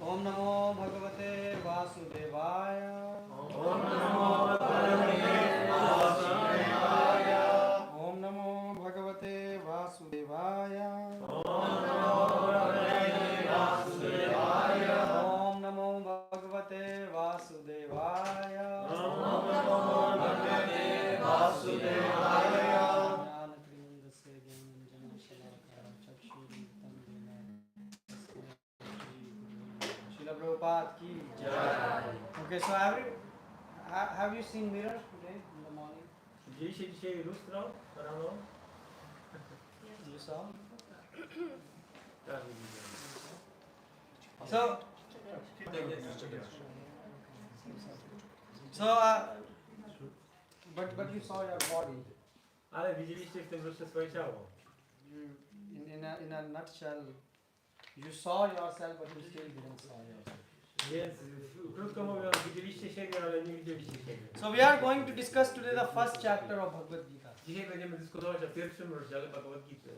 ओम नमो भगवते वासुदेवाय। ओम नमो भगवते वासुदेवाय। ओम नमो भगवते वासुदेवाय। ओम नमो भगवते वासुदेवाय। ओम नमो भगवते वासुदेवाय। ओम नमो भगवते वासुदेवाय। Prabhupada ki jai. Okay, so have you seen mirror today in the morning? Widzieliście dzisiaj lustro rano? You saw? Tak, widziałem. But you saw your body. Ale widzieliście w tym lustrze swoje ciało. In a nutshell, you saw yourself, but you still didn't saw yourself. Więc krótko mówiąc, widzieliście siebie, ale nie widzieliście siebie. So we are going to discuss today the first chapter of Bhagavad Gita. Dzisiaj będziemy dyskutować o pierwszym rozdziale Bhagavad Gity.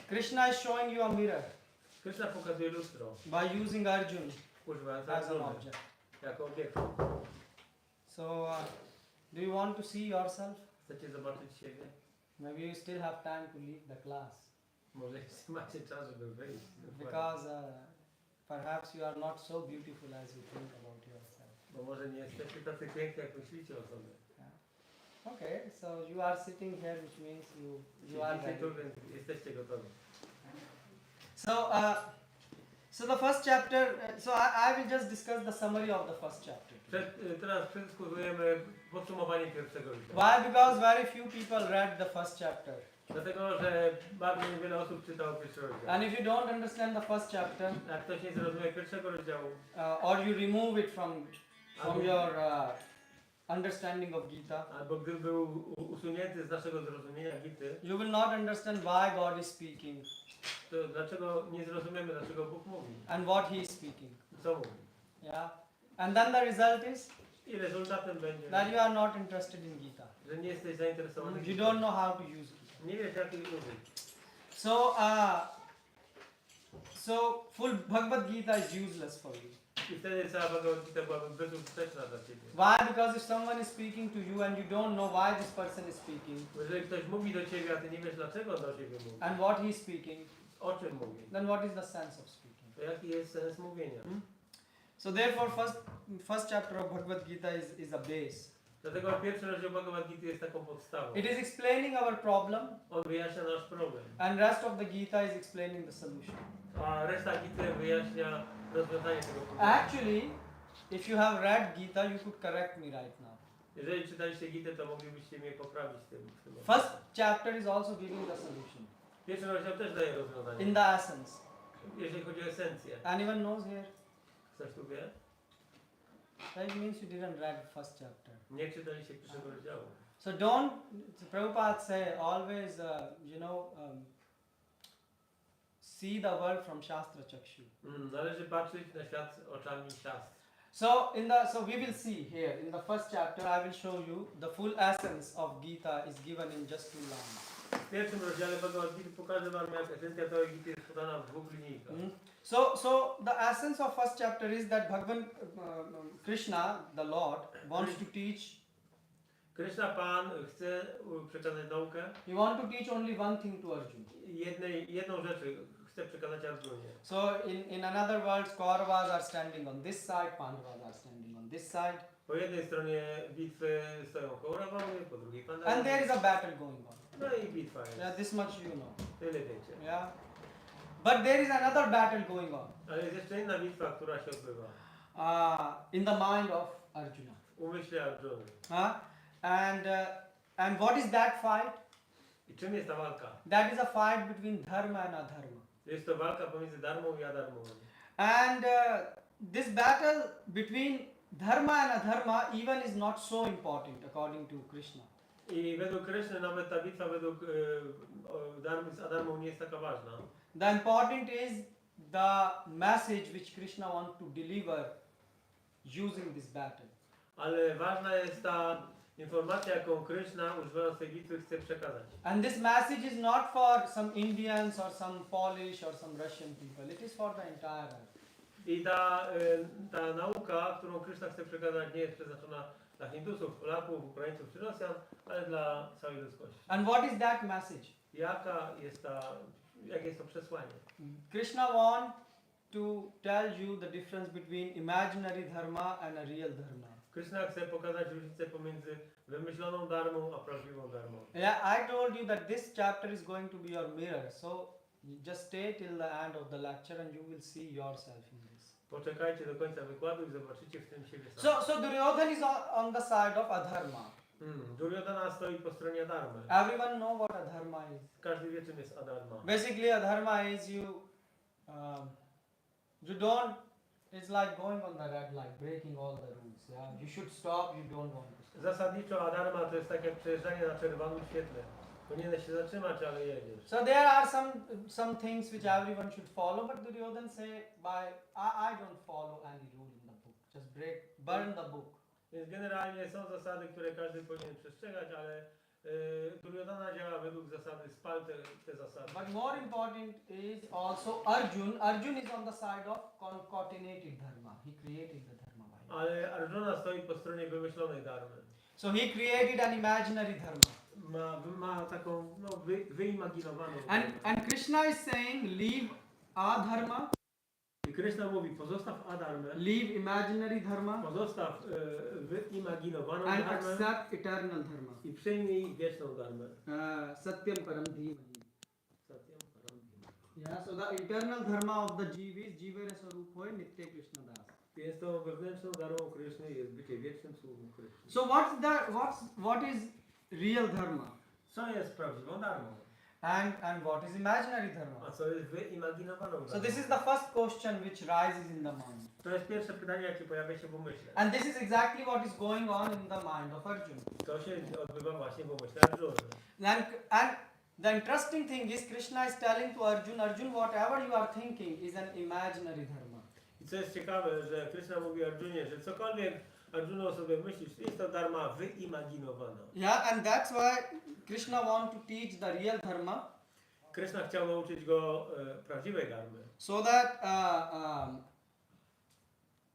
Krishna is showing you a mirror Krishna pokazuje lustro, by using Arjuna używając as an Arjuny object. jako obiekt. So do you want to see yourself? Chcecie zobaczyć siebie? Maybe you still have time to leave the class. Może jeszcze macie czas, żeby wyjść. Because perhaps you are not so beautiful as you think about yourself. Bo może nie jesteście tacy piękni, jak myślicie o sobie. Yeah. Okay, so you are sitting here, which means you are Siedzicie tu, ready. więc jesteście gotowi. So the first chapter. So I will just discuss the summary of the first chapter. Teraz przedyskutujemy podsumowanie pierwszego rozdziału. Why? Because very few people read the first chapter. Dlatego, że bardzo niewiele osób czytało pierwszy rozdział. And if you don't understand the first chapter, Jak ktoś nie zrozumie pierwszego rozdziału, or you remove it from your understanding of Gita, albo gdyby był usunięty z naszego zrozumienia Gity, you will not understand why God is speaking to dlaczego nie zrozumiemy, dlaczego Bóg mówi, and what He is speaking. co mówi. Yeah. And then the result is I rezultatem będzie, that you are not interested in Gita. że nie jesteś zainteresowany You don't know how to use Gita. Nie wiesz, jak jej użyć. So full Bhagavad Gita is useless for you. I wtedy cała Bhagavad Gita byłaby bezużyteczna dla ciebie. Why? Because if someone is speaking to you and you don't know why this person is speaking, Bo jeżeli ktoś mówi do ciebie, a ty nie wiesz, dlaczego on do ciebie mówi, and what he is speaking, o czym mówi, then what is the sense of speaking? to jaki jest sens mówienia? So therefore first chapter of Bhagavad Gita is a base. Dlatego pierwszy rozdział Bhagavad Gita jest taką podstawą. It is explaining our problem, On wyjaśnia nasz problem, and rest of the Gita is explaining the solution. a reszta Gity wyjaśnia rozwiązanie tego problemu. Actually, if you have read Gita, you could correct me right now. Jeżeli czytaliście Gitę, to moglibyście mnie poprawić w tym. First chapter is also giving the solution Pierwszy rozdział też daje rozwiązanie. in the essence. Jeżeli chodzi o esencję. Anyone knows here? Ktoś tu wie? That means you didn't read first chapter. Nie czytaliście pierwszego rozdziału. So don't, Prabhupada say always, see the world from Shastra Chakshu. Należy patrzeć na świat oczami szastr. So we will see here in the first chapter I will show you the full essence of Gita is given in just 2 lines. W pierwszym rozdziale Bhagavad Gita pokażę wam, jak esencja tej Gity jest podana w 2 linijkach. So the essence of first chapter is that Bhagavan Krishna, the Lord, wants to teach. Krishna Pan chce przekazać naukę. He wants to teach only one thing to Arjuna. Jedną rzecz chce przekazać Arjunie. So in another words, Kauravas are standing on this side, Pandavas are standing on this side. Po jednej stronie bitwy stoją Kaurawany, po drugiej And there Pandawy. is a battle going on. No i bitwa jest. Yeah, this much you know. Tyle wiecie. Yeah. But there is another battle going on Ale jest jeszcze inna bitwa, która się odbywa. in the mind of Arjuna. W umyśle Arjuny. And what is that fight? I czym jest ta walka? That is a fight between dharma and adharma. Jest to walka pomiędzy darmą i adarmą. And this battle between dharma and adharma even is not so important according to Krishna. I według Kryszny nawet ta bitwa według darmy z adarmą nie jest taka ważna. The important is the message which Krishna wants to deliver using this battle. Ale ważna jest ta informacja, jaką Kryszna używając tej bitwy chce przekazać. And this message is not for some Indians or some Polish or some Russian people. It is for the entire earth. I ta nauka, którą Kryszna chce przekazać, nie jest przeznaczona dla Hindusów, Polaków, Ukraińców czy Rosjan, ale dla całej ludzkości. And what is that message? Jakie jest to przesłanie? Krishna wants to tell you the difference between imaginary dharma and a real dharma. Kryszna chce pokazać różnicę pomiędzy wymyśloną darmą a prawdziwą darmą. Yeah, I told you that this chapter is going to be your mirror. So just stay till the end of the lecture and you will see yourself in this. Poczekajcie do końca wykładu i zobaczycie w tym siebie sami. So Duryodhana is on the side of adharma. Duryodhana stoi po stronie adarmy. Everyone know what adharma is. Każdy wie, czym jest adarma. Basically, adharma is you don't. It's like going on the red light, breaking all the rules. Yeah, you should stop. You don't want to stop. Zasadniczo adarma to jest tak jak przejeżdżanie na czerwonym świetle. Powinieneś się zatrzymać, ale jedziesz. So there are some things which everyone should follow, but Duryodhana say, I don't follow any rule in the book. Just burn the book. Więc generalnie są zasady, które każdy powinien przestrzegać, ale Duryodhana działa według zasady spal te zasady. But more important is also Arjun. Arjun is on the side of concatenated dharma. He created the dharma. Ale Arjuna stoi po stronie wymyślonej darmy. So he created an imaginary dharma. Ma taką wyimaginowaną. And Krishna is saying, leave adharma, I Krishna mówi, pozostaw adarmę, leave imaginary dharma, pozostaw wyimaginowaną and darmę accept eternal dharma. i przyjmij wieczną darmę. Satyam param dhimani. Satyam param dhimani. Yeah, so the eternal dharma of the jiva is jiva swarup hoy nitya Krishna das. Jest to wewnętrzną darmą Kryszny, jest bycie wiecznym sługą Kryszny. So what is real dharma? Co jest prawdziwą darmą? And what is imaginary dharma? A co jest wyimaginowaną darmą? So this is the first question which rises in the mind. To jest pierwsze pytanie, jakie pojawia się w umyśle. And this is exactly what is going on in the mind of Arjuna. To się odbywa właśnie w umyśle Arjuny. And the interesting thing is Krishna is telling to Arjuna, Arjun, whatever you are thinking is an imaginary dharma. I co jest ciekawe, że Krishna mówi Arjunie, że cokolwiek Arjuno sobie myślisz, jest to darma wyimaginowana. Yeah, and that's why Krishna want to teach the real dharma. Krishna chciał nauczyć go prawdziwej darmy. So that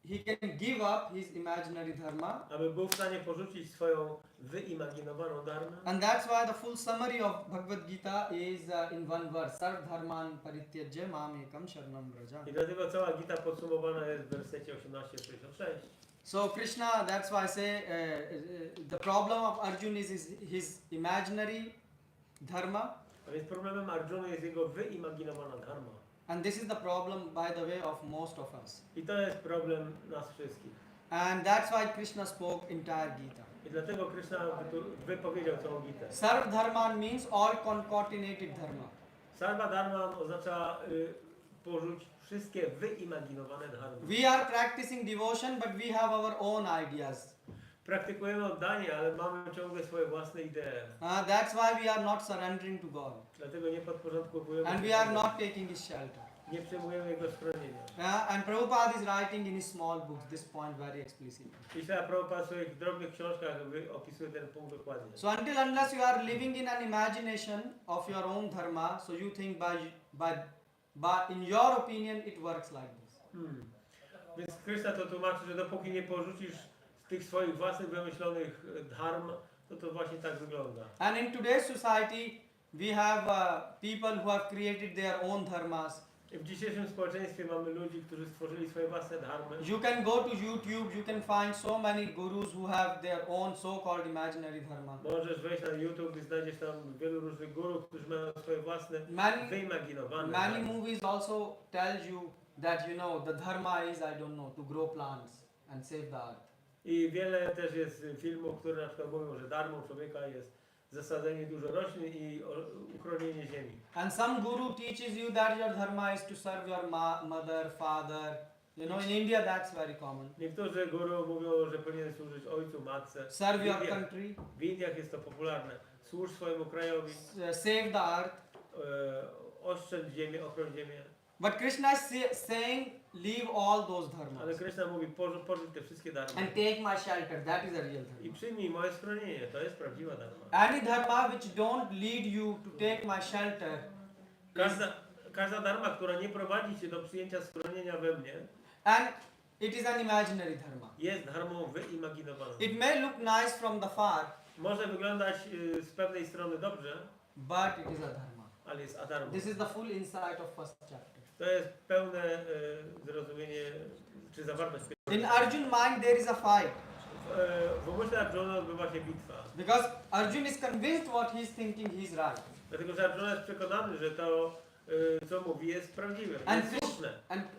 he can give up his imaginary dharma. Aby był w stanie porzucić swoją wyimaginowaną darmę. And that's why the full summary of Bhagavad Gita is in one verse. Sarv dharman parityajya mam ekam sharanam vraja. I dlatego cała Gita podsumowana jest w wersecie 18-66. So Krishna, that's why I say the problem of Arjuna is his imaginary dharma. A więc problemem Arjuny jest jego wyimaginowana dharma. And this is the problem, by the way, of most of us. I to jest problem nas wszystkich. And that's why Krishna spoke entire Gita. I dlatego Krishna wypowiedział całą Gitę. Sarv dharman means all concatenated dharma. Sarva dharma oznacza porzuć wszystkie wyimaginowane dharmy. We are practicing devotion, but we have our own ideas. Praktykujemy oddanie, ale mamy ciągle swoje własne idee. That's why we are not surrendering to God. Dlatego nie podporządkowujemy And się we are Bogu. not taking His shelter. Nie przyjmujemy Jego schronienia. And Prabhupada is writing in his small books this point very explicitly. I Prabhupada w swoich drobnych książkach opisuje ten punkt dokładnie. So unless you are living in an imagination of your own dharma, so you think by in your opinion it works like this. Więc Krishna to tłumaczy, że dopóki nie porzucisz z tych swoich własnych wymyślonych dharm, to właśnie tak wygląda. And in today's society, we have people who have created their own dharmas. W dzisiejszym społeczeństwie mamy ludzi, którzy stworzyli swoje własne dharmy. You can go to YouTube, you can find so many gurus who have their own so-called imaginary dharma. Możesz wejść na YouTube i znajdziesz tam wielu różnych guru, którzy mają swoje własne, wyimaginowane Many dharmy. movies also tells you that the dharma is, I don't know, to grow plants and save the earth. I wiele też jest filmów, które na przykład mówią, że darmą człowieka jest zasadzenie dużo roślin i uchronienie ziemi. And some guru teaches you that your dharma is to serve your mother, father. In India that's very common. Niektórzy guru mówią, że powinien służyć ojcu, matce. Serve your country. W Indiach jest to popularne. Służ swojemu krajowi. Save the earth. Oszczędź ziemię, ochroń ziemię. But Krishna is saying, leave all those dharmas. Ale Krishna mówi, porzuć te wszystkie darmy. And take my shelter. That is a real I dharma. przyjmij moje schronienie. To jest prawdziwa dharma. Any dharma which don't lead you to take my shelter. Każda dharma, która nie prowadzi cię do przyjęcia schronienia we mnie, And it is an imaginary dharma. jest dharmą wyimaginowaną. It may look nice from the far, Może wyglądać z pewnej strony dobrze, but it is a dharma. ale jest adharmą. This is the full insight of first chapter. To jest pełne zrozumienie, czy zawartość. In Arjun mind there is a fight. W umyśle Arjuna odbywa się bitwa. Because Arjun is convinced what he is thinking he is right. Dlatego, że Arjuna jest przekonany, że to, co mówi, jest prawdziwe, And, jest słuszne.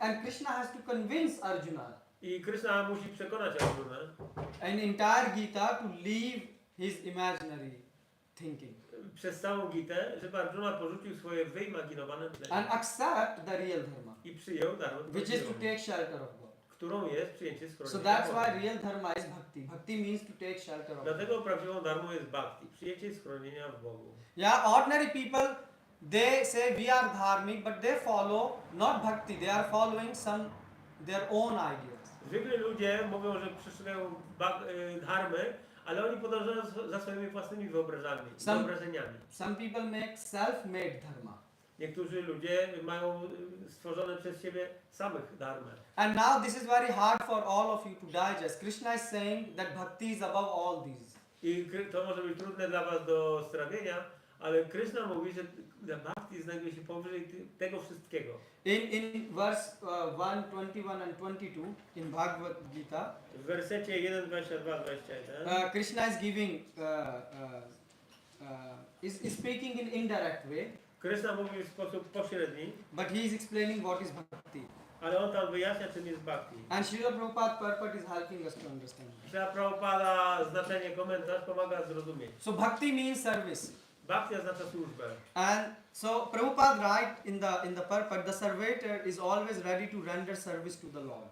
and Krishna has to convince Arjuna I Krishna musi przekonać Arjunę in entire Gita to leave his imaginary thinking przez całą Gitę, żeby Arjuna porzucił swoje wyimaginowane and myślenie accept the real dharma, i przyjął dharmę, which is to take shelter of God. którą jest przyjęcie So schronienia that's Boga. why real dharma is bhakti. Bhakti means to take shelter of God. Dlatego prawdziwą dharmą jest bhakti, przyjęcie schronienia w Bogu. Yeah, ordinary people, they say we are dharmic, but they follow not bhakti, they are following their own ideas. Zwykli ludzie mówią, że przestrzegają dharmy, ale oni podążają za swoimi własnymi wyobrażeniami. Some people make self-made dharma. Niektórzy ludzie mają stworzone przez siebie samych dharmę. And now this is very hard for all of you to digest. Krishna is saying that bhakti is above all these. I to może być trudne dla was do strawienia, ale Krishna mówi, że bhakti znajduje się powyżej tego wszystkiego. In verse 1, 21 and 22 in Bhagavad Gita, W wersecie 1, 22, 21 Krishna is giving, is speaking in indirect way, Krishna mówi w sposób pośredni, but he is explaining what is bhakti. ale on tam wyjaśnia, czym jest bhakti. And Srila Prabhupada purport is helping us to understand. Srila Prabhupada znaczenie komentarz pomaga zrozumieć. So bhakti means service. Bhakti oznacza służbę. And so Prabhupada write in the purport, the servitor is always ready to render service to the Lord.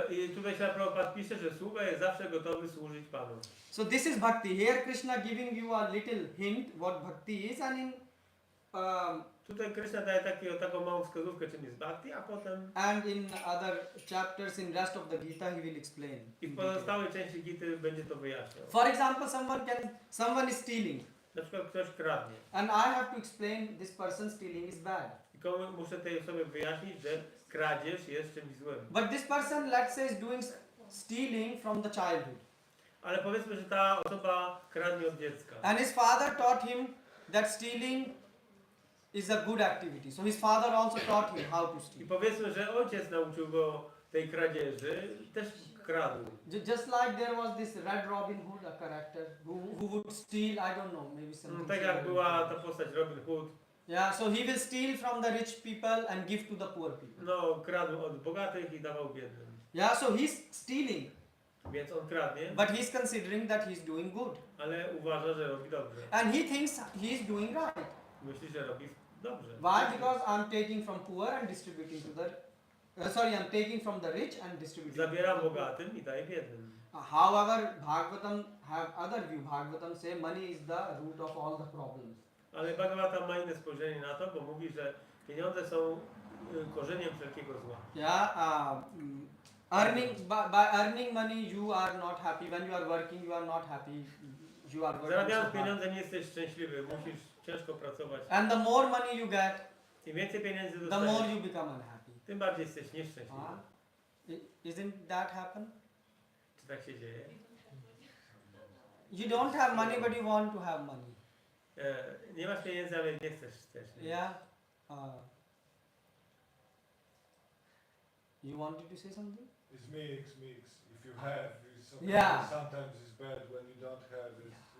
I tutaj Srila Prabhupada pisze, że sługa jest zawsze gotowy służyć Panu. So this is bhakti. Here Krishna giving you a little hint what bhakti is, and in Tutaj Krishna daje taką małą wskazówkę, czym jest bhakti, a potem other chapters in rest of the Gita he will explain. i w pozostałej części Gity będzie to wyjaśniał. For example, someone is stealing, Na przykład ktoś kradnie. and I have to explain this person stealing is bad. I muszę tej osobie wyjaśnić, że kradzież jest czymś złym. But this person, let's say, is doing stealing from the childhood, Ale powiedzmy, że ta osoba kradnie od dziecka. and his father taught him that stealing is a good activity. So his father also taught him how to I steal. powiedzmy, że ojciec nauczył go tej kradzieży, też kradł. Just like there was this Red Robin Hood, a character who would steal, I don't know, maybe something. Tak jak była ta postać Robin Hood. Yeah, so he will steal from the rich people and give to the poor people. No, kradł od bogatych i dawał biednym. Yeah, so he's stealing, Więc on kradnie, but he's considering that he's doing good. ale uważa, że robi dobrze. And he thinks he's doing right. Myśli, że robi dobrze. Why? Because I'm taking from poor and distributing to the... I'm taking from the rich and distributing. Zabieram bogatym i daje biednym. However, Bhagavatam have other view. Bhagavatam say money is the root of all the problems. Ale Bhagavatam ma inne spojrzenie na to, bo mówi, że pieniądze są korzeniem wszelkiego zła. Yeah, by earning money you are not happy. When you are working you are not happy. You are working Zarabiając so hard. pieniądze nie jesteś szczęśliwy, musisz ciężko pracować. And the more money you get, Im więcej pieniędzy the more dostajesz, you become unhappy. tym bardziej jesteś nieszczęśliwy. Isn't that happen? Czy tak się dzieje? You don't have money but you want to have money. Nie masz pieniędzy, ale nie chcesz też. Nie? Yeah. You wanted to say something? It's mix. If you have, it's okay. Yeah. Sometimes it's bad when you don't have.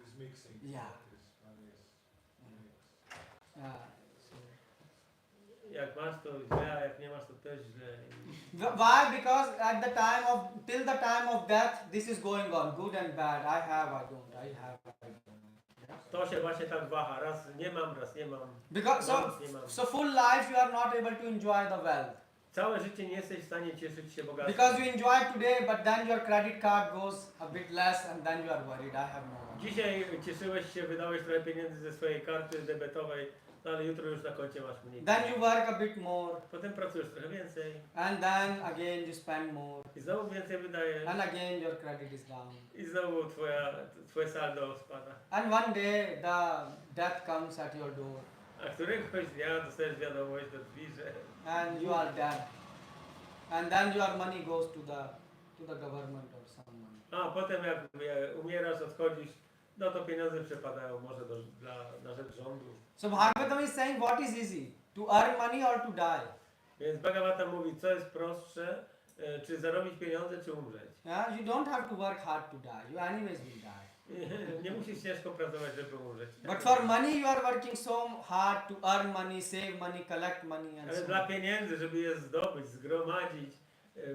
It's mixing. Yeah. It's mix. Yeah. So. Jak masz to źle, a jak nie masz to też źle. Why? Because at the time of, till the time of death, this is going on, good and bad. I have, I don't. I have, I don't. Yeah. To się właśnie tak waha. Raz nie mam. Because so full life you are not able to enjoy the wealth. Całe życie nie jesteś w stanie cieszyć się bogactwem. Because you enjoy today, but then your credit card goes a bit less, and then you are worried. I have no money. Dzisiaj cieszyłeś się, wydałeś trochę pieniędzy ze swojej karty debetowej, no ale jutro już na koncie masz mniej. Then you work a bit more, Potem pracujesz trochę więcej and then again you spend more, i znowu więcej wydajesz and again your credit is down. i znowu twoje saldo spada. And one day the death comes at your door, A któregoś dnia dostajesz wiadomość do drzwi, że and you are dead. And then your money goes to the government or someone. a potem jak umierasz, odchodzisz, no to pieniądze przepadają może na rzecz rządu. So Bhagavatam is saying what is easy, to earn money or to die. Więc Bhagavatam mówi, co jest prostsze, czy zarobić pieniądze, czy umrzeć. Yeah, you don't have to work hard to die. You anyways will die. Nie musisz ciężko pracować, żeby umrzeć. But for money you are working so hard to earn money, save money, collect money and Ale so dla on. pieniędzy, żeby je zdobyć, zgromadzić,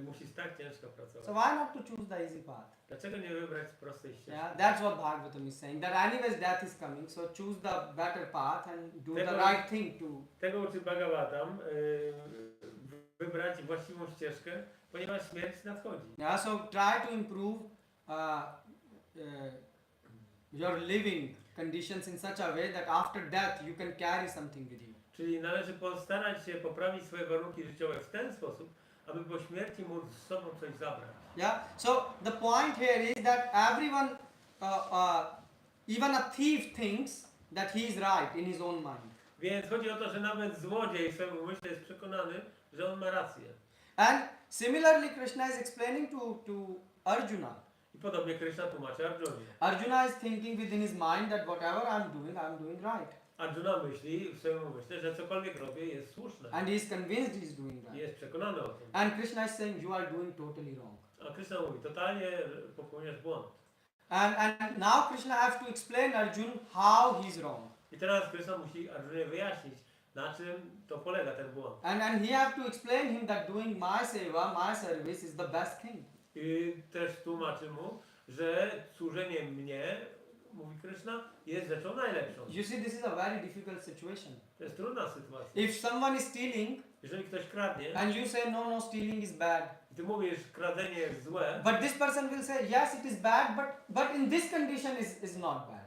musisz tak ciężko pracować. So why not to choose the easy path? Dlaczego nie wybrać prostej ścieżki? Yeah, that's what Bhagavatam is saying. That anyways death is coming, so choose the better path and do the Tego- right thing to. Tego uczy Bhagavatam, wybrać właściwą ścieżkę, ponieważ śmierć nadchodzi. Yeah, so try to improve your living conditions in such a way that after death you can carry something with you. Czyli należy postarać się poprawić swoje warunki życiowe w ten sposób, aby po śmierci móc z sobą coś zabrać. Yeah. So the point here is that everyone, even a thief thinks that he is right in his own mind. Więc chodzi o to, że nawet złodziej w swoim umyśle jest przekonany, że on ma rację. And similarly, Krishna is explaining to Arjuna. I podobnie Krishna tłumaczy Arjunie. Arjuna is thinking within his mind that whatever I'm doing right. Arjuna myśli w swoim umyśle, że cokolwiek robię jest słuszne. And he is convinced he is doing right. Jest przekonany o tym. And Krishna is saying you are doing totally wrong. A Krishna mówi, totalnie popełniasz błąd. And now Krishna has to explain Arjun how he is wrong. I teraz Krishna musi Arjunie wyjaśnić, na czym to polega ten błąd. And he have to explain him that doing my seva, my service is the best thing. I też tłumaczy mu, że służenie mnie, mówi Krishna, jest rzeczą najlepszą. You see, this is a very difficult situation. To jest trudna sytuacja. If someone is stealing Jeżeli ktoś kradnie, and you say no, stealing is bad, i ty mówisz, kradzenie jest złe, but this person will say yes, it is bad, but in this condition is not bad.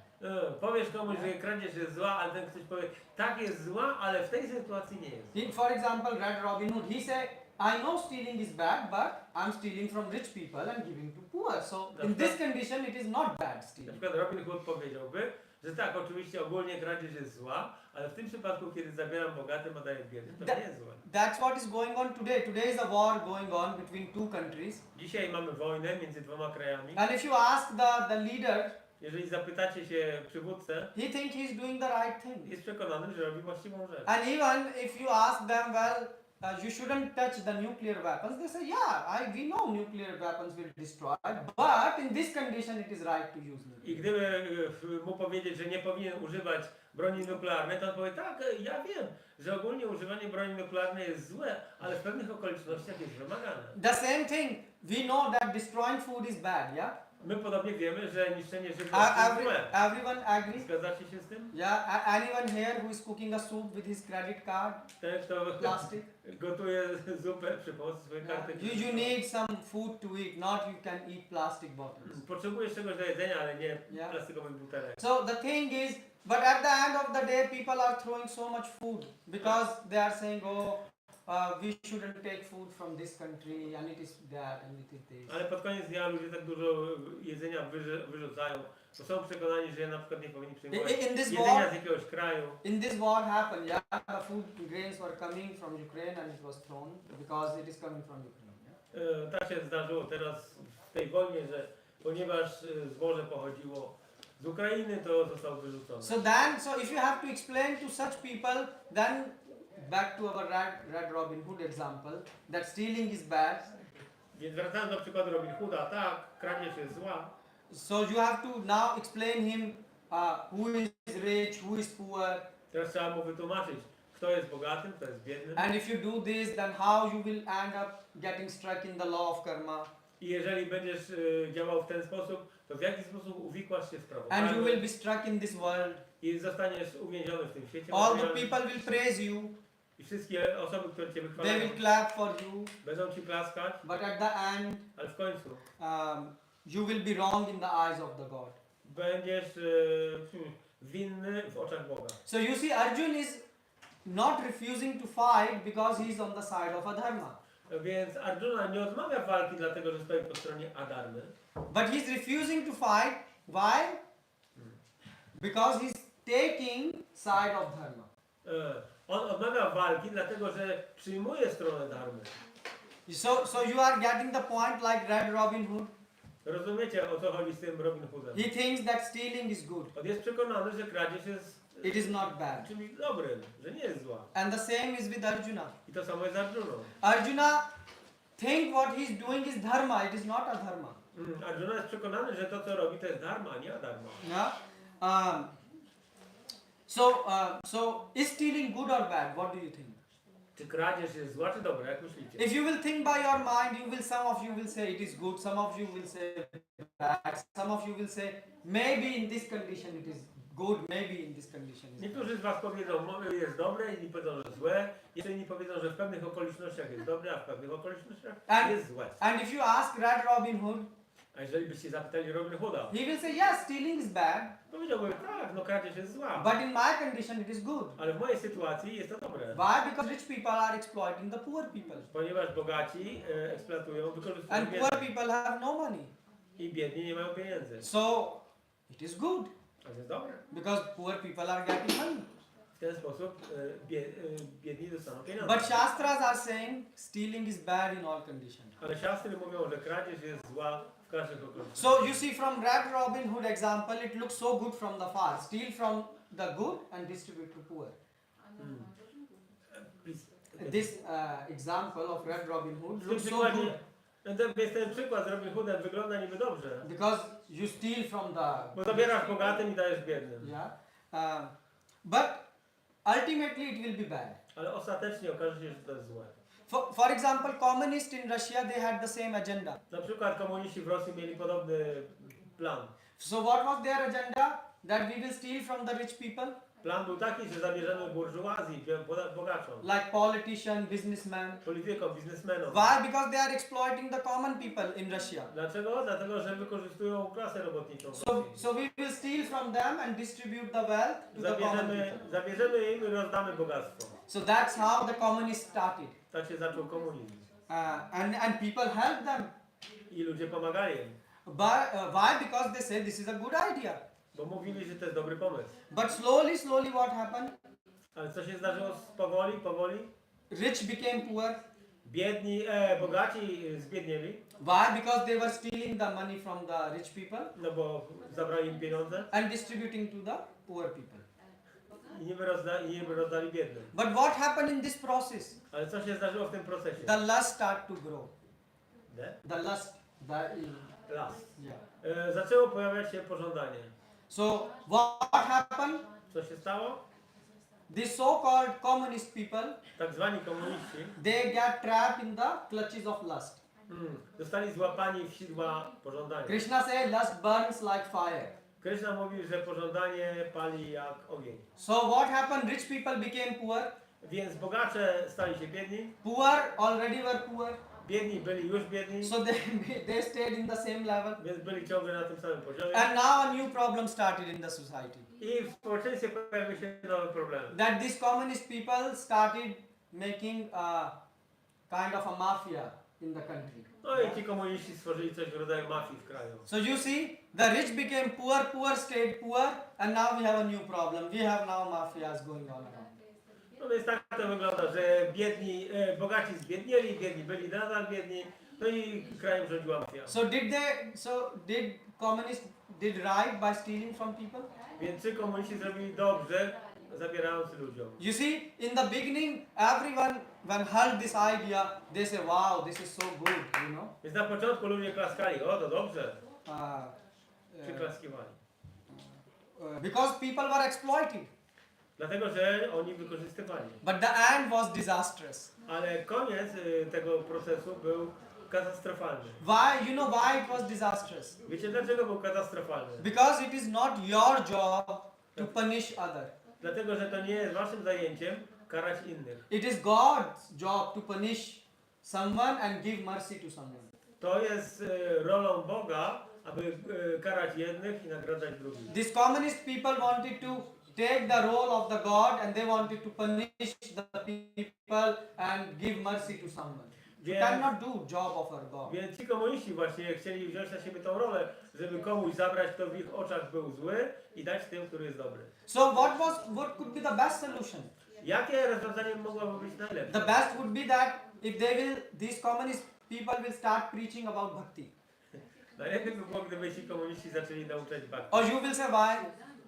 powiesz komuś, że kradzież jest zła, ale ten ktoś powie, tak jest zła, ale w tej sytuacji nie jest. For example, Red Robin Hood, he said, I know stealing is bad, but I'm stealing from rich people and giving to poor. So in this condition, it is not bad Na stealing. przykład Robin Hood powiedziałby, że tak, oczywiście ogólnie kradzież jest zła, ale w tym przypadku, kiedy zabieram bogatym, a daję biednym, to nie jest złe. That's what is going on today. Today is a war going on between two countries. Dzisiaj mamy wojnę między dwoma krajami. And if you ask the leader, Jeżeli zapytacie się przywódcę, he thinks he's doing the right thing. jest przekonany, że robi właściwą rzecz. And even if you ask them, well, you shouldn't touch the nuclear weapons, they say, yeah, we know nuclear weapons will destroy, but in this condition it is right to use nuclear. I gdyby mu powiedzieć, że nie powinien używać broni nuklearnej, to on powie, tak, ja wiem, że ogólnie używanie broni nuklearnej jest złe, ale w pewnych okolicznościach jest wymagane. The same thing, we know that destroying food is bad, yeah? My podobnie wiemy, że niszczenie żywności jest złe. Everyone agrees? Zgadzacie się z tym? Yeah, anyone here who is cooking a soup with his credit card, Ten, kto plastic? gotuje zupę przy pomocy swojej karty. You need some food to eat, not you can eat plastic bottles. Potrzebujesz czegoś do jedzenia, ale nie Yeah. plastikowych butelek. So the thing is, but at the end of the day, people are throwing so much food because they are saying, oh, we shouldn't take food from this country, and it is that, and it is this. Ale pod koniec dnia ludzie tak dużo jedzenia wyrzucają, bo są przekonani, że na przykład nie powinni przyjmować In this jedzenia war, z jakiegoś kraju. in this war happened, yeah, the food grains were coming from Ukraine and it was thrown because it is coming from Ukraine. Yeah? Tak się zdarzyło teraz w tej wojnie, że ponieważ zboże pochodziło z Ukrainy, to został wyrzucony. So if you have to explain to such people, then back to our Red Robin Hood example, that stealing is bad. Więc wracając do przykładu Robin Hooda, tak, kradzież jest zła. So you have to now explain him who is rich, who is poor, Teraz trzeba mu wytłumaczyć, kto jest bogatym, kto jest biednym. and if you do this, then how you will end up getting stuck in the law of karma, I jeżeli będziesz działał w ten sposób, to w jaki sposób uwikłasz się w prawo and you karmy will be stuck in this world. i zostaniesz uwięziony w tym świecie All the materialnym. people will praise you, I wszystkie osoby, które Cię they wychwalają, will clap for you, będą Ci klaskać, but at the end, ale w końcu you will be wrong in the eyes of the God. będziesz winny w oczach Boga. So you see, Arjun is not refusing to fight because he is on the side of adharma, Więc Arjuna nie odmawia walki dlatego, że stoi po stronie Adharmy, but he is refusing to fight. Why? Because he is taking side of dharma. on odmawia walki dlatego, że przyjmuje stronę Dharmy. So you are getting the point, like Red Robin Hood. Rozumiecie, o co chodzi z tym Robin Hoodem? He thinks that stealing is good. On jest przekonany, że kradzież jest It is not bad. czymś dobrym, że nie jest zła. And the same is with Arjuna. I to samo jest z Arjuną. Arjuna think what he is doing is dharma. It is not adharma. Arjuna jest przekonany, że to, co robi, to jest dharma, a nie adharma. Yeah. So is stealing good or bad? What do you think? Czy kradzież jest zła, czy dobra? Jak myślicie? If you will think by your mind, some of you will say it is good, some of you will say bad, some of you will say maybe in this condition it is good, maybe in this condition it is bad. Niektórzy z was powiedzą, jest dobre, inni powiedzą, że złe. Jeszcze inni powiedzą, że w pewnych okolicznościach jest dobre, a w pewnych okolicznościach jest złe. And if you ask Red Robin Hood, A jeżeli byście zapytali Robin Hooda, he will say yes, stealing is bad, powiedziałby, tak, no kradzież jest zła. but in my condition it is good. Ale w mojej sytuacji jest to dobre. Why? Because rich people are exploiting the poor people. Ponieważ bogaci eksploatują, wykorzystują And poor biednych. people have no money. I biedni nie mają pieniędzy. So it is good A to jest dobre. because poor people are getting money. W ten sposób biedni dostaną pieniądze. But Shastras are saying stealing is bad in all conditions. Ale siastry mówią, że kradzież jest zła w każdych okolicznościach. So you see, from Red Robin Hood example, it looks so good from the far. Steal from the good and distribute to poor. This example of Red Robin Hood W tym looks so przykładzie, good więc ten przykład z Robin Hoodem wygląda niby dobrze. because you steal from the Bo zabierasz bogatym i dajesz biednym. yeah, but ultimately it will be bad. Ale ostatecznie okaże się, że to jest złe. For example, communists in Russia, they had the same agenda. Na przykład komuniści w Rosji mieli podobny plan. So what was their agenda? That we will steal from the rich people, Plan był taki, że zabierzemy burżuazji, bogaczom, like politicians, businessmen. politykom, biznesmenom. Why? Because they are exploiting the common people in Russia. Dlaczego? Dlatego, że wykorzystują klasę robotniczą w So, Rosji. so we will steal from them and distribute the wealth to the common people. Zabierzemy im i rozdamy bogactwo. So that's how the communists started. Tak się zaczął komunizm. And people helped them. I ludzie pomagali im. Why? Because they said this is a good idea. Bo mówili, że to jest dobry pomysł. But slowly what happened? Ale co się zdarzyło powoli? Rich became poor. Bogaci zbiednieli, Why? Because they were stealing the money from the rich people no bo zabrali im pieniądze and distributing to the poor people. i niby rozdali biednym. But what happened in this process? Ale co się zdarzyło w tym procesie? The lust started to grow. The? The lust. Last. Yeah. Zaczęło pojawiać się pożądanie. So what happened? Co się stało? These so-called communist people, Tak zwani komuniści they get trapped in the clutches of lust. zostali złapani w sidła pożądania. Krishna said lust burns like fire. Krishna mówi, że pożądanie pali jak ogień. So what happened? Rich people became poor. Więc bogacze stali się biedni, Poor already were poor. biedni byli już biedni, So they stayed in the same level. więc byli ciągle na tym samym poziomie. And now a new problem started in the society. I w społeczeństwie pojawiły się nowe problemy. That these communist people started making a kind of a mafia in the country. No i ci komuniści stworzyli coś w rodzaju mafii w kraju. So you see, the rich became poor, poor stayed poor, and now we have a new problem. We have now mafias going on around. No więc tak to wygląda, że bogaci zbiednieli, biedni byli nadal biedni, no i krajem rządziła mafia. So did communists did right by stealing from people? Więc czy komuniści zrobili dobrze, zabierający ludziom. You see, in the beginning, everyone, when heard this idea, they say, wow, this is so good, you know. Więc na początku ludzie klaskali, o to dobrze, Uh, przyklaskiwali. because people were exploited. Dlatego, że oni wykorzystywali. But the end was disastrous. Ale koniec tego procesu był katastrofalny. Why? You know why it was disastrous? Wiecie dlaczego był katastrofalny? Because it is not your job to punish other. Dlatego, że to nie jest waszym zajęciem karać innych. It is God's job to punish someone and give mercy to someone. To jest rolą Boga, aby karać jednych i nagradzać drugich. These communist people wanted to take the role of the God and they wanted to punish the people and give mercy to someone. You cannot do job of our God. Więc ci komuniści właśnie chcieli wziąć na siebie tą rolę, żeby komuś zabrać, kto w ich oczach był zły i dać tym, który jest dobry. So what could be the best solution? Jakie rozwiązanie mogłoby być najlepsze? The best would be that if these communist people will start preaching about bhakti. Najlepiej by było, gdyby ci komuniści zaczęli nauczać bhakti. Or you will say why?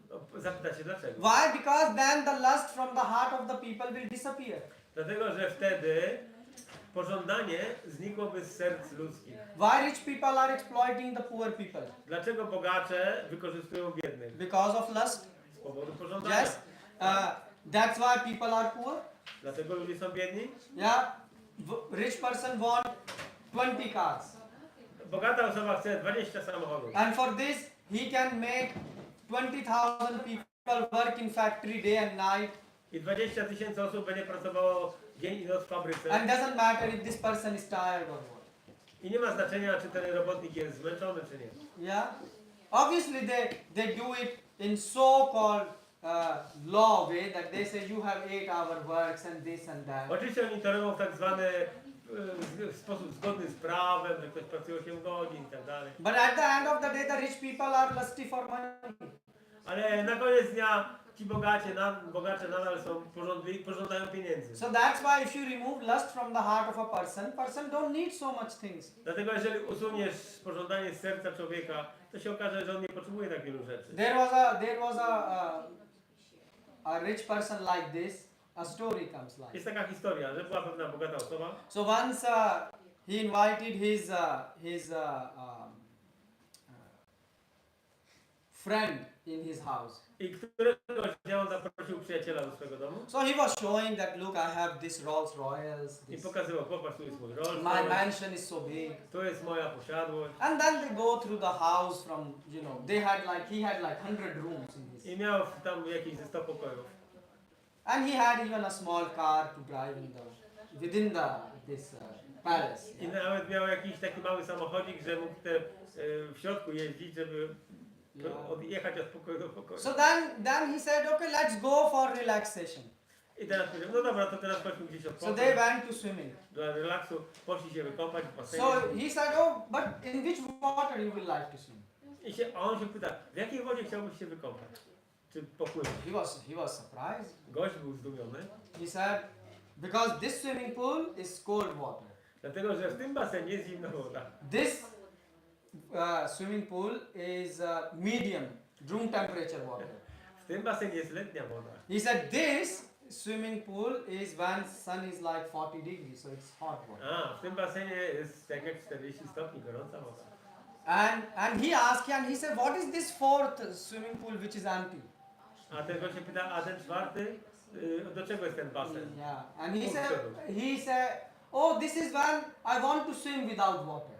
No, zapytacie dlaczego? Why? Because then the lust from the heart of the people will disappear. Dlatego, że wtedy pożądanie znikłoby z serc ludzkich. Why rich people are exploiting the poor people? Dlaczego bogacze wykorzystują biednych? Because of lust. Z powodu pożądania. Yes. That's why people are poor. Dlatego ludzie są biedni? Yeah. Rich person want 20 cars. Bogata osoba chce 20 samochodów. And for this he can make 20,000 people work in factory day and night. I 20 000 osób będzie pracowało dzień i noc w fabryce. And doesn't matter if this person is tired or what. I nie ma znaczenia, czy ten robotnik jest zmęczony, czy nie. Yeah. Obviously they do it in so-called law way that they say you have 8-hour works and this and that. Oczywiście oni to robią w tak zwany w sposób zgodny z prawem, że ktoś pracuje 8 godzin i tak dalej. But at the end of the day the rich people are lusty for money. Ale na koniec dnia ci bogacze nadal są pożądają pieniędzy. So that's why if you remove lust from the heart of a person don't need so much things. Dlatego jeżeli usuniesz pożądanie z serca człowieka, to się okaże, że on nie potrzebuje tak wielu rzeczy. There was a rich person like this. A story comes like. Jest taka historia, że była pewna bogata osoba. So once he invited his friend in his house. I któregoś dnia on zaprosił przyjaciela do swojego domu. So he was showing that look, I have this Rolls Royals. I pokazywał, popatrz, tu jest mój Rolls My Royce, mansion is so big. tu jest moja posiadłość. And then they go through the house from, he had like 100 rooms in his. I miał tam jakieś ze 100 pokojów. And he had even a small car to drive within this palace. I nawet miał jakiś taki mały samochodzik, że mógł w środku jeździć, żeby odjechać od pokoju do pokoju. So then he said, okay, let's go for relaxation. I teraz powiedział, no dobra, to teraz chodźmy gdzieś So odpocząć. they went to swimming. Dla relaksu poszli się wykąpać w basenie. So he said, oh, but in which water you will like to swim? A on się pyta, w jakiej wodzie chciałbyś się wykąpać? Czy popływać? He was surprised. Gość był zdumiony. He said, because this swimming pool is cold water. Dlatego, że w tym basenie jest zimna woda. This swimming pool is medium room temperature water. W tym basenie jest letnia woda. He said this swimming pool is when sun is like 40 degrees, so it's hot water. A, w tym basenie jest tak jak 40 stopni gorąca woda. And he asked, and he said, what is this fourth swimming pool which is empty? A ten gość się pyta, a ten czwarty, do czego jest ten basen? Yeah. And he said, oh, this is when I want to swim without water.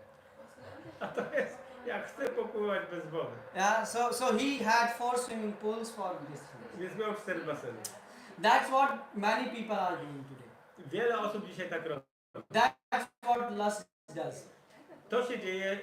A to jest, jak chcę popływać bez wody. Yeah. So he had 4 swimming pools for this. Więc miał 4 baseny. That's what many people are doing today. Wiele osób dzisiaj tak robi. That's what lust does. To się dzieje,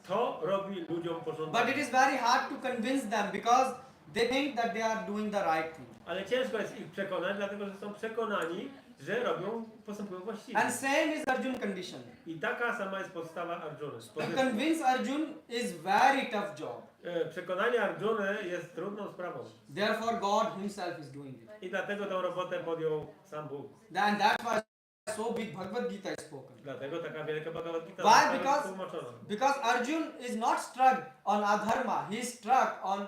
to robi ludziom But pożądanie. it is very hard to convince them because they think that they are doing the right thing. Ale ciężko jest ich przekonać, dlatego że są przekonani, że postępują właściwie. And same is Arjun condition. I taka sama jest podstawa Arjuny. To convince Arjun is very tough job. Przekonanie Arjuny jest trudną sprawą. Therefore God himself is doing it. I dlatego tą robotę podjął sam Bóg. And that's why so big Bhagavad Gita is spoken. Dlatego taka wielka Bhagavad Gita Why? została tłumaczona. Because Arjun is not struck on adharma, he is struck on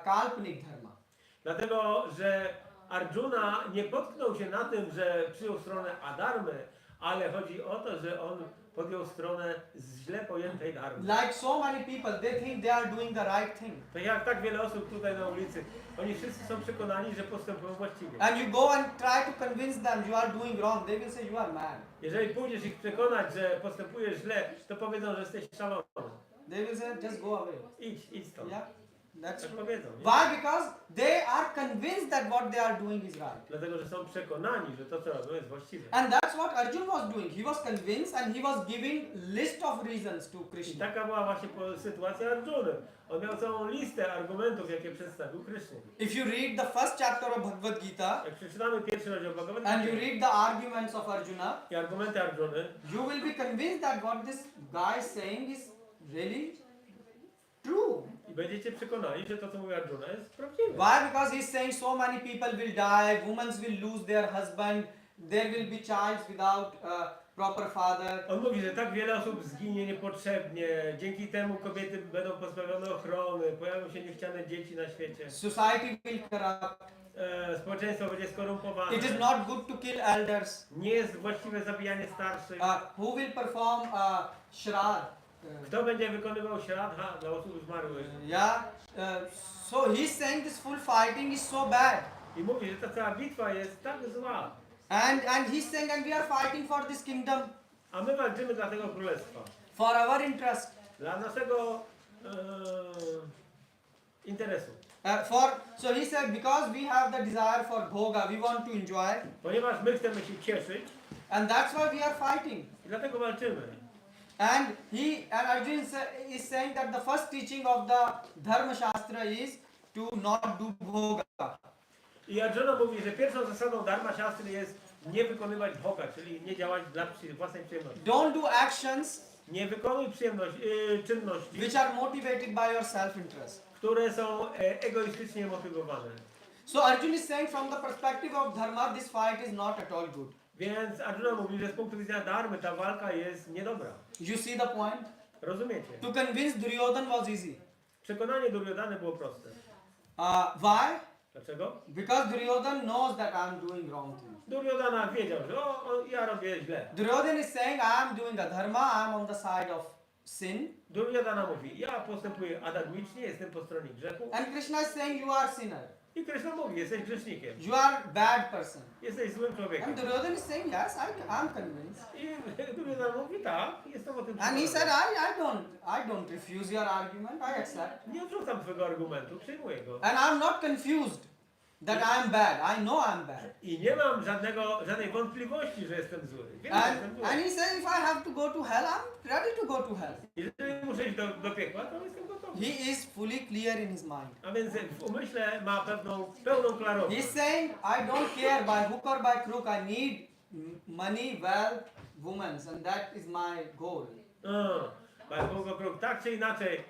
kalpanik dharma. Dlatego, że Arjuna nie potknął się na tym, że przyjął stronę adharmy, ale chodzi o to, że on podjął stronę źle pojętej dharmy. Like so many people, they think they are doing the right thing. Tak jak tak wiele osób tutaj na ulicy, oni wszyscy są przekonani, że postępują właściwie. And you go and try to convince them you are doing wrong, they will say you are mad. Jeżeli pójdziesz ich przekonać, że postępujesz źle, to powiedzą, że jesteś szalony. They will say just go away. Idź stąd. Yeah, that's Tak true. powiedzą. Nie? Why? Because they are convinced that what they are doing is right. Dlatego, że są przekonani, że to co robią jest właściwe. And that's what Arjun was doing. He was convinced and he was giving list of reasons to I Krishna. taka była właśnie sytuacja Arjuny. On miał całą listę argumentów, jakie przedstawił Krysznie. If you read the first chapter of Bhagavad Gita Jak przeczytamy pierwszy rozdział Bhagavad and you Gita read the arguments of Arjuna, i argumenty Arjuny, you will be convinced that what this guy is saying is really true. i będziecie przekonani, że to co mówi Arjuna jest prawdziwe. Why? Because he's saying so many people will die, women will lose their husband, there will be child without proper father. On mówi, że tak wiele osób zginie niepotrzebnie, dzięki temu kobiety będą pozbawione ochrony, pojawią się niechciane dzieci na świecie, Society will corrupt. społeczeństwo będzie skorumpowane, It is not good to kill elders. nie jest właściwe zabijanie starszych. Who will perform Shrad? Kto będzie wykonywał śradha dla osób zmarłych? Yeah. So he's saying this full fighting is so bad. I mówi, że ta cała bitwa jest tak zła, And he's saying, and we are fighting for this kingdom, a my walczymy dla tego królestwa, for our interest. dla naszego interesu. So he said, because we have the desire for bhoga, we want to enjoy, Ponieważ my chcemy się cieszyć and that's why we are fighting. i dlatego walczymy. And Arjun is saying that the first teaching of the Dharma Shastra is to not do bhoga. I Arjuna mówi, że pierwszą zasadą dharma siastry jest nie wykonywać bhoga, czyli nie działać dla własnej przyjemności. Don't do actions Nie wykonuj czynności, which are motivated by your self-interest. które są egoistycznie motywowane. So Arjun is saying from the perspective of dharma, this fight is not at all good. Więc Arjuna mówi, że z punktu widzenia dharmy ta walka jest niedobra. You see the point? Rozumiecie? To convince Duryodhan was easy. Przekonanie Duryodhany było proste. Why? Dlaczego? Because Duryodhan knows that I am doing wrong thing. Duryodhana wiedział, że ja robię źle. Duryodhan is saying I am doing a dharma, I am on the side of sin. Duryodhana mówi, ja postępuję adagmicznie, jestem po stronie grzechu. And Krishna is saying you are sinner. I Krishna mówi, jesteś grzesznikiem, You are bad person. jesteś złym człowiekiem. And Duryodhan is saying yes, I am convinced. I Duryodhana mówi, tak, jestem o tym And he said przekonany. I don't refuse your argument, I accept. Nie odrzucam twojego argumentu, przyjmuję go. And I am not confused that I am bad. I know I am bad. I nie mam żadnej wątpliwości, że jestem zły. Wiem, że jestem zły. And he says if I have to go to hell, I'm ready to go to hell. Jeżeli muszę iść do piekła, to jestem gotowy. He is fully clear in his mind. A więc w umyśle ma pełną klarowność. He's saying I don't care by hook or by crook, I need money, wealth, women, and that is my goal. Kruk, tak czy inaczej,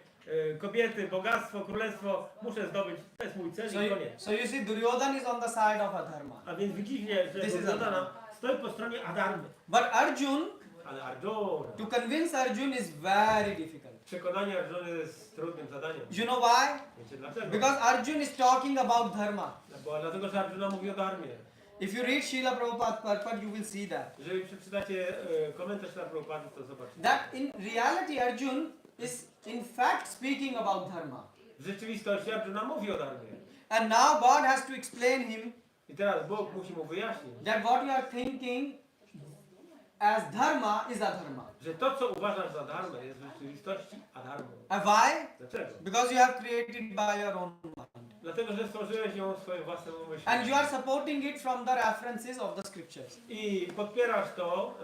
kobiety, bogactwo, królestwo muszę zdobyć, to jest mój cel i koniec. So you see Duryodhan is on the side of adharma. A więc widzicie, że This is Duryodhana stoi po stronie adharmy. But Arjun, Ale Arjuna, to convince Arjun is very difficult. przekonanie Arjuny jest trudnym zadaniem. You know why? Wiecie dlaczego? Because Arjun is talking about dharma. Dlatego, że Arjuna mówi o dharmie. If you read Srila Prabhupada Purport, you will see that. Jeżeli przeczytacie komentarz na Prabhupada, to zobaczycie. That in reality Arjun is in fact speaking about dharma. W rzeczywistości Arjuna mówi o dharmie. And now God has to explain him I teraz Bóg musi mu wyjaśnić, that what you are thinking as dharma is adharma. że to, co uważasz za dharmę, jest w rzeczywistości adharmą. And why? Dlaczego? Because you have created by your own mind. Dlatego, że stworzyłeś ją w swoim własnym umyśle. And you are supporting it from the references of the scriptures. I podpierasz to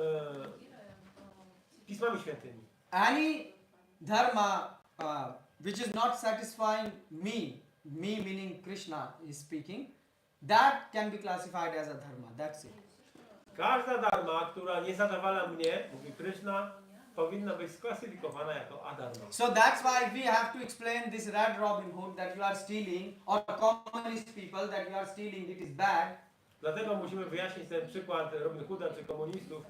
pismami świętymi. Any dharma which is not satisfying me meaning Krishna is speaking, that can be classified as a dharma. That's it. Każda dharma, która nie zadawala mnie, mówi Krishna, powinna być sklasyfikowana jako adharma. So that's why we have to explain this Red Robin Hood that you are stealing, or communist people that you are stealing, it is bad. Dlatego musimy wyjaśnić ten przykład Robin Hooda czy komunistów,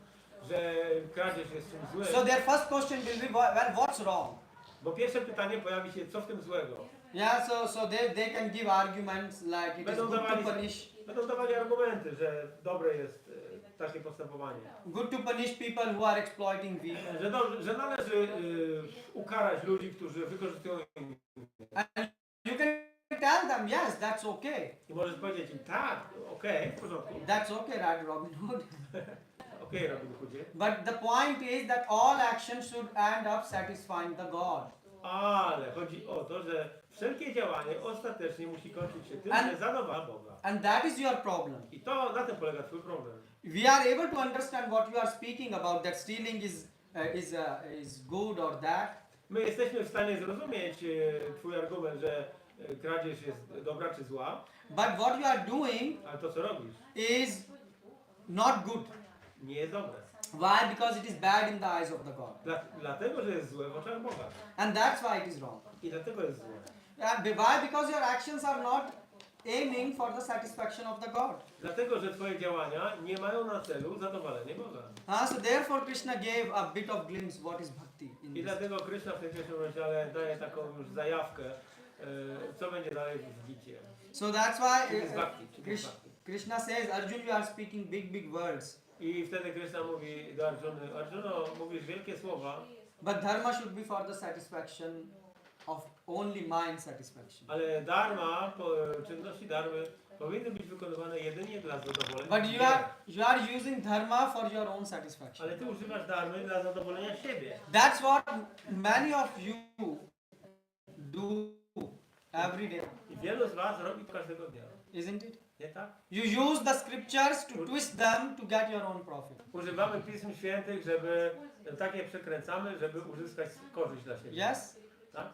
że kradzież jest czymś So złym. their first question will be, well, what's wrong? Bo pierwsze pytanie pojawi się, co w tym złego? Yeah, so they can give arguments like it is Będą good to dawali, punish będą dawali argumenty, że dobre jest takie postępowanie. people who are exploiting weak. Że należy ukarać ludzi, którzy wykorzystują innych. And you can tell them, yes, that's okay. I możesz powiedzieć im, tak, okej, w porządku, That's okay, right, Robin Hood. okej, Robin Hoodzie. But the point is that all actions should end up satisfying the God. Ale chodzi o to, że wszelkie działanie ostatecznie musi kończyć się tym, And- że zadowala Boga. And that is your problem. I to na tym polega twój problem. We are able to understand what you are speaking about, that stealing is good or that. My jesteśmy w stanie zrozumieć twój argument, że kradzież jest dobra czy zła, But what you are doing ale to co robisz is not good. nie jest dobre. Why? Because it is bad in the eyes of the God. Dlatego, że jest złe w oczach Boga. And that's why it is wrong. I dlatego jest złe. Why? Because your actions are not aiming for the satisfaction of the God. Dlatego, że twoje działania nie mają na celu zadowolenie Boga. So therefore Krishna gave a bit of glimpse what is bhakti in I this. dlatego Krishna w tym pierwszym rozdziale daje taką już zajawkę, co będzie dalej w Gicie. So that's why Czym jest bhakti? Czym jest bhakti? Krishna says, Arjun, you are speaking big words. I wtedy Krishna mówi do Arjuny, Arjuno, mówisz wielkie słowa, But dharma should be for the satisfaction of only mind satisfaction. ale dharma, czynności dharmy powinny być wykonywane jedynie dla zadowolenia. But you are using dharma for your own satisfaction. Ale ty używasz dharmy dla zadowolenia siebie. That's what many of you do every day, I wielu z was robi to każdego dnia. isn't it? Nie tak? You use the scriptures to twist them to get your own profit. Używamy Pism Świętych, żeby takie przekręcamy, żeby uzyskać korzyść dla siebie. Yes? Tak?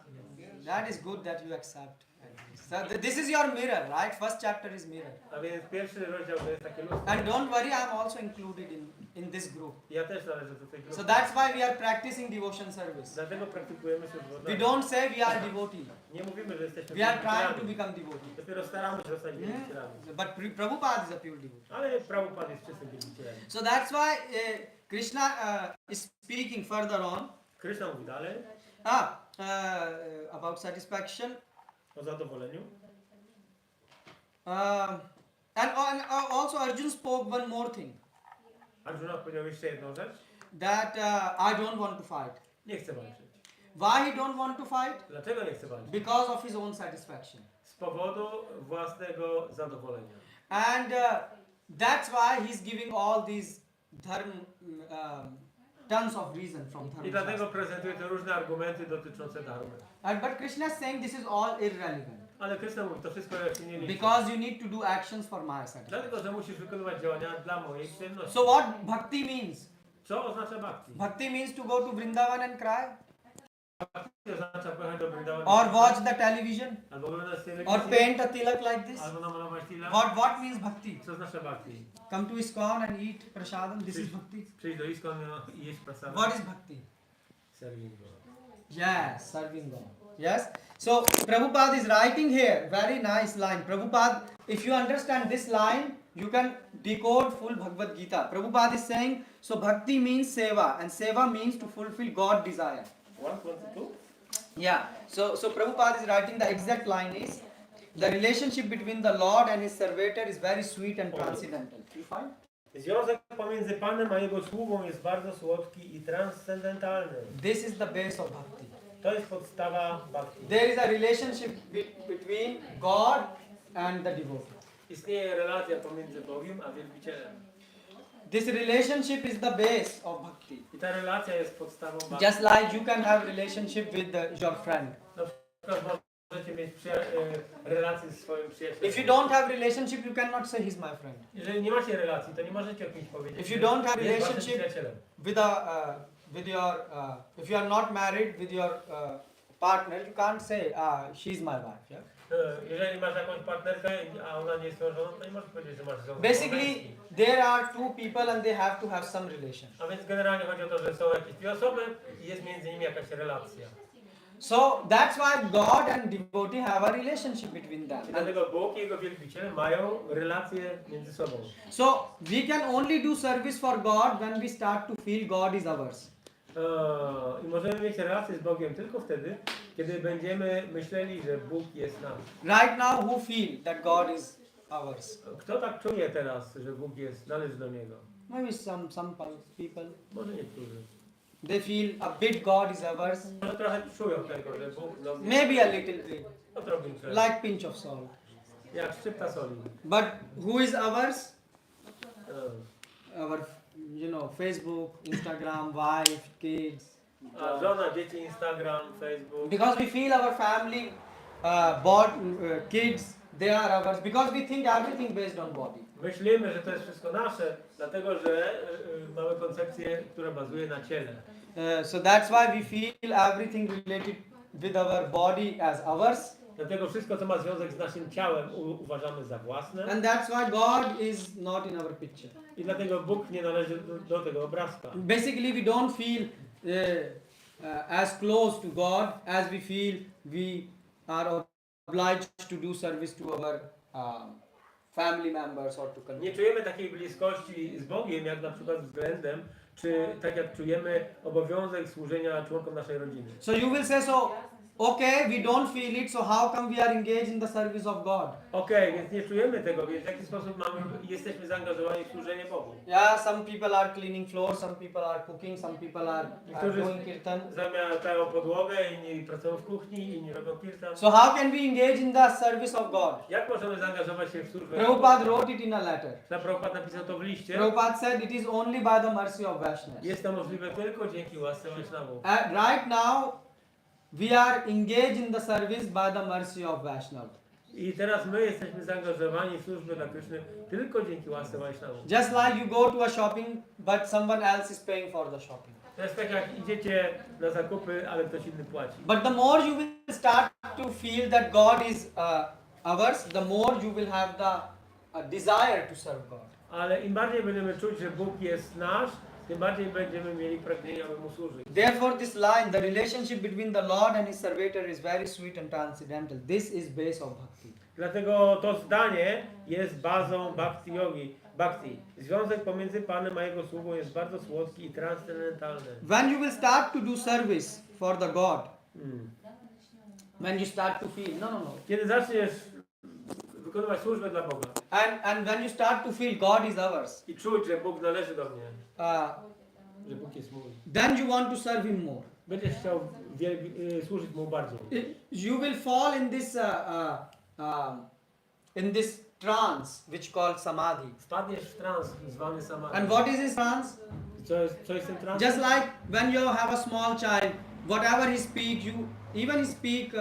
That is good that you accept. So this is your mirror, right? First chapter is mirror. A więc pierwszy rozdział to jest takie lustro. And don't worry, I'm also included in this group. Ja też należę do tej grupy. So that's why we are practicing devotion service. Dlatego praktykujemy służbę We oddaną. don't say we are devotee. Nie mówimy, że jesteśmy We are trying to wielbicielami. become devotee. Dopiero staramy się zostać wielbicielami. But Prabhupada is a pure devotee. Ale Prabhupada jest czystym wielbicielem. So that's why Krishna is speaking further on Krishna mówi dalej about satisfaction. o zadowoleniu. And also Arjun spoke one more thing, Arjuna powiedział jeszcze jedną rzecz. that I don't want to fight. Nie chce walczyć. Why he don't want to fight? Dlaczego nie chce walczyć? Because of his own satisfaction. Z powodu własnego zadowolenia. And that's why he's giving all these tons of reason from I dharma. dlatego prezentuje te różne argumenty dotyczące darmy. But Krishna is saying this is all irrelevant. Ale Krishna mówi, to wszystko się nie liczy. Because you need to do actions for my satisfaction. Dlatego, że musisz wykonywać działania dla mojej przyjemności. So what bhakti means? Co oznacza bhakti? Bhakti means to go to Vrindavan and cry, Bhakti oznacza pojechać do Brindavana. or watch the television, Albo oglądać or telewizję. paint a tilak like this. Albo namalować tyle. What means bhakti? Co oznacza bhakti? Come to ISKCON and eat prasadam. This is bhakti. Przyjść do ISKCON i jeść prasadam. What is bhakti? Serving God. Yes, serving God. Yes. So Prabhupada is writing here, very nice line. Prabhupada, if you understand this line, you can decode full Bhagavad Gita. Prabhupada is saying, so bhakti means seva, and seva means to fulfill God's desire. 122? Yeah. So Prabhupada is writing, the exact line is, the relationship between the Lord and his servitor is very sweet and transcendental. You find? Związek pomiędzy Panem a Jego sługą jest bardzo słodki i transcendentalny. This is the base of bhakti. To jest podstawa bhakti. There is a relationship between God and the devotee. Istnieje relacja pomiędzy Bogiem a wielbicielem. This relationship is the base of bhakti. I ta relacja jest podstawą bhakti. Just like you can have relationship with your friend. Na przykład możecie mieć relację z swoim przyjacielem. If you don't have relationship, you cannot say he's my friend. Jeżeli nie macie relacji, to nie możecie o kimś powiedzieć. If you don't have że jest waszym relationship przyjacielem. with your, if you are not married with your partner, you can't say, she's my wife. Yeah? Jeżeli masz jakąś partnerkę, a ona nie jest twoją żoną, to nie możesz powiedzieć, że masz związek Basically, małżeński. there are two people and they have to have some relation. A więc generalnie chodzi o to, że są jakieś dwie osoby i jest między nimi jakaś relacja. So that's why God and devotee have a relationship between them. I dlatego Bóg i Jego wielbiciele mają relacje między sobą. So we can only do service for God when we start to feel God is ours. I możemy mieć relację z Bogiem tylko wtedy, kiedy będziemy myśleli, że Bóg jest nasz. Right now, who feel that God is ours? Kto tak czuje teraz, że Bóg jest, należy do Niego? Maybe some people. Może niektórzy. They feel a bit God is ours. Może trochę czują tego, że Bóg do mnie Maybe a little bit. odrobinkę. Like pinch of salt. Jak szczypta soli. But who is ours? E, Our, Facebook, Instagram, wife, kids. A żona, dzieci, Instagram, Facebook. Because we feel our family, kids, they are ours. Because we think everything based on body. Myślimy, że to jest wszystko nasze, dlatego że mamy koncepcję, która bazuje na ciele. So that's why we feel everything related with our body as ours. Dlatego wszystko, co ma związek z naszym ciałem, uważamy za własne. And that's why God is not in our picture. I dlatego Bóg nie należy do tego obrazka. Basically, we don't feel as close to God as we feel we are obliged to do service to our family members or to Nie country. czujemy takiej bliskości z Bogiem, jak na przykład względem, czy tak jak czujemy obowiązek służenia członkom naszej rodziny. So you will say, okay, we don't feel it, so how come we are engaged in the service of God? Okej, więc nie czujemy tego, więc w jaki sposób jesteśmy zaangażowani w służenie Bogu. Yeah, some people are cleaning floors, some people are cooking, some people are Niektórzy doing kirtan. zamiatają podłogę, inni pracują w kuchni, inni robią kirtan. So how can we engage in the service of God? Jak możemy zaangażować się w służbę? Prabhupada wrote it in a letter. Prabhupada napisał to w liście. Prabhupada said it is only by the mercy of Vaishnavas. Jest to możliwe tylko dzięki łasce Vaishnavów. Right now, we are engaged in the service by the mercy of Vaishnav. I teraz my jesteśmy zaangażowani w służbę dla Kryszny tylko dzięki łasce Vaishnavów. Just like you go to a shopping, but someone else is paying for the shopping. To jest tak jak idziecie na zakupy, ale ktoś inny płaci. But the more you will start to feel that God is ours, the more you will have the desire to serve God. Ale im bardziej będziemy czuć, że Bóg jest nasz, tym bardziej będziemy mieli pragnienie, aby Mu służyć. Therefore, this line, the relationship between the Lord and His servitor is very sweet and transcendental. This is base of bhakti. Dlatego to zdanie jest bazą bhakti yogi. Bhakti. Związek pomiędzy Panem a Jego sługą jest bardzo słodki i transcendentalny. When you will start to do service for the God, when you start to feel, no. Kiedy zaczniesz wykonywać służbę dla Boga And when you start to feel God is ours, i czuć, że Bóg należy do mnie, że Bóg jest mój, then you want to serve Him more. będziesz chciał służyć Mu bardziej. You will fall in this trance which called samadhi. Wpadniesz w trans zwany samadhi. And what is this trance? Co jest ten trans? Just like when you have a small child, whatever he speaks, he speak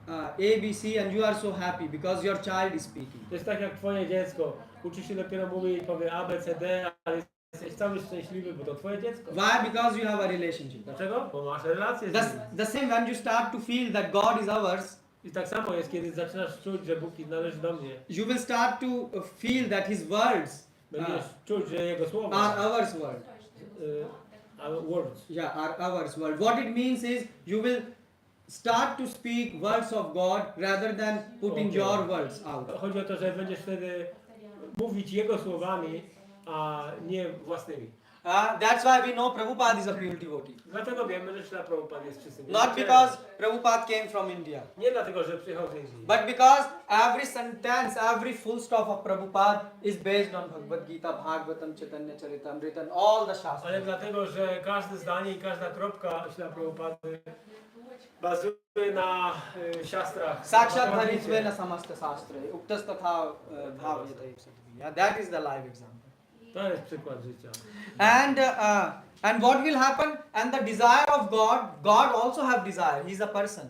A, B, C, and you are so happy because your child is speaking. To jest tak jak twoje dziecko. Uczy się dopiero mówi i powie A, B, C, D, ale jesteś cały szczęśliwy, bo to twoje dziecko. Why? Because you have a relationship. Dlaczego? Bo masz relację z nim. The same when you start to feel that God is ours, I tak samo jest, kiedy zaczynasz czuć, że Bóg należy do mnie. you will start to feel that His words Będziesz czuć, że Jego słowa are ours word. are words. Yeah, are ours word. What it means is you will start to speak words of God rather than putting Okay. your words out. Chodzi o to, że będziesz wtedy mówić Jego słowami, a nie własnymi. That's why we know Prabhupada is a pure devotee. Dlatego wiemy, że Śrila Prabhupada jest czystym Not wielbicielem. because Prabhupada came from India, Nie dlatego, że przyjechał z Indii. but because every sentence, every full stop of Prabhupada is based on Bhagavad Gita, Bhagavatam, Chaitanya Charitamrita, and all the Ale Shastras. dlatego, że każde zdanie i każda kropka Śrila Prabhupady bazuje na siastrach. Sakshat Bharitve samasta sastre, uktas tatha bhavyate. Yeah, that is the live example. To jest przykład życia. And what will happen? And the desire of God also have desire. He is a person.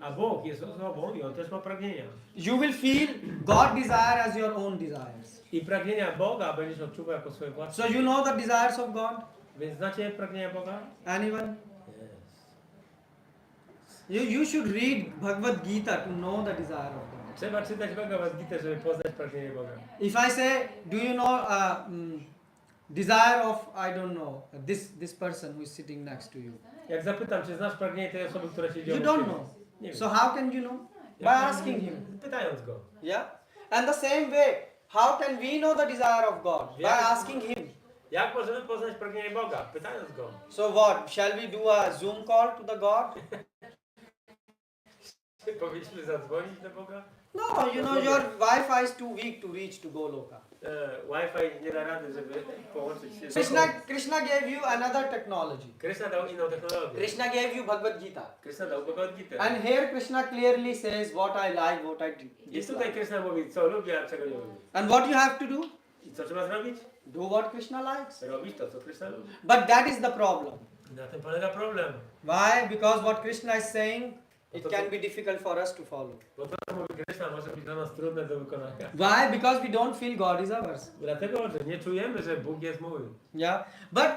A Bóg jest osobą i On też ma pragnienia. You will feel God desire as your own desires. I pragnienia Boga będziesz odczuwał jako swoje własne. So you know the desires of God? Więc znacie pragnienia Boga? Anyone? You should read Bhagavad Gita to know the desire of God. Trzeba czytać Bhagavad Gita, żeby poznać pragnienie Boga. If I say, do you know desire of, I don't know, this person who is sitting next to you? Jak zapytam, czy znasz pragnienie tej osoby, która siedzi You obok don't ciebie? know. Nie wiem. So how can you know? By Jak asking him. Pytając go. Yeah? And the same way, how can we know the desire of God? By Yeah. asking him. Jak możemy poznać pragnienie Boga? Pytając Go. So what? Shall we do a Zoom call to the God? Powinniśmy zadzwonić do Boga? No, you know your Wi-Fi is too weak to reach to Goloka. Wi-Fi nie da rady, żeby połączyć się. Krishna gave you another technology. Krishna dał inną technologię. Krishna gave you Bhagavad Gita. Krishna dał Bhagavad Gita. And here Krishna clearly says what I like, what I I dislike. tutaj Krishna mówi, co lubię, a czego nie lubię. And what you have to do? I co trzeba zrobić? Do what Krishna likes. Robić to, co Krishna lubi. But that is the problem. Na tym polega problem. Why? Because what Krishna is saying, it can be difficult for us to follow. Bo to, co mówi Krishna, może być dla nas trudne do wykonania. Why? Because we don't feel God is ours. Dlatego, że nie czujemy, że Bóg jest mój. Yeah. But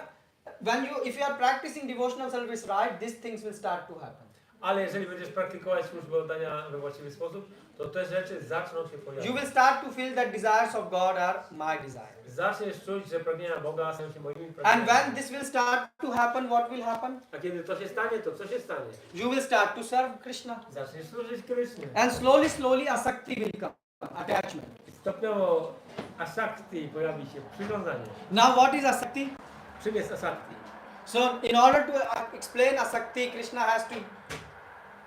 if you are practicing devotional service right, these things will start to happen. Ale jeżeli będziesz praktykować służbę oddania we właściwy sposób, to te rzeczy zaczną się pojawiać. You will start to feel that desires of God are my desires. Zaczniesz czuć, że pragnienia Boga są się moimi And pragnieniami. when this will start to happen, what will happen? A kiedy to się stanie, to co się stanie? You will start to serve Krishna. Zaczniesz służyć Krysznie. And slowly asakti will come, attachment. Stopniowo asakti pojawi się, przywiązanie. Now what is asakti? Czym jest asakti? So in order to explain asakti, Krishna has to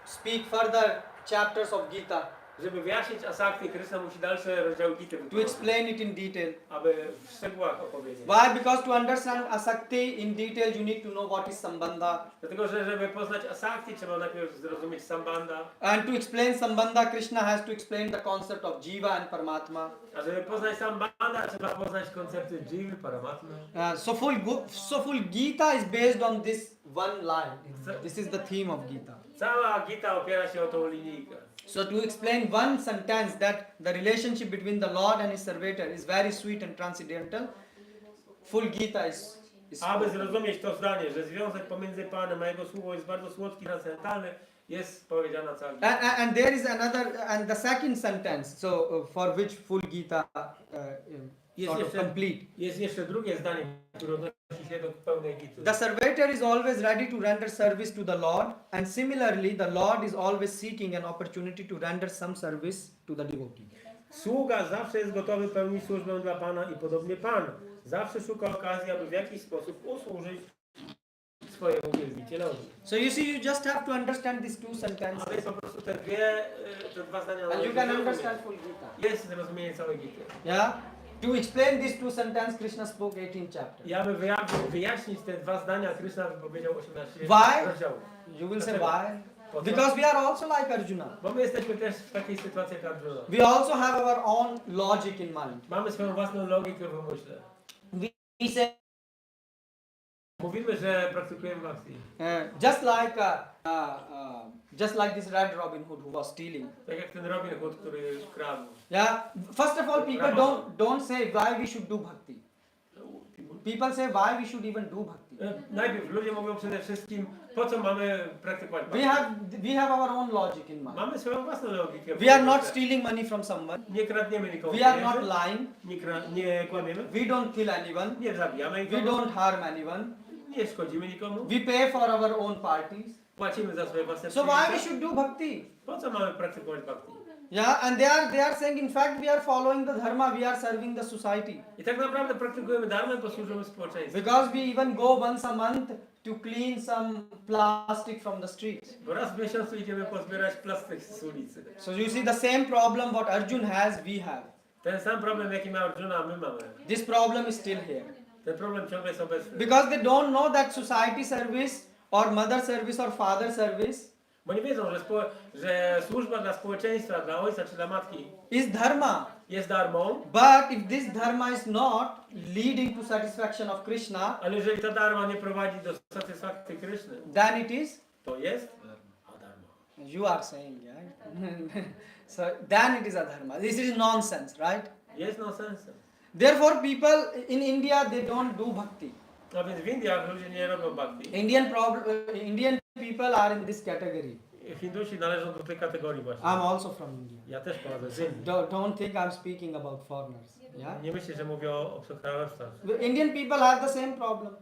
speak further chapters of Gita Żeby wyjaśnić asakti, Kryszna musi dalsze rozdziały Gity to wytłumaczyć, explain it in detail. aby w szczegółach opowiedzieć. Why? Because to understand asakti in detail, you need to know what is sambandha. Dlatego, że żeby poznać asakti, trzeba najpierw zrozumieć sambandha. And to explain sambandha, Krishna has to explain the concept of jiva and paramatma. A żeby poznać sambandha, trzeba poznać koncepty jivy, paramatmy. So full Gita is based on this one line. This is the theme of Gita. Cała Gita opiera się o tą linijkę. So to explain one sentence that the relationship between the Lord and His servitor is very sweet and transcendental, full Gita is Aby zrozumieć to zdanie, że związek pomiędzy Panem a Jego Słowo jest bardzo słodki, transcendentalny, jest powiedziana cała Gita. and there is another, and the second sentence, so for which full Gita sort of complete. Jest jeszcze drugie zdanie, które odnosi się do pełnej Gity. The servitor is always ready to render service to the Lord, and similarly the Lord is always seeking an opportunity to render some service to the devotee. Sługa zawsze jest gotowy pełnić służbę dla Pana i podobnie Pan zawsze szuka okazji, aby w jakiś sposób usłużyć swojemu wielbicielowi. So you see, you just have to understand these two sentences, Ale jest po prostu te dwa zdania. and you can understand full Gita. Jest zrozumienie całej Gity. Yeah. To explain these two sentences, Krishna spoke 18 chapters. I aby wyjaśnić te dwa zdania, Krishna wypowiedział 18 Why? rozdziałów. You will say why? Because we are also like Arjuna. Bo my jesteśmy też w takiej sytuacji jak Arjuna. We also have our own logic in mind. Mamy swoją własną logikę w umyśle. We say, Mówimy, że praktykujemy bhakti. just like this Red Robin Hood who was stealing. Tak jak ten Robin Hood, który kradł. Yeah. First of all, people don't say why we should do bhakti. People say why we should even do bhakti. Najpierw ludzie mówią przede wszystkim, po co mamy praktykować bhakti. We have our own logic in mind. Mamy swoją własną logikę. We are not stealing money from someone. Nie kradniemy nikomu. We are not lying. Nie kłamiemy. We don't kill anyone. Nie zabijamy We nikomu. don't harm anyone. Nie szkodzimy nikomu. We pay for our own parties. Płacimy za swoje własne So why we przyjęcia. should do bhakti? Po co mamy praktykować bhakti? Yeah, and they are saying in fact we are following the dharma, we are serving the society. I tak naprawdę praktykujemy dharmę, bo służymy społeczeństwu. Because we even go once a month to clean some plastic from the streets. Bo raz w miesiącu idziemy pozbierać plastik z ulicy. So you see the same problem what Arjun has, we have. Ten sam problem, jaki ma Arjuna, my mamy. This problem is still here. Ten problem ciągle jest obecny. Because they don't know that society service or mother service or father service Bo nie wiedzą, że służba dla społeczeństwa, dla ojca czy dla matki is dharma. jest darmą, But if this dharma is not leading to satisfaction of Krishna, ale jeżeli ta dharma nie prowadzi do satysfakcji Kryszny, then it is, to jest adarma. you are saying, yeah? So then it is a dharma. This is nonsense, right? Jest nonsensem. Therefore people in India, they don't do bhakti. A więc w Indiach ludzie nie robią bhakti. Indian people are in this category. Hindusi należą do tej kategorii właśnie. I'm also from India. Ja też pochodzę z Indii. Don't think I'm speaking about foreigners. Yeah? Nie myślę, że mówię o obcokrajowcach. Indian people have the same problem.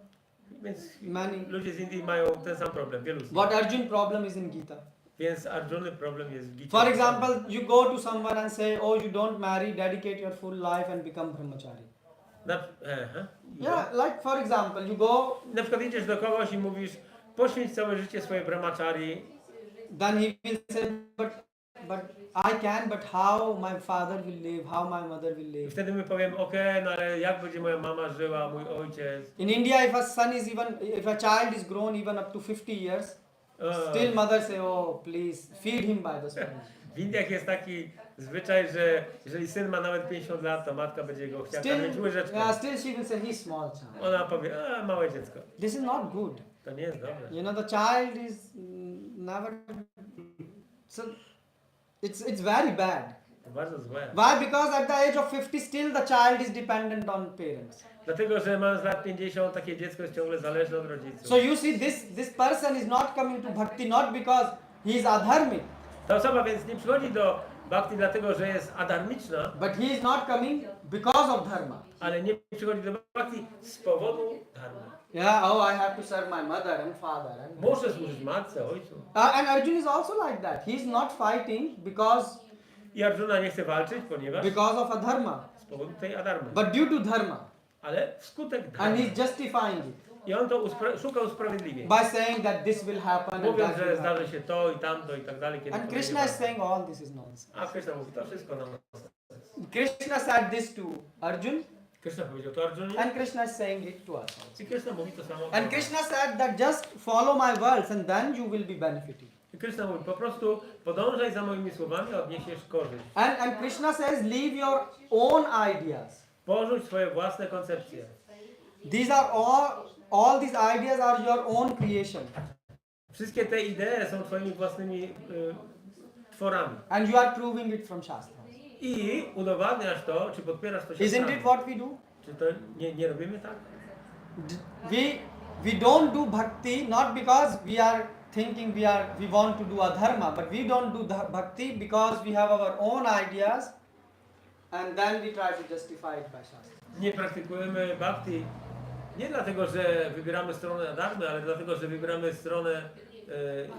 Więc Many. ludzie z Indii mają ten sam problem, wielu z nich. What Arjun problem is in Gita. Więc Arjuny problem jest w Gicie. For example, you go to someone and say, oh, you don't marry, dedicate your full life and become brahmachari. Yeah, like for example, you go, Na przykład idziesz do kogoś i mówisz, poświęć całe życie swoje brahmachari, then he will say, but I can, but how my father will live, how my mother will i live. wtedy my powiemy, okej, no ale jak będzie moja mama żyła, mój ojciec? In India, if a son is even, if a child is grown even up to 50 years, still mother say, oh please feed him by the spoon. W Indiach jest taki zwyczaj, że jeżeli syn ma nawet 50 lat, to matka będzie go chciała karmić łyżeczką. Yeah, still she will say he's small child. Ona powie, małe dziecko. This is not good. To nie jest dobre. You know, the child is never. So it's very bad. To bardzo złe. Why? Because at the age of 50, still the child is dependent on parents. Dlatego, że mając lat 50, takie dziecko jest ciągle zależne od rodziców. So you see, this person is not coming to bhakti not because he is adharmic, Ta osoba więc nie przychodzi do bhakti dlatego, że jest adarmiczna, but he is not coming because of dharma. ale nie przychodzi do bhakti z powodu dharmy. Yeah, oh, I have to serve my mother and father. Muszę służyć matce, ojcu. And Arjun is also like that. He is not fighting because I Arjuna nie chce walczyć, ponieważ of adharma, z powodu tej adarmy. but due to dharma. Ale wskutek And dharmy. he is justifying it I on to szuka usprawiedliwień. by saying that this will happen and Mówiąc, that że will happen. zdarzy się to i tamto i tak dalej. Kiedy And to Krishna będzie is saying all this is nonsense. a Krishna mówi, to wszystko nam. Krishna said this to Arjun, Krishna powiedział to Arjunie and Krishna is saying it to us also. i Krishna mówi to samo. And Krishna said that just follow my words and then you will be benefiting. I Krishna mówi, po prostu podążaj za moimi słowami, a odniesiesz korzyść. And Krishna says, leave your own ideas. Porzuć swoje własne koncepcje. These are all these ideas are your own creation. Wszystkie te idee są twoimi własnymi tworami. And you are proving it from Shastra. I udowadniasz to, czy podpierasz to Isn't it siostrami. what we do? Czy to nie robimy tak? We don't do bhakti not because we are thinking we want to do adharma, but we don't do bhakti because we have our own ideas and then we try to justify it by Shastra. Nie praktykujemy bhakti nie dlatego, że wybieramy stronę dharmy, ale dlatego, że wybieramy stronę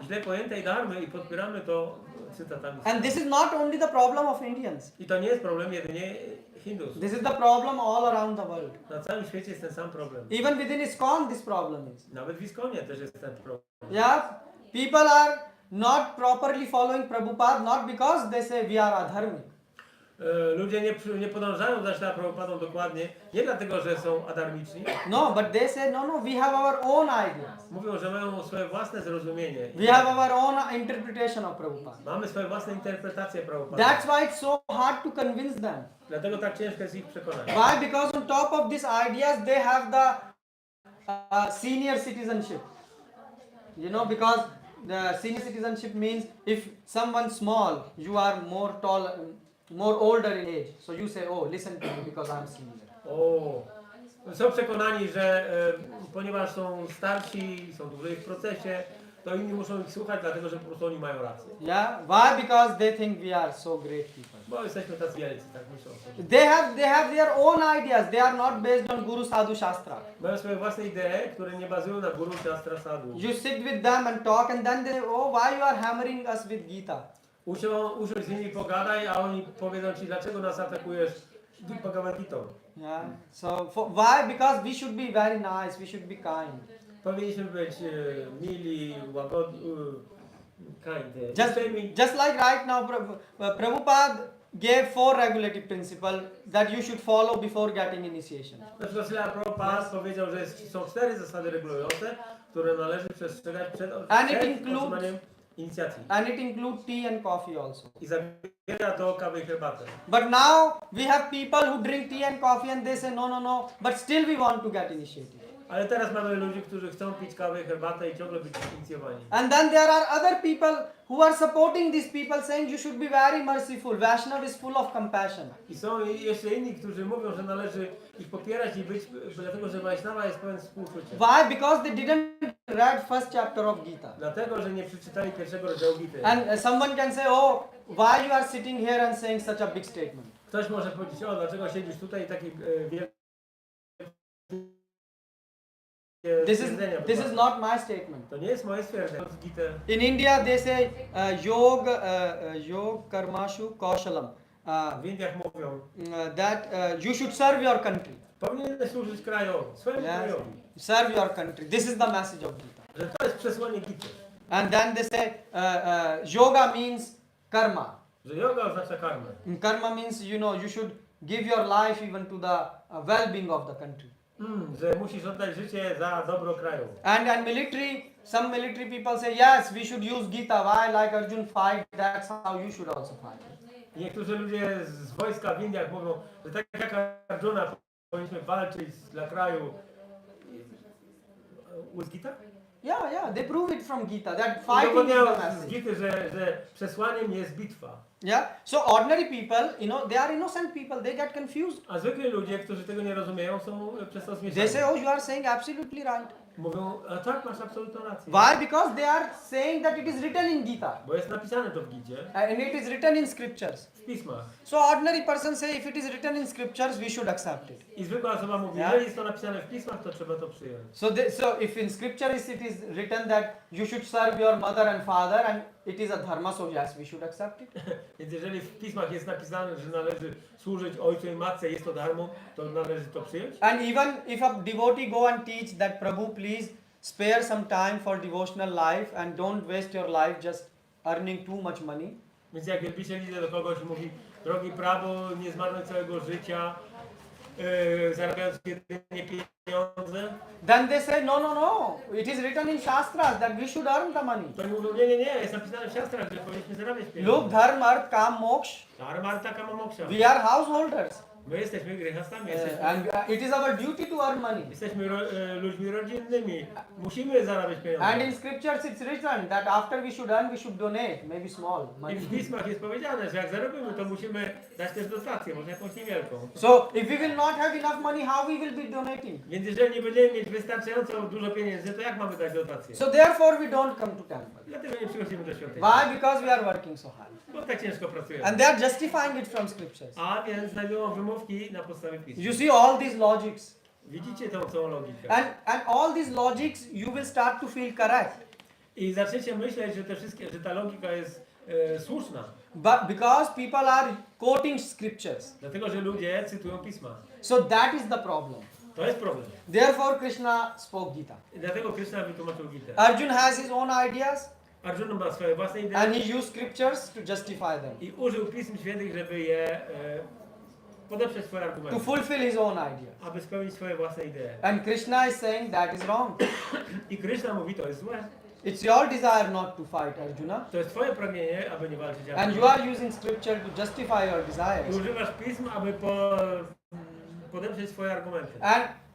źle pojętej dharmy i podpieramy to cytatami. And this is not only the problem of Indians. I to nie jest problem jedynie Hindus. This is the problem all around the world. Na całym świecie jest ten sam problem. Even within ISKCON this problem is. Nawet w Iskonie też jest ten problem. Yeah, people are not properly following Prabhupada not because they say we are adharmic. Ludzie nie podążają za Śrila Prabhupadą dokładnie, nie dlatego, że są adarmiczni. No, but they say no, we have our own ideas. Mówią, że mają swoje własne zrozumienie. We have our own interpretation of Prabhupada. Mamy swoje własne interpretacje Prabhupada. That's why it's so hard to convince them. Dlatego tak ciężko jest ich przekonać. Why? Because on top of these ideas, they have the senior citizenship. You know, because the senior citizenship means if someone small, you are more tall, more older in age. So you say, oh, listen to me because I'm senior. O, są przekonani, że ponieważ są starsi, są dłużej w procesie, to inni muszą ich słuchać, dlatego że po prostu oni mają rację. Yeah. Why? Because they think we are so great people. Bo jesteśmy tacy wielcy, tak myślą. They have their own ideas. They are not based on Guru Sadhu Shastra. Mają swoje własne idee, które nie bazują na Guru Shastra Sadhu. You sit with them and talk and then they say, oh, why you are hammering us with Gita? Usiądź z nimi, pogadaj, a oni powiedzą ci, dlaczego nas atakujesz Bhagavad Gitą. Yeah. So why? Because we should be very nice. We should be kind. Powinniśmy być mili, łagodni, kind. Just like right now, Prabhupada gave 4 regulative principles that you should follow before getting initiation. Na przykład Śrila Prabhupada powiedział, że są 4 zasady regulujące, które należy przestrzegać przed otrzymaniem inicjacji. And it includes tea and coffee also. I zawiera to kawę i herbatę. But now we have people who drink tea and coffee and they say no, but still we want to get initiated. Ale teraz mamy ludzi, którzy chcą pić kawę i herbatę i ciągle być inicjowani. And then there are other people who are supporting these people saying you should be very merciful. Vaishnav is full of compassion. I są jeszcze inni, którzy mówią, że należy ich popierać i być, dlatego że Vaishnava jest pełen współczucia. Why? Because they didn't read first chapter of Gita. Dlatego, że nie przeczytali pierwszego rozdziału Gity. And someone can say, oh, why you are sitting here and saying such a big statement? Ktoś może powiedzieć, o, dlaczego siedzisz tutaj taki wielki. This is not my statement. To nie jest moje stwierdzenie. In India they say yog karmashu kaushalam. uh, W Indiach mówią, that you should serve your country. powinieneś służyć krajowi, swojemu Yes. krajowi. Serve your country. This is the message of Gita. Że to jest przesłanie Gity. And then they say yoga means karma. Że yoga oznacza karmę. Karma means, you should give your life even to the well-being of the country. Że musisz oddać życie za dobro kraju. And military, some military people say, yes, we should use Gita. Why, like Arjun fight, that's how you should also fight. I niektórzy ludzie z wojska w Indiach mówią, że tak jak Arjuna powinniśmy walczyć dla kraju. With Gita? Yeah, they prove it from Gita, that fighting is Udowodniają the z message. Gity, że przesłaniem jest bitwa. Yeah, so ordinary people, they are innocent people, they get confused. A zwykli ludzie, którzy tego nie rozumieją, są przez to They zmieszani. say, oh, you are saying absolutely right. Mówią, a tak, masz absolutną rację. Why? Because they are saying that it is written in Gita. Bo jest napisane to w Gicie, And it is written in scriptures. w pismach. So ordinary person say, if it is written in scriptures, we should accept it. I zwykła osoba mówi, Yeah. jeżeli jest to napisane w pismach, to trzeba to przyjąć. So if in scripture it is written that you should serve your mother and father, and it is a dharma, so yes, we should accept it. Więc jeżeli w pismach jest napisane, że należy służyć ojcu i matce, jest to darmo, to należy to przyjąć. And even if a devotee go and teach that Prabhu, please spare some time for devotional life and don't waste your life just earning too much money. Więc jak wielbiciel idzie do kogoś i mówi, drogi Prabhu, nie zmarnuj całego życia, zarabiając jedynie pieniądze, Then they say, no. It is written in Shastras that we should earn the money. to oni mówią, nie, jest napisane w siostrach, że powinniśmy zarabiać pieniądze. Look, dharma, arth, kam, moksha. Dharmarta kama moksha. We are householders. My jesteśmy gryhastami, And it is our duty to earn money. jesteśmy ludźmi rodzinnymi. Musimy zarabiać And pieniądze. in scriptures it's written that after we should earn, we should donate, maybe small I money. w pismach jest powiedziane, że jak zarobimy, to musimy dać też dotację, może jakąś niewielką. So if we will not have enough money, how we will be donating? Więc jeżeli nie będziemy mieć wystarczająco dużo pieniędzy, to jak mamy dać dotację? So therefore we don't come to temple. Dlatego nie przychodzimy do świątyni. Why? Because we are working so hard. Bo tak ciężko pracujemy. And they are justifying it from scriptures. A więc znajdują wymówki na podstawie pisma. You see all these logics. Widzicie tą całą logikę. And all these logics you will start to feel correct. I zaczniecie myśleć, że ta logika jest słuszna. But because people are quoting scriptures. Dlatego, że ludzie cytują pisma. So that is the problem. To jest problem. Therefore Krishna spoke Gita. I dlatego Krishna wytłumaczył Gitę. Arjun has his own ideas Arjuna ma swoje własne idee and he used scriptures to justify them. i użył pism świętych, żeby je podeprzeć swoje To argumenty, fulfill his own ideas. aby spełnić swoje własne idee. And Krishna is saying that is wrong. I Krishna mówi, to jest złe. It's your desire not to fight, Arjuna. To jest twoje pragnienie, aby nie walczyć. And you are using scripture to justify your I desires. używasz pism, aby podeprzeć swoje argumenty.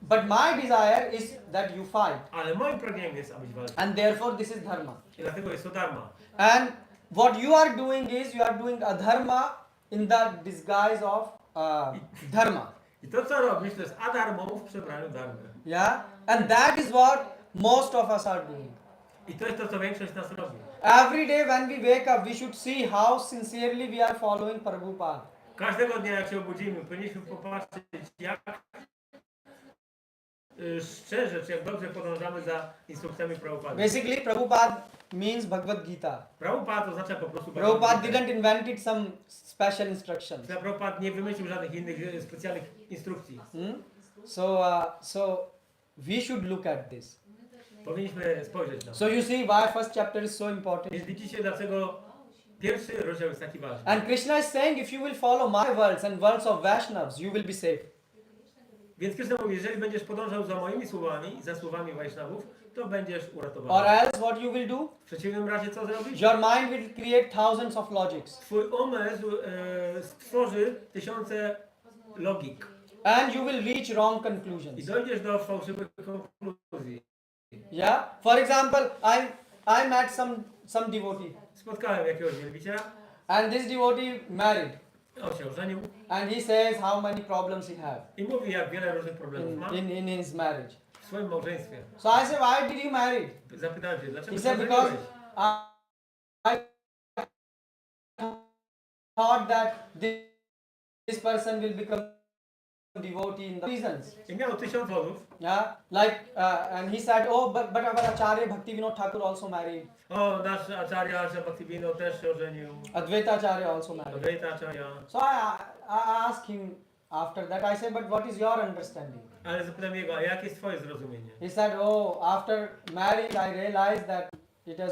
But my desire is that you fight. Ale moim pragnieniem jest, abyś walczył. And therefore this is dharma. I dlatego jest to dharma. And what you are doing is you are doing adharma in the disguise of dharma. I to, co robisz, to jest adharmo w przebraniu dharmy. Yeah? And that is what most of us are doing. I to jest to, co większość z nas robi. Every day when we wake up, we should see how sincerely we are following Prabhupada. Każdego dnia, jak się obudzimy, powinniśmy popatrzeć, jak szczerze, czy jak dobrze podążamy za instrukcjami Prabhupada. Basically, Prabhupada means Bhagavad Gita. Prabhupada oznacza po prostu Prabhupada Bhagavad Gita. didn't invent it some special instructions. Prabhupada nie wymyślił żadnych innych specjalnych instrukcji. So we should look at this. Powinniśmy spojrzeć na to. So you see why first chapter is so important. Więc widzicie, dlaczego pierwszy rozdział jest taki ważny. And Krishna is saying, if you will follow my words and words of Vaishnavas, you will be safe. Więc Krishna mówi, jeżeli będziesz podążał za moimi słowami, za słowami Wajsznawów, to będziesz Or uratowany. else what you will do? W przeciwnym razie co zrobisz? Your mind will create thousands of logics. Twój umysł stworzy tysiące logik And you will reach wrong i conclusions. dojdziesz do fałszywych konkluzji. Yeah? For example, I met some devotee. Spotkałem jakiegoś wielbiciela, And this devotee married. on się ożenił And he says how many problems he have i mówi, jak wiele różnych problemów ma in his marriage. w swoim małżeństwie. So I said, why did you marry? Zapytałem się, dlaczego He się said, because ożeniłeś? I thought that this person will become devotee in the seasons. I miał 1000 wodów. Yeah, like and he said, oh, but our Acharya Bhakti Vinod Thakur also married. O, nasz Acharya Bhaktivinoda też się ożenił. Advaita Acharya also married. Edyta Acharya. So I asked him after that. I said, but what is your understanding? Ale zapytam jego, a jakie jest twoje zrozumienie? He said, oh, after marriage I realized that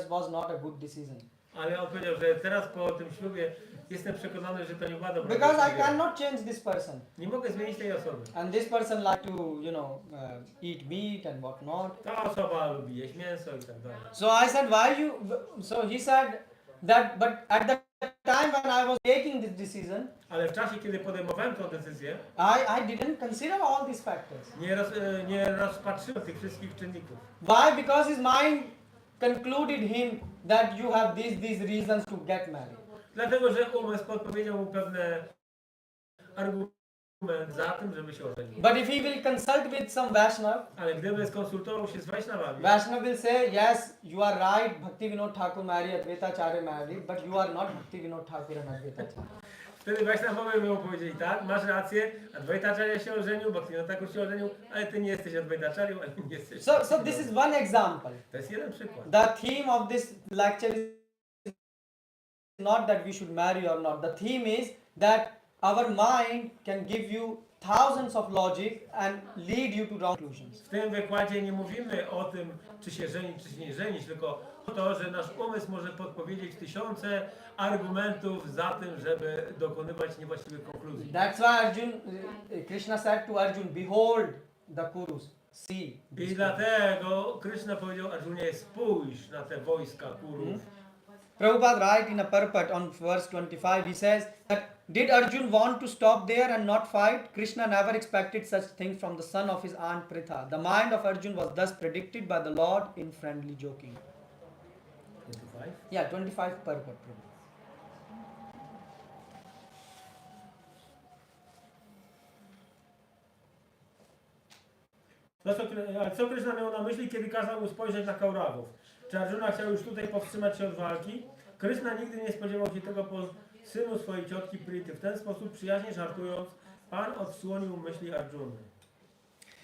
was not a good decision. Ale on powiedział, że teraz po tym ślubie jestem przekonany, że to nie była dobra Because I decyzja. cannot change this person. Nie mogę zmienić tej osoby. And this person like to, eat meat and what not. Ta osoba lubi jeść mięso i tak dalej. So I said, why you? So he said that, but at the time when I was taking this decision, Ale w czasie, kiedy podejmowałem tę decyzję, I didn't consider all these factors. nie rozpatrzyłem tych wszystkich czynników. Why? Because his mind concluded him that you have these reasons to get married. Dlatego, że umysł podpowiedział mu pewne argumenty za tym, żeby się ożenić. But if he will consult with some Vaishnav, Ale gdyby skonsultował się z Vaishnavami, Vaishnav will say, yes, you are right, Bhakti Vinod Thakur married, Advaita Acharya married, but you are not Bhakti Vinod Thakur and Advaita Acharya. wtedy Vaishnavowie by mu powiedzieli, tak, masz rację, Advaita Acharya się ożenił, Bhaktivinoda Thakur się ożenił, ale ty nie jesteś Advaita Acharyą, ani nie jesteś... So this is one example. To jest jeden przykład. The theme of this lecture is not that we should marry or not. The theme is that our mind can give you thousands of logic and lead you to wrong conclusions. W tym wykładzie nie mówimy o tym, czy się żenić, czy się nie żenić, tylko o to, że nasz umysł może podpowiedzieć tysiące argumentów za tym, żeby dokonywać niewłaściwych konkluzji. That's why Arjun, Krishna said to Arjun, behold the Kurus, see. I dlatego Krishna powiedział Arjunie, spójrz na te wojska Kurów. Prabhupada writes in a purport on verse 25, he says that did Arjun want to stop there and not fight? Krishna never expected such things from the son of his aunt Pritha. The mind of Arjun was thus predicted by the Lord in friendly joking. 25? Yeah, 25 purport. No co Krishna miał na myśli, kiedy kazał mu spojrzeć na Kaurawów? Czy Arjuna chciał już tutaj powstrzymać się od walki? Krishna nigdy nie spodziewał się tego po synu swojej ciotki Prity. W ten sposób przyjaźnie żartując, Pan odsłonił myśli Arjuny.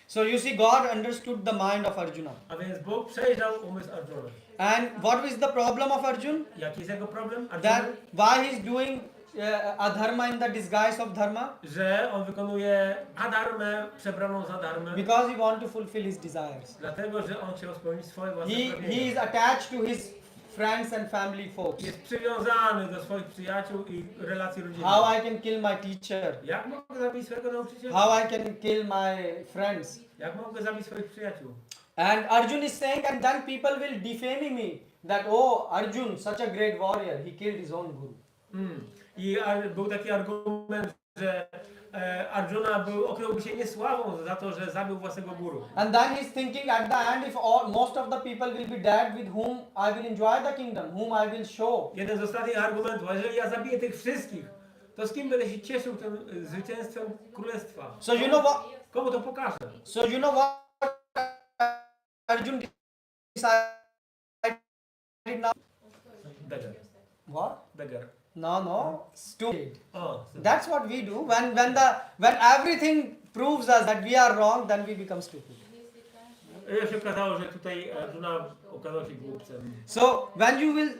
So you see, God understood the mind of Arjuna. A więc Bóg przejrzał umysł Arjuny. And what is the problem of Arjun? Jaki jest jego problem? That Arjuny? why he is doing adharma in the disguise of dharma? Że on wykonuje adharmę przebraną za dharmę. Because he want to fulfill his desires. Dlatego, że on chciał spełnić swoje własne He pragnienia. is attached to his friends and family folks. Jest przywiązany do swoich przyjaciół i relacji rodzinnych. How I can kill my teacher? Jak mogę zabić swojego nauczyciela? How I can kill my friends? Jak mogę zabić swoich przyjaciół? And Arjun is saying, and then people will defame me that, oh, Arjun, such a great warrior, he killed his own guru. I był taki argument, że Arjuna okryłby się niesławą za to, że zabił własnego guru. And then he's thinking at the end, if most of the people will be dead, with whom I will enjoy the kingdom, whom I will show. Jeden z ostatnich argumentów, a jeżeli ja zabiję tych wszystkich, to z kim będę się cieszył tym zwycięstwem królestwa? So you know what? Komu to pokażę? So you know what Arjun decided now? Dagger. What? Dagger. No, stupid. O, That's what we do when everything proves us that we are wrong, then we become stupid. się okazało, że tutaj Arjuna okazał się głupcem. So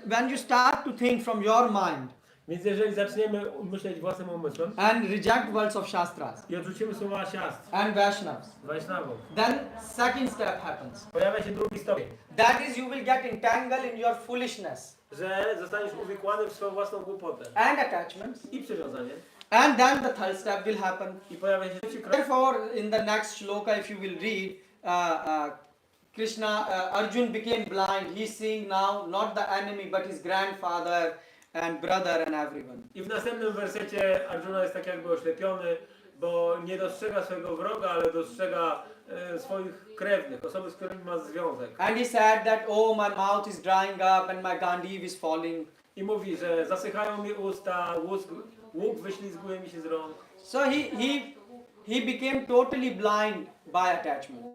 when you start to think from your mind Więc jeżeli zaczniemy myśleć własnym umysłem and reject words of Shastras i odrzucimy słowa siastr, and Vaishnavas, Vaishnavów, then second step happens. pojawia się drugi stopień, That is, you will get entangled in your foolishness że zostaniesz uwikłany w swoją własną głupotę and attachments, i przywiązanie. and then the third step will happen. I pojawia się trzeci krok. Therefore, in the next shloka, if you will read, Krishna, Arjun became blind. He's seeing now not the enemy, but his grandfather and brother and everyone. I w następnym wersecie Arjuna jest tak jakby oślepiony, bo nie dostrzega swojego wroga, ale dostrzega swoich krewnych, osoby, z którymi ma związek. And he said that, oh, my mouth is drying up and my gandiv is falling. I mówi, że zasychają mi usta, łuk wyślizguje mi się z rąk. So he became totally blind by attachment.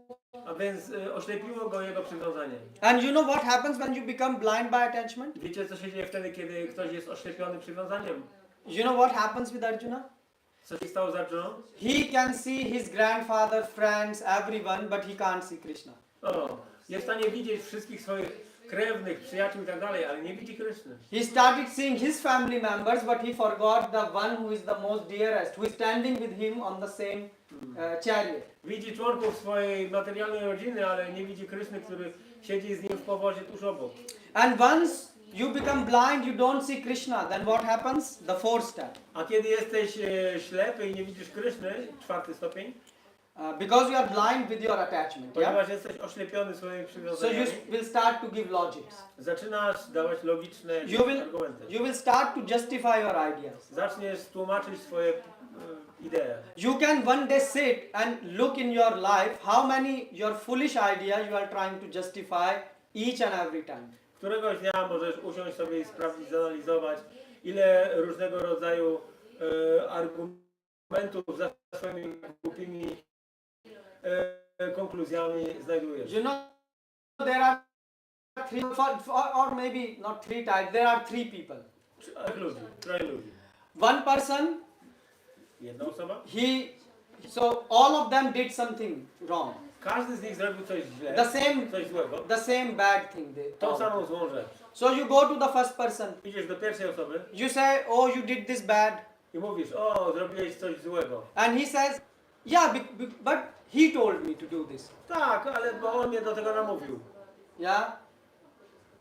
A więc oślepiło go jego przywiązanie. And you know what happens when you become blind by attachment? Wiecie, co się dzieje wtedy, kiedy ktoś jest oślepiony przywiązaniem? You know what happens with Arjuna? Co się stało z Arjuną? He can see his grandfather, friends, everyone, but he can't see Krishna. O, jest w stanie widzieć wszystkich swoich krewnych, przyjaciół i tak dalej, ale nie widzi Kryszny. He started seeing his family members, but he forgot the one who is the most dearest, who is standing with him on the same chariot. Widzi członków swojej materialnej rodziny, ale nie widzi Kryszny, który siedzi z nim w powozie tuż obok. And once you become blind, you don't see Krishna, then what happens? The fourth step. A kiedy jesteś ślepy i nie widzisz Kryszny, 4. stopień, Because you are blind with your attachment, yeah? ponieważ jesteś oślepiony swoimi So you przywiązaniami, will start to give logics. zaczynasz dawać logiczne argumenty. You will start to justify your ideas. Zaczniesz tłumaczyć swoje idee. You can one day sit and look in your life how many your foolish ideas you are trying to justify each and every time. Któregoś dnia możesz usiąść sobie i sprawdzić, zanalizować, ile różnego rodzaju argumentów za swoimi głupimi konkluzjami znajdujesz. You know, there are three, or maybe not three types, there are three people. Troje ludzi. One person, Jedna osoba. so all of them did something wrong. Każdy z nich zrobił coś źle, coś złego. The same bad thing. Tą samą złą rzecz. So you go to the first person. Idziesz do pierwszej osoby You say, oh, you did this bad. i mówisz, o, zrobiłeś coś złego. And he says, yeah, but he told me to do this. Tak, ale bo on mnie do tego namówił. Yeah?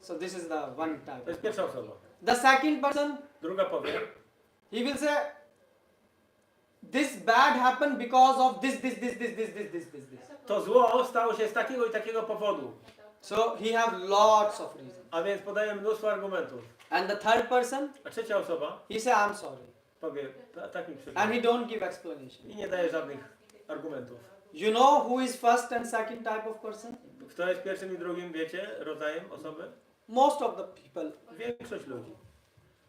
So this is the one type. To jest pierwsza osoba. The second person, Druga powie, he will say, this bad happened because of this. to zło stało się z takiego i takiego powodu. So he have lots of reasons. A więc podaje mnóstwo argumentów. And the third person, A trzecia osoba he say, I'm sorry. powie, tak mi przykro. And he don't give explanation. I nie daje żadnych argumentów. You know who is first and second type of person? Kto jest pierwszym i drugim, wiecie, rodzajem osoby? Most of the people. Większość ludzi.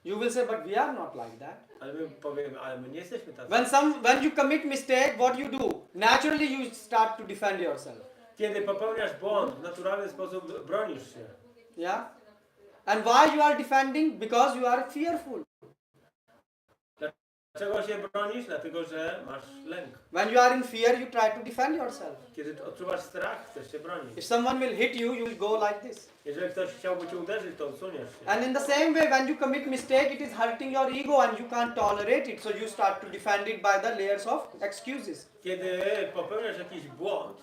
You will say, but we are not like that. Ale my powiemy, ale my nie jesteśmy tacy. When you commit mistake, what you do? Naturally you start to defend yourself. Kiedy popełniasz błąd, w naturalny sposób bronisz się. Yeah? And why you are defending? Because you are fearful. Dlaczego się bronisz? Dlatego, że masz lęk. When you are in fear, you try to defend yourself. Kiedy odczuwasz strach, chcesz się bronić. If someone will hit you, you will go like this. Jeżeli ktoś chciałby cię uderzyć, to odsuniesz się. And in the same way, when you commit mistake, it is hurting your ego and you can't tolerate it. So you start to defend it by the layers of excuses. Kiedy popełniasz jakiś błąd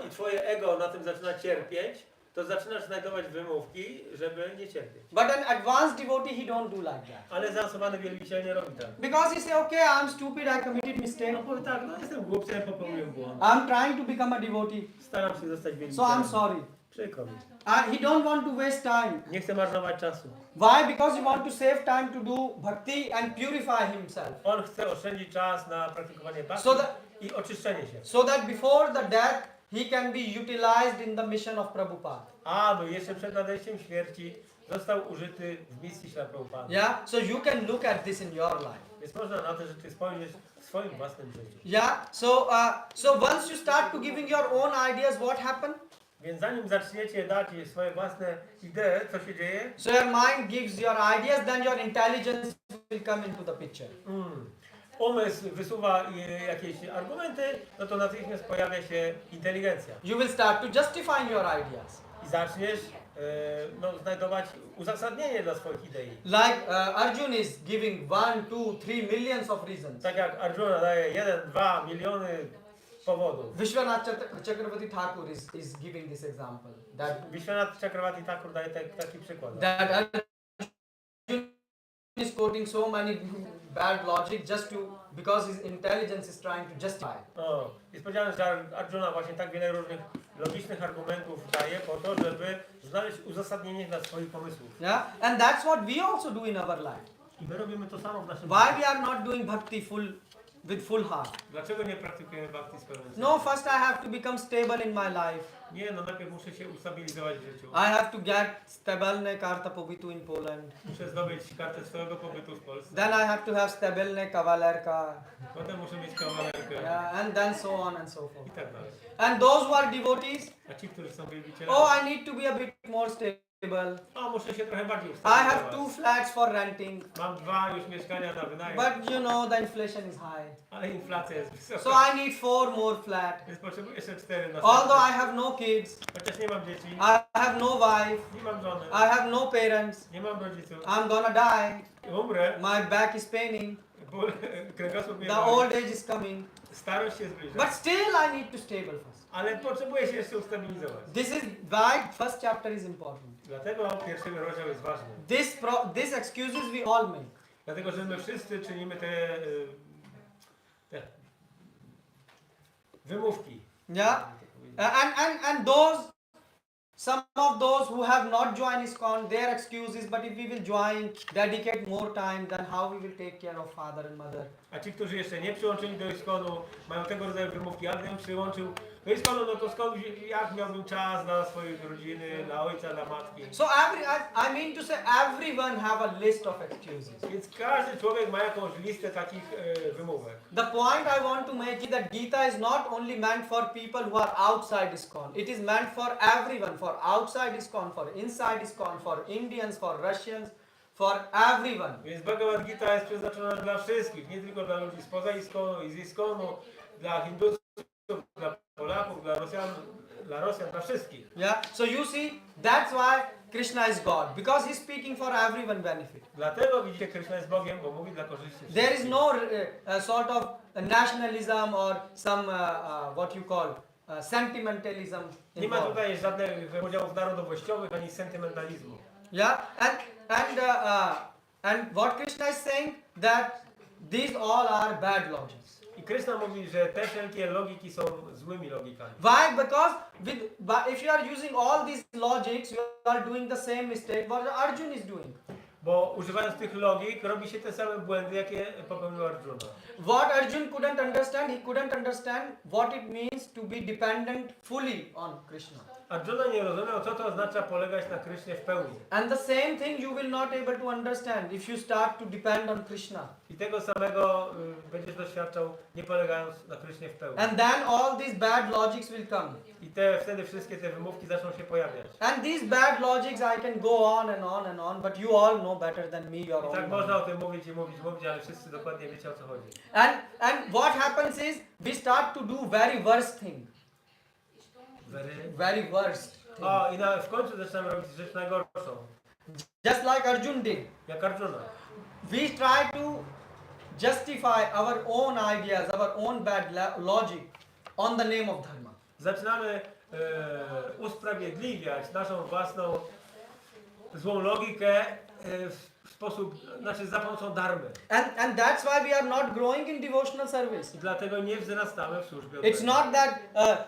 i twoje ego na tym zaczyna cierpieć, to zaczynasz znajdować wymówki, żeby nie cierpieć. But an advanced devotee, he don't do like that. Ale zaawansowany wielbiciel nie robi tak. Because he say, okay, I'm stupid, I committed mistake. No powie tak, no jestem głupcem, popełniłem błąd. I'm trying to become a devotee. Staram się zostać So wielbicielem. I'm sorry. Przykro mi. He don't want to waste time. Nie chcę marnować czasu. Why? Because he want to save time to do bhakti and purify himself. On chce oszczędzić czas na praktykowanie bhakti So i oczyszczenie się. So that before the death, he can be utilized in the mission of Prabhupada. Aby jeszcze przed nadejściem śmierci został użyty w misji Śla Prabhupada. Yeah? So you can look at this in your life. Więc można na te rzeczy spojrzeć w swoim własnym życiu. Yeah? So once you start to giving your own ideas, what happened? Więc zanim zaczniecie dać swoje własne idee, co się dzieje? So your mind gives your ideas, then your intelligence will come into the picture. Umysł wysuwa jakieś argumenty, no to natychmiast pojawia się inteligencja. You will start to justify your ideas. I zaczniesz znajdować uzasadnienie dla swoich idei. Like Arjun is giving 1, 2, 3 millions of reasons. Tak jak Arjuna daje 1, 2 miliony powodów. Vishwanath Chakravarti Thakur is giving this example. That Vishwanath Chakravarti Thakur daje taki przykład. Arjun is quoting so many bad logic because his intelligence is trying to justify. Jest powiedziane, że Arjuna właśnie tak wiele różnych logicznych argumentów daje po to, żeby znaleźć uzasadnienie dla swoich pomysłów. Yeah, and that's what we also do in our life. I my robimy to samo w naszym Why życiu. we are not doing bhakti with full heart? Dlaczego nie praktykujemy bhakti z pełnym sercem? No, first I have to become stable in my life. Nie, no najpierw muszę się ustabilizować w życiu. I have to get stabilne karta pobytu in Poland. Muszę zdobyć kartę swojego pobytu w Polsce. Then I have to have stabilne kawalerka. Potem muszę mieć kawalerkę. Yeah, and then so on and so forth. I tak dalej. And those who are devotees, A ci, którzy są wielbicielami, oh, I need to be a bit more stable. A muszę się trochę bardziej I ustawić. have 2 flats for renting. Mam 2 już mieszkania na wynajem, But you know the inflation is high. ale inflacja jest wysoka. So I need 4 more flats. Więc potrzebuję jeszcze 4 na Although I have no kids, Chociaż nie mam dzieci, I have no wife, nie mam żony, I have no parents, nie mam rodziców. I'm gonna die. Umrę, My back is paining. ból, kręgosłup mnie The boli. old age is coming. Starość się zbliża. But still I need to stable first. Ale potrzebuję się jeszcze ustabilizować. This is why first chapter is important. Dlatego pierwszy rozdział jest ważny. This excuses we all make. Dlatego, że my wszyscy czynimy te wymówki. Yeah. And some of those who have not joined ISKCON, their excuses, but if we will join, dedicate more time, then how we will take care of father and mother. A ci, którzy jeszcze nie przyłączyli do ISKCON-u, mają tego rodzaju wymówki. Ja gdybym przyłączył do ISKCON-u, no to skąd, jak miałbym czas dla swojej rodziny, dla ojca, dla matki. So I mean to say everyone have a list of excuses. Więc każdy człowiek ma jakąś listę takich wymówek. The point I want to make is that Gita is not only meant for people who are outside ISKCON. It is meant for everyone, for outside ISKCON, for inside ISKCON, for Indians, for Russians, for everyone. Więc Bhagavad Gita jest przeznaczona dla wszystkich, nie tylko dla ludzi spoza ISKCON-u i z ISKCON-u, dla Hindusów, dla Polaków, dla Rosjan, dla wszystkich. Yeah. So you see, that's why Krishna is God, because he's speaking for everyone benefit. Dlatego widzicie, Krishna jest Bogiem, bo mówi dla korzyści There is wszystkich. no sort of nationalism or some what you call sentimentalism Nie ma involved. tutaj żadnych podziałów narodowościowych ani sentymentalizmu. Yeah, and what Krishna is saying that these all are bad logics. I Krishna mówi, że te wszelkie logiki są złymi logikami. Why? Because if you are using all these logics, you are doing the same mistake what Arjun is doing. Bo używając tych logik robi się te same błędy, jakie popełnił Arjuna. What Arjun couldn't understand, he couldn't understand what it means to be dependent fully on Krishna. Arjuna nie rozumiał, co to oznacza polegać na Krysznie w pełni. And the same thing you will not able to understand if you start to depend on Krishna. I tego samego będziesz doświadczał, nie polegając na Krysznie w pełni. And then all these bad logics will come. I wtedy wszystkie te wymówki zaczną się pojawiać. And these bad logics I can go on and on and on, but you all know better than me your I own. tak można o tym mówić i mówić, ale wszyscy dokładnie wiecie, o co chodzi. And what happens is we start to do very worst thing. Very worst thing. O, i w końcu zaczynamy robić rzecz najgorszą. Just like Arjun did. Jak Arjuna. We try to justify our own ideas, our own bad logic on the name of dharma. Zaczynamy usprawiedliwiać naszą własną złą logikę w sposób, znaczy za pomocą dharmy. And that's why we are not growing in devotional service. I dlatego nie wzrastamy w służbie. It's not that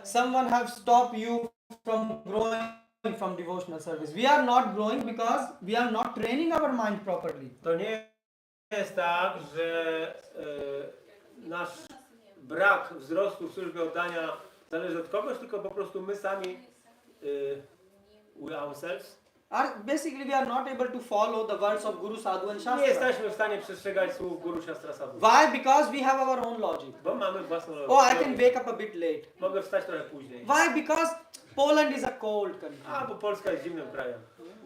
someone have stopped you from growing from devotional service. We are not growing because we are not training our mind properly. To nie jest tak, że nasz brak wzrostu w służbie oddania zależy od kogoś, tylko po prostu my sami we ourselves Basically, we are not able to follow the words of Guru, Sadhu and nie Shastra. jesteśmy w stanie przestrzegać słów Guru Shastra Sadhu. Why? Because we have our own logic. Bo mamy własną logikę. Oh, I can wake up a bit late. Mogę wstać trochę później. Why? Because Poland is a cold country. A, bo Polska jest zimnym krajem.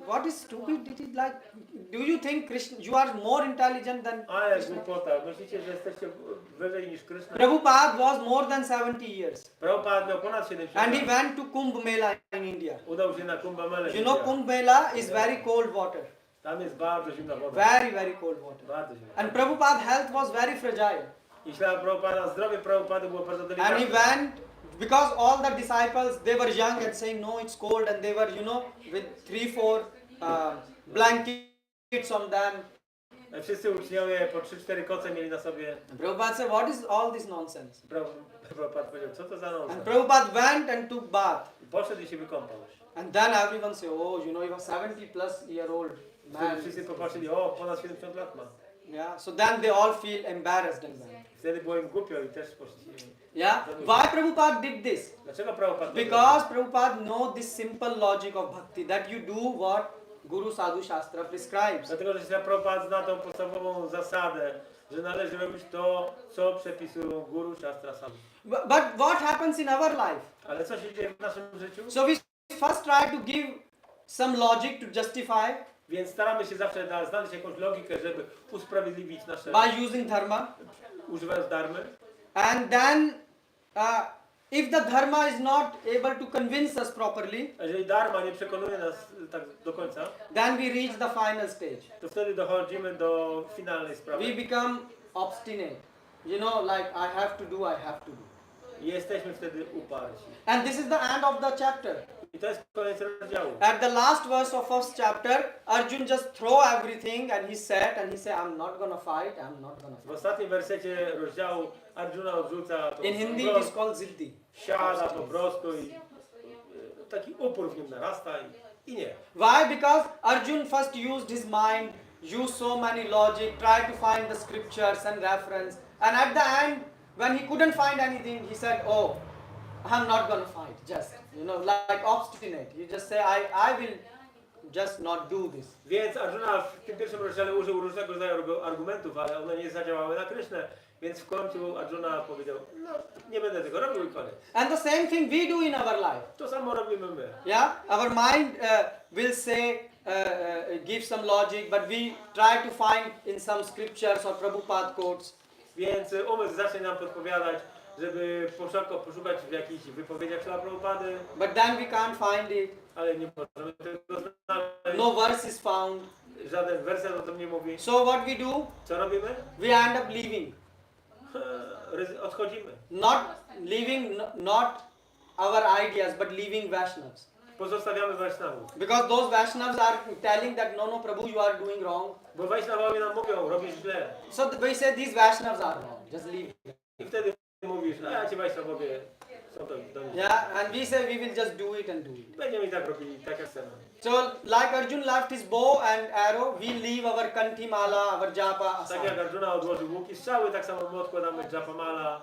What is stupid? It is like, do you think Krishna, you are more intelligent than Ale głupota. Myślicie, że jesteście wyżej niż Krishna? Prabhupada was more than 70 years. Prabhupada miał ponad 70 And he lat. went to Kumbh Mela in India. Udał się na Kumbh Melę. You know Kumbh Mela is very cold water. Tam jest bardzo zimna woda. Very, very cold water. Bardzo zimna. And Prabhupada's health was very fragile. I ślad Prabhupada, zdrowie Prabhupady było bardzo And he delikatne. went, because all the disciples, they were young and saying, no, it's cold. And they were, you know, with 3-4 blankets on them. Wszyscy uczniowie po 3-4 koce mieli na sobie. And Prabhupada said, what is all this nonsense? Prabhupada powiedział, co to za And nonsens? Prabhupada went and took bath. Poszedł i się wykąpał. And then everyone said, oh, you know, you are 70-plus-year-old Wtedy man. wszyscy popatrzyli, o, ponad 70 lat ma. Yeah, so then they all feel embarrassed and went. Wtedy było im głupio i też poszli. Yeah, why Prabhupada did this? Dlaczego Prabhupada? Because Prabhupada know this simple logic of bhakti, that you do what Guru Sadhu Shastra prescribes. Dlatego, że ślad Prabhupada zna tą podstawową zasadę, że należy robić to, co przepisują Guru Shastra Sadhu. But what happens in our life? Ale co się dzieje w naszym życiu? So we first try to give some logic to justify Więc staramy się zawsze znaleźć jakąś logikę, żeby usprawiedliwić nasze, by using dharma. używając darmy. And then, if the dharma is not able to convince us properly, A jeżeli darma nie przekonuje nas tak do końca, then we reach the final stage. to wtedy dochodzimy do finalnej sprawy. We become obstinate. You know, like I have to do, I have to do. I jesteśmy wtedy uparci. And this is the end of the chapter. I to jest koniec rozdziału. At the last verse of first chapter, Arjun just throw everything and he said, I'm not gonna fight, I'm not gonna W fight. ostatnim wersecie rozdziału Arjuna odrzuca to In Hindi it is called ziddi. siada po prostu i taki upór w nim narasta i nie. Why? Because Arjun first used his mind, used so many logic, tried to find the scriptures and reference, and at the end, when he couldn't find anything, he said, oh, I'm not gonna fight, just, you know, like obstinate. You just say, I will just not do this. Więc Arjuna w tym pierwszym rozdziale użył różnego rodzaju argumentów, ale one nie zadziałały na Krysznę. Więc w końcu Arjuna powiedział, no nie będę tego robił i koniec. And the same thing we do in our life. To samo robimy my. Yeah, our mind will say, give some logic, but we try to find in some scriptures or Prabhupada quotes. Więc umysł zacznie nam podpowiadać, żeby poszukać w jakichś wypowiedziach Śrila Prabhupady, But then we can't find it. ale nie możemy tego znaleźć. No verse is found. Żaden werset o tym nie mówi. So what we do? Co robimy? We end up leaving. Odchodzimy. Not leaving, not our ideas, but leaving Vaishnavas. Pozostawiamy Vaishnavów. Because those Vaishnavas are telling that no, Prabhu, you are doing wrong. Bo Vaishnavowie nam mówią, robisz źle. So we say these Vaishnavas are wrong. Just leave. I wtedy mówisz, a ja ci Vaishnavowie są do mnie. Yeah, and we say we will just do it and do it. Będziemy i tak robili, tak jak chcemy. So like Arjun left his bow and arrow, we leave our kanti mala, our japa Tak jak aside. Arjuna odłożył łuki strzały, tak samo my odkładamy japamala.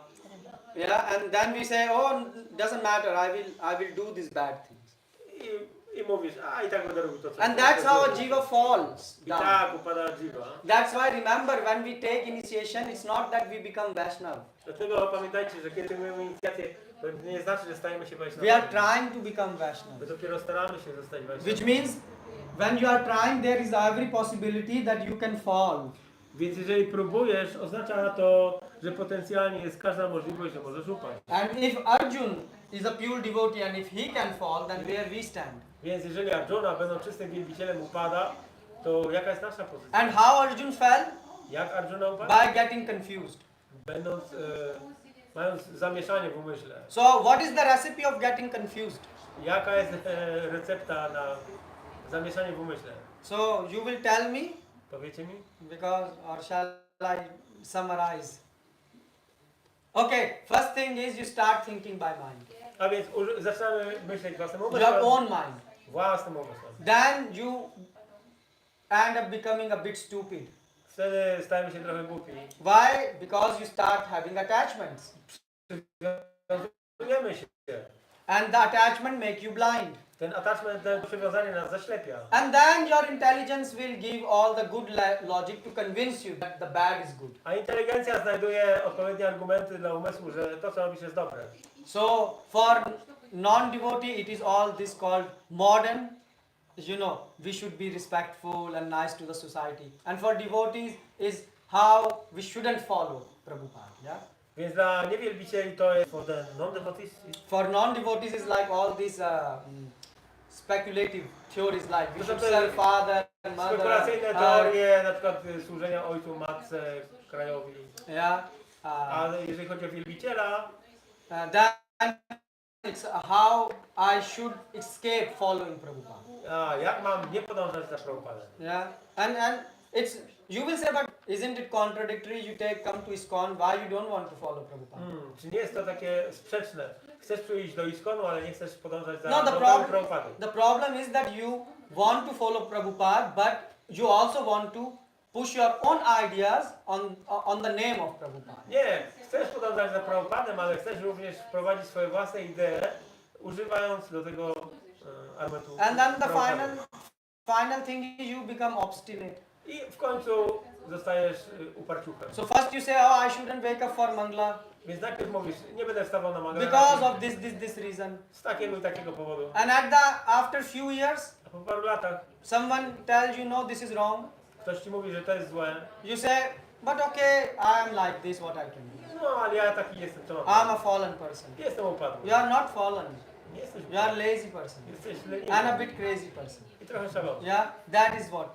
Yeah, and then we say, oh, doesn't matter, I will do these bad things. I mówisz, a i tak będę robił to, co And that's how a jiva falls I down. tak upada jiva. That's why remember when we take initiation, it's not that we become Vaishnav. Dlatego pamiętajcie, że kiedy przyjmujemy inicjację, to nie znaczy, że stajemy się We are Vaishnavami. trying to become Vaishnav. My dopiero staramy się zostać Which Vaishnavami. means when you are trying, there is every possibility that you can fall. Więc jeżeli próbujesz, oznacza to, że potencjalnie jest każda możliwość, że możesz upaść. And if Arjun is a pure devotee and if he can fall, then where we stand? Więc jeżeli Arjuna, będąc czystym wielbicielem, upada, to jaka jest nasza pozycja? And how Arjun fell? Jak Arjuna upadł? By getting confused. Będąc, mając zamieszanie w umyśle. So what is the recipe of getting confused? Jaka jest recepta na zamieszanie w umyśle? So you will tell me, Powiecie mi? because or shall I summarize? Okay, first thing is you start thinking by mind. A więc zaczynamy myśleć własnym Your umysłem. own mind. Własnym umysłem. Then you end up becoming a bit stupid. Wtedy stajemy się trochę głupi. Why? Because you start having attachments. Przywiązujemy się. And the attachment make you blind. Ten attachment, to przywiązanie nas zaślepia. And then your intelligence will give all the good logic to convince you that the bad is good. A inteligencja znajduje odpowiednie argumenty dla umysłu, że to, co robisz, jest dobre. So for non-devotee, it is all this called modern. You know, we should be respectful and nice to the society. And for devotees is how we shouldn't follow Prabhupada. Yeah. Więc dla niewielbicieli to jest for the non-devotees. For non-devotees is like all these speculative theories like we To should są te serve father, mother, spekulacyjne teorie, na przykład służenia ojcu, matce, krajowi. yeah. Ale jeżeli chodzi o wielbiciela, Then it's how I should escape following Prabhupada. jak mam nie podążać za Prabhupadą? Yeah, and it's you will say, but isn't it contradictory? You come to ISKCON, why you don't want to follow Prabhupada? Czy nie jest to takie sprzeczne? Chcesz przyjść do ISKCONu, ale nie chcesz podążać za No, Prabhupady. the problem is that you want to follow Prabhupada, but you also want to push your own ideas on the name of Prabhupada. Nie, chcesz podążać za Prabhupadem, ale chcesz również wprowadzić swoje własne idee, używając do tego argumentu And then the Prabhupada. final thing is you become obstinate. I w końcu zostajesz uparciuchem. So first you say, oh, I shouldn't wake up for Mangla. Więc najpierw mówisz, nie będę wstawał na because magazynie of this reason. z takiego i takiego powodu. And after few years, A po paru latach someone tells you, no, this is wrong. ktoś ci mówi, że to jest złe. You say, but okay, I am like this, what I can do. No, ale ja taki jestem, co mam. I'm a fallen person. Jestem upadły. You are not fallen. Nie jesteś You are lazy person. Jesteś And a leniwy. bit crazy person. I trochę szalony. Yeah, that is what.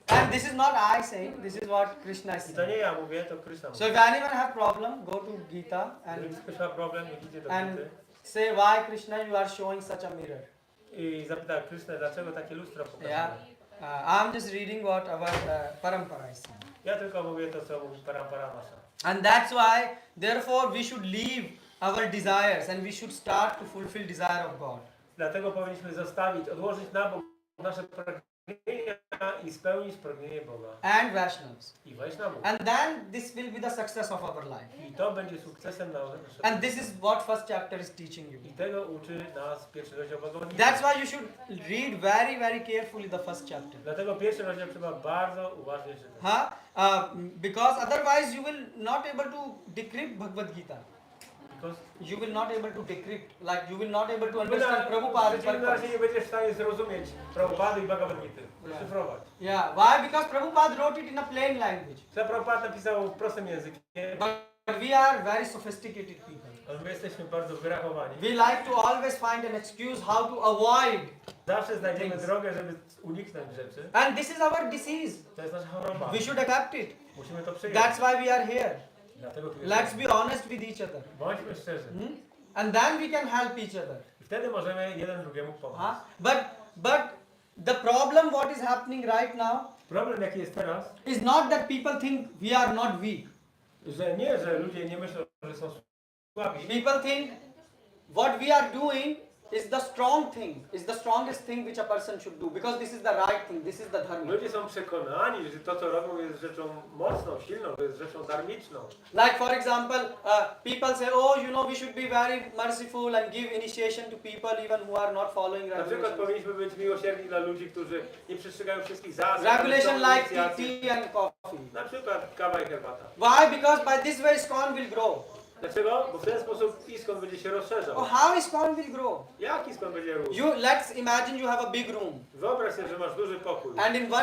And this is not I saying, this is what Krishna is I to saying. nie ja mówię, to Krishna mówi. So if anyone have problem, go to Gita Jeżeli and ktoś ma problem, niech idzie do and Gity say why Krishna you are showing such a mirror. i zapyta Krishna, dlaczego takie lustro pokazuje. Yeah, I'm just reading what our parampara is saying. Ja tylko mówię to, co mówi parampara nasza. And that's why, therefore, we should leave our desires and we should start to fulfill desire of God. Dlatego powinniśmy zostawić, odłożyć na bok nasze pragnienia i spełnić pragnienie Boga. And Vaishnavas. I wejść na bok. And then this will be the success of our life. I to będzie sukcesem na naszym And this is what first chapter is teaching you. I tego uczy nas pierwszy rozdział Bhagavad That's Gita. why you should read very, very carefully the first chapter. Dlatego pierwszy rozdział trzeba bardzo uważnie czytać. Because otherwise you will not able to decrypt Bhagavad Gita. Because You will not able to decrypt, like you will not able to w understand Prabhupada's przeciwnym razie purpose. nie będziesz w stanie zrozumieć Prabhupady i Bhagavad Gity. Rozszyfrować. Yeah, why? Because Prabhupada wrote it in a plain language. Prabhupada napisał prostym językiem, But we are very sophisticated people. ale my jesteśmy bardzo wyrachowani. We like to always find an excuse how to avoid. Zawsze znajdziemy drogę, żeby uniknąć rzeczy. And this is our disease. To jest nasza choroba. We should accept it. Musimy to przyjąć. That's why we are here. Dlatego tu Let's jesteśmy. be honest with each other. Bądźmy szczerzy. And then we can help each other. I wtedy możemy jeden drugiemu pomóc. But the problem what is happening right now Problem jaki jest teraz, is not that people think we are not weak. że nie, że ludzie nie myślą, że są słabi. People think what we are doing is the strong thing, is the strongest thing which a person should do because this is the right thing, this is the dharma. Ludzie są przekonani, że to co robią jest rzeczą mocną, silną, że jest rzeczą darmiczną. Like for example, people say, oh, you know, we should be very merciful and give initiation to people even who are not following Na przykład regulations. powinniśmy być miłosierni dla ludzi, którzy nie przestrzegają wszystkich zasad. Regulation są like inicjacji. tea and coffee. Na przykład kawa i herbata. Why? Because by this way ISKCON will grow. Dlaczego? Bo w ten sposób ISKCON będzie się rozszerzał. Oh, how ISKCON will grow? Jak ISKCON będzie rósł? Let's imagine you have a big room Wyobraź sobie, że masz duży pokój. and in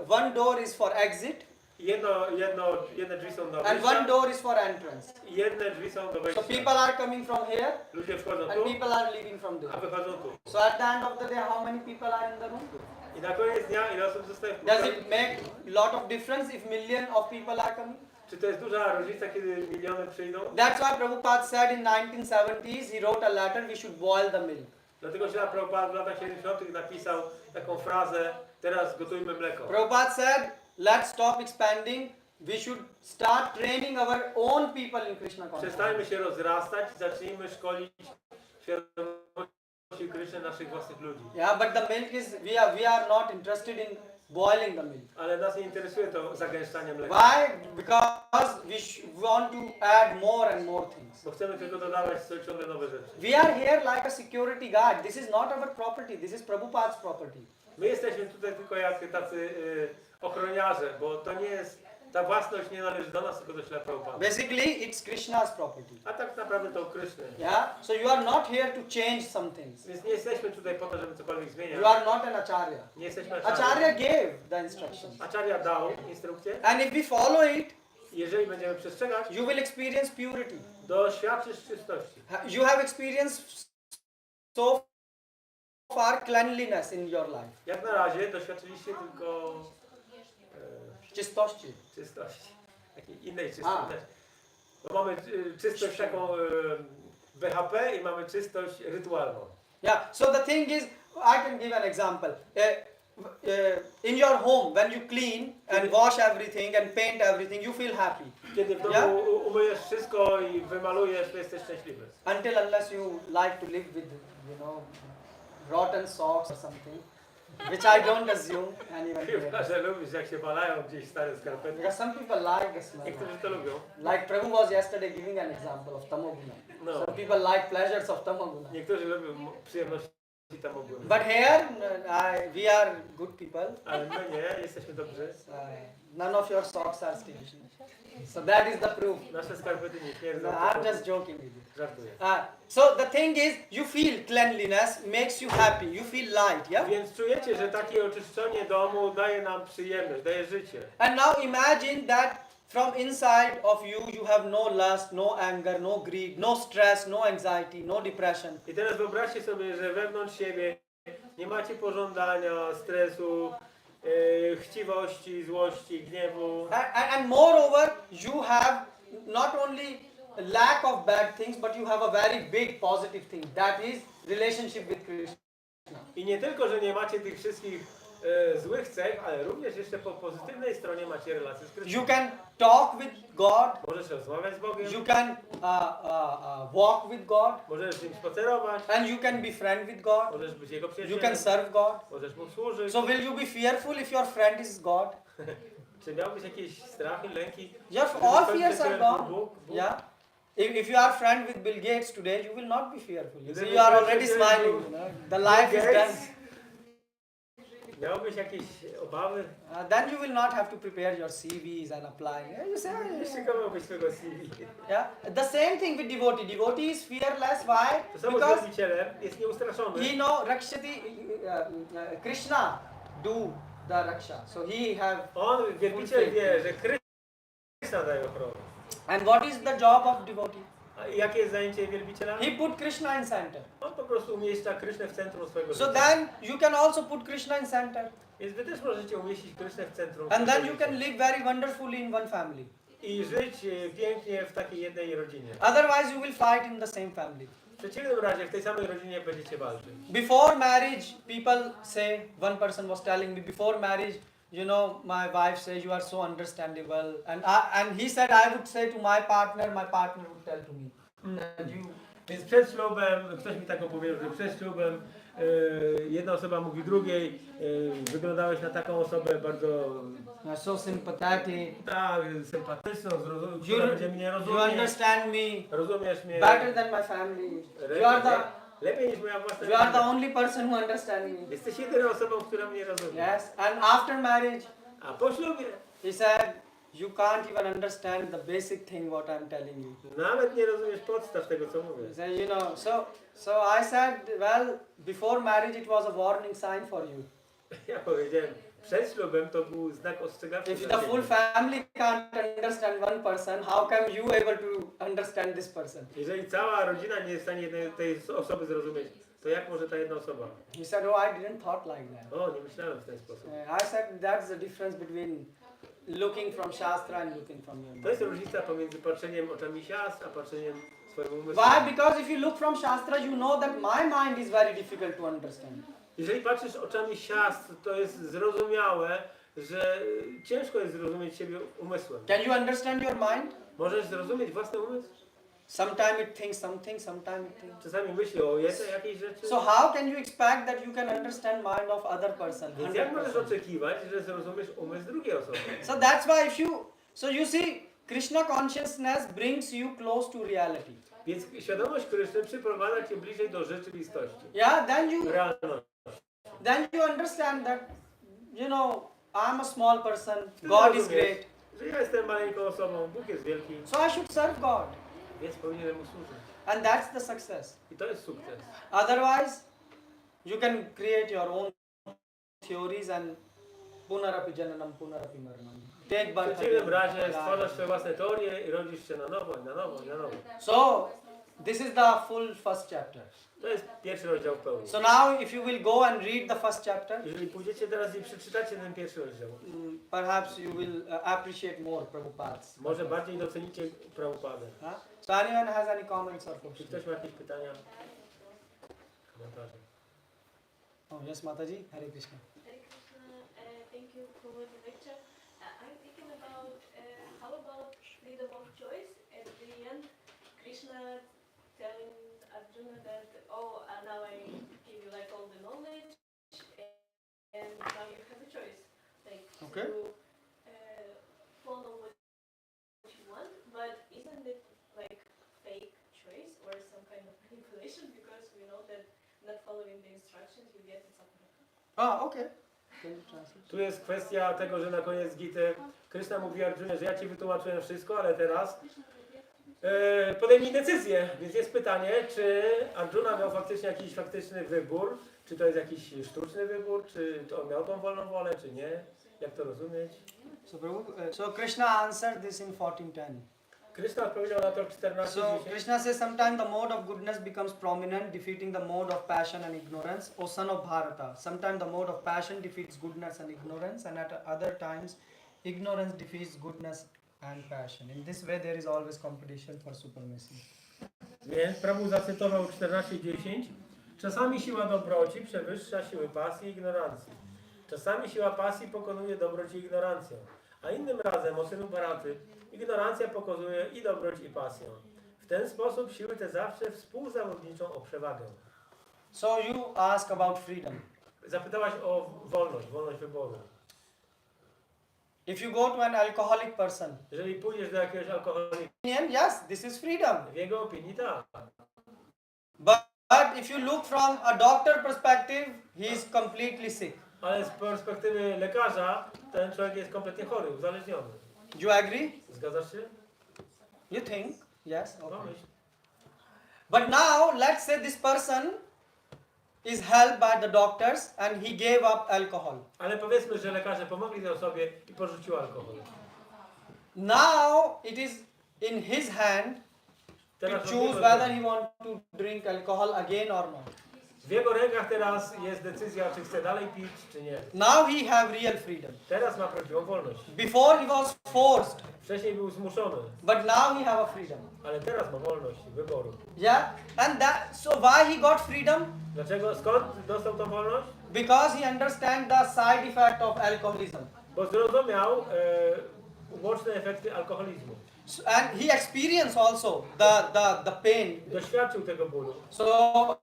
one door is for exit Jedne drzwi są do and one wyjścia door is for entrance. i jedne drzwi są do So wejścia. people are coming from here Ludzie wchodzą and tu, people are leaving from a there. wychodzą tu. So at the end of the day, how many people are in the room? I na koniec dnia ile osób zostaje w Does pokoju? it make lot of difference if million of people are coming? Czy to jest duża różnica, kiedy miliony przyjdą? That's why Prabhupada said in 1970s, he wrote a letter, we should boil the milk. Dlatego się Prabhupada w latach 70. napisał taką frazę, teraz gotujmy mleko. Prabhupada said, let's stop expanding, we should start training our own people in Krishna consciousness. Przestańmy się rozrastać i zacznijmy szkolić świadomości Kryszny naszych własnych ludzi. Yeah, but the milk is, we are not interested in boiling the milk. Ale nas nie interesuje to zagęszczanie mleka. Why? Because we want to add more and more things. Bo chcemy tylko dodawać sobie ciągle nowe rzeczy. We are here like a security guard. This is not our property. This is Prabhupada's property. My jesteśmy tutaj tylko jak tacy ochroniarze, bo to nie jest, ta własność nie należy do nas, tylko do Śla Prabhupada. Basically, it's Krishna's property. A tak naprawdę to Kryszny. Yeah. So you are not here to change some things. Więc nie jesteśmy tutaj po to, żeby cokolwiek zmieniać. You are not an acharya. Nie jesteśmy Acharya gave the instructions. Acharya dał instrukcję. And if we follow it, Jeżeli będziemy przestrzegać, you will experience purity. doświadczysz czystości. You have experienced so far cleanliness in your life. Jak na razie doświadczyliście tylko Czystości. czystości. Takiej innej czystości A. też. Bo mamy czystość taką BHP i mamy czystość rytualną. Yeah. So the thing is, I can give an example. In your home, when you clean and wash everything and paint everything, you feel happy. Kiedy w domu Ja? umyjesz wszystko i wymalujesz, to jesteś szczęśliwy. Unless you like to live with, you know, rotten socks or something, which I don't assume anyone Chyba, here. że lubisz, jak się balają gdzieś stare skarpetki. Because some people like the smell. Niektórzy to lubią. Like Prabhu was yesterday giving an example of tamoguna. No. Some people like pleasures of tamoguna. Niektórzy lubią przyjemności tam ogólnie. But here, we are good people. Ale my nie, jesteśmy dobrzy. None of your socks are stinky. So that is the proof. Nasze skarpety nie śmierdzą. No, I'm just joking with you. Żartuję. So the thing is, you feel cleanliness makes you happy. You feel light, yeah? Więc czujecie, że takie oczyszczenie domu daje nam przyjemność, daje życie. And now imagine that from inside of you, you have no lust, no anger, no greed, no stress, no anxiety, no depression. I teraz wyobraźcie sobie, że wewnątrz siebie nie macie pożądania, stresu, chciwości, złości, gniewu. And moreover, you have not only lack of bad things, but you have a very big positive thing. That is relationship with Krishna. I nie tylko, że nie macie tych wszystkich złych cech, ale również jeszcze po pozytywnej stronie macie relacje z Chrystusem. You can talk with God. Możesz rozmawiać z Bogiem, You can walk with God. możesz z Nim spacerować, And you can be friend with God. możesz być Jego You przyjacielem, can serve God. możesz Mu służyć. So will you be fearful if your friend is God? Czy miałbyś jakieś strachy, lęki? Your gdyby all twoim fears are przyjacielem gone. był Bóg? Yeah. If you are friend with Bill Gates today, you will not be fearful. You see, Gdyby you are twoim already przyjacielem smiling. był You know? The life is Bill done. Gates, miałbyś jakieś obawy? Then you will not have to prepare your CVs and apply. Yeah, you say, Szykowałbyś swojego CV. yeah. The same thing with devotee. Devotee is fearless. Why? To samo z Because wielbicielem, jest nieustraszony. he know Rakshati, Krishna do the Raksha. So he have. On, wielbiciel, wie, że Krishna daje ochronę. And what is the job of devotee? A jakie jest zajęcie wielbiciela? He put Krishna in center. On po prostu umieszcza Krishnę w centrum swojego So życia. then you can also put Krishna in center. Więc wy też możecie umieścić Krishnę w centrum And then swojego you can życia. live very wonderfully in one family. I żyć pięknie w takiej jednej rodzinie. Otherwise you will fight in the same family. W przeciwnym razie w tej samej rodzinie będziecie walczyć. Before marriage, people say, one person was telling me, before marriage, you know, my wife says you are so understandable. And he said I would say to my partner would tell to me. And you, Więc przed ślubem, ktoś mi tak opowiedział, że przed ślubem jedna osoba mówi drugiej, wyglądałeś na taką osobę bardzo are so sympathetic. tak, sympatyczną, która będzie mnie You rozumieć, understand me rozumiesz mnie better than my family. lepiej niż moja własna You are the rodzina. only person who understands me. Jesteś jedyną osobą, która mnie rozumie. Yes. And after marriage, A po ślubie he said, you can't even understand the basic thing what I'm telling you. nawet nie rozumiesz podstaw tego, co mówię. He said, you know, so I said, well, before marriage it was a warning sign for you. Ja powiedziałem, przed ślubem to był znak ostrzegawczy. If dla the full ciebie. family can't understand one person, how come you able to understand this person? Jeżeli cała rodzina nie jest w stanie tej osoby zrozumieć, to jak może ta jedna osoba? He said, oh, I didn't thought like that. O, nie myślałem w ten sposób. I said, that's the difference between looking from Shastra and looking from your To jest mind. różnica pomiędzy patrzeniem oczami siast, a patrzeniem swojego umysłu. Why? Because if you look from Shastra, you know that my mind is very difficult to understand. Jeżeli patrzysz oczami siast, to jest zrozumiałe, że ciężko jest zrozumieć siebie umysłem. Can you understand your mind? Możesz zrozumieć własny umysł? Sometimes it thinks something, sometimes it thinks. Czasami myśli o jakiejś rzeczy. So how can you expect that you can understand mind of other person? Więc jak możesz 100%. oczekiwać, że zrozumiesz umysł drugiej osoby? So that's why you see, Krishna consciousness brings you close to reality. Więc świadomość Kryszny przyprowadza cię bliżej do rzeczywistości. Yeah, Realności. then you understand that, you know, I'm a small person, Ty God is rozumiesz, great, że ja jestem maleńką osobą, Bóg jest wielki, so I should serve God. więc powinienem mu służyć. And that's the success. I to jest sukces. Otherwise, you can create your own theories and punarapi jananam, punarapi maranam. Take W birth przeciwnym again. razie stwarzasz swoje własne teorie i rodzisz się na nowo, i na nowo, i na nowo. So, this is the full first chapter. To jest pierwszy rozdział w pełni. So now, if you will go and read the first chapter, Jeżeli pójdziecie teraz i przeczytacie ten pierwszy rozdział, perhaps you will appreciate more Prabhupada's. może bardziej docenicie Prabhupadę. Huh? So anyone has any comments or Czy questions? ktoś ma jakieś pytania? Komentarze. Oh yes, Mataji, Hare Krishna. Hare Krishna, thank you for the lecture. I'm thinking about how about freedom of choice? At the end, Krishna telling Arjuna that, oh, now I give you like all the knowledge, and now you have a choice, like Okay. to follow what you want. But isn't it like fake choice or some kind of manipulation? Because we know that not following the instructions, you get it separately. Oh, okay. Can you translate? Tu jest kwestia tego, że na koniec Gity Krishna mówi Arjunie, że ja ci wytłumaczyłem wszystko, ale teraz podejmij decyzję. Więc jest pytanie, czy Arjuna miał faktycznie jakiś faktyczny wybór, czy to jest jakiś sztuczny wybór, czy on miał tą wolną wolę, czy nie? Jak to rozumieć? So, Prabhu, so Krishna answered this in 14:10. Krishna odpowiedział na to w So 14:10. Krishna says sometimes the mode of goodness becomes prominent, defeating the mode of passion and ignorance. O son of Bharata, sometimes the mode of passion defeats goodness and ignorance, and at other times ignorance defeats goodness and passion. In this way there is always competition for supremacy. Więc Prabhu zacytował 14:10. Czasami siła dobroci przewyższa siły pasji i ignorancji. Czasami siła pasji pokonuje dobroć i ignorancję. A innym razem, o synu Bharaty, ignorancja pokazuje i dobroć i pasję. W ten sposób siły te zawsze współzawodniczą o przewagę. So you ask about freedom. Zapytałaś o wolność wyboru. If you go to an alcoholic person, Jeżeli pójdziesz do jakiegoś alkoholika, yes, this is freedom. w jego opinii tak. But if you look from a doctor perspective, he is completely sick. Ale z perspektywy lekarza, ten człowiek jest kompletnie chory, uzależniony. You agree? Zgadzasz się? You think? Yes. Okay. Pomyśl. But now, let's say this person is helped by the doctors and he gave up alcohol. Ale powiedzmy, że lekarze pomogli tej osobie i porzucił alkohol. Now it is in his hand to Teraz choose whether he wants to drink alcohol again or not. w jego rękach teraz jest decyzja, czy chce dalej pić, czy nie. Now he have real freedom. Teraz ma prawdziwą wolność. Before he was forced, Wcześniej był zmuszony, but now he have a freedom. ale teraz ma wolność wyboru. Yeah, and so why he got freedom? Dlaczego? Skąd dostał tą wolność? Because he understand the side effect of alcoholism. Bo zrozumiał uboczne efekty alkoholizmu. And he experienced also the pain. Doświadczył tego bólu. So